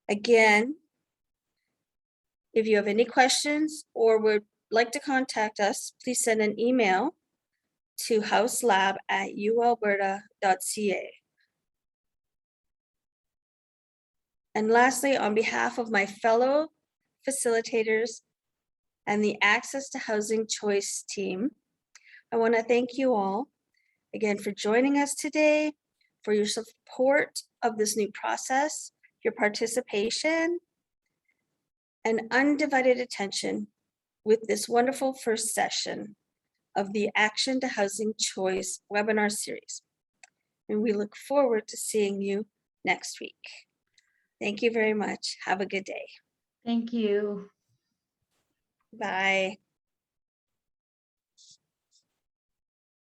Again, if you have any questions or would like to contact us, please send an email to houselab@ualberta.ca. And lastly, on behalf of my fellow facilitators and the Access to Housing Choice team, I want to thank you all again for joining us today, for your support of this new process, your participation, and undivided attention with this wonderful first session of the Action to Housing Choice webinar series. And we look forward to seeing you next week. Thank you very much. Have a good day. Thank you. Bye.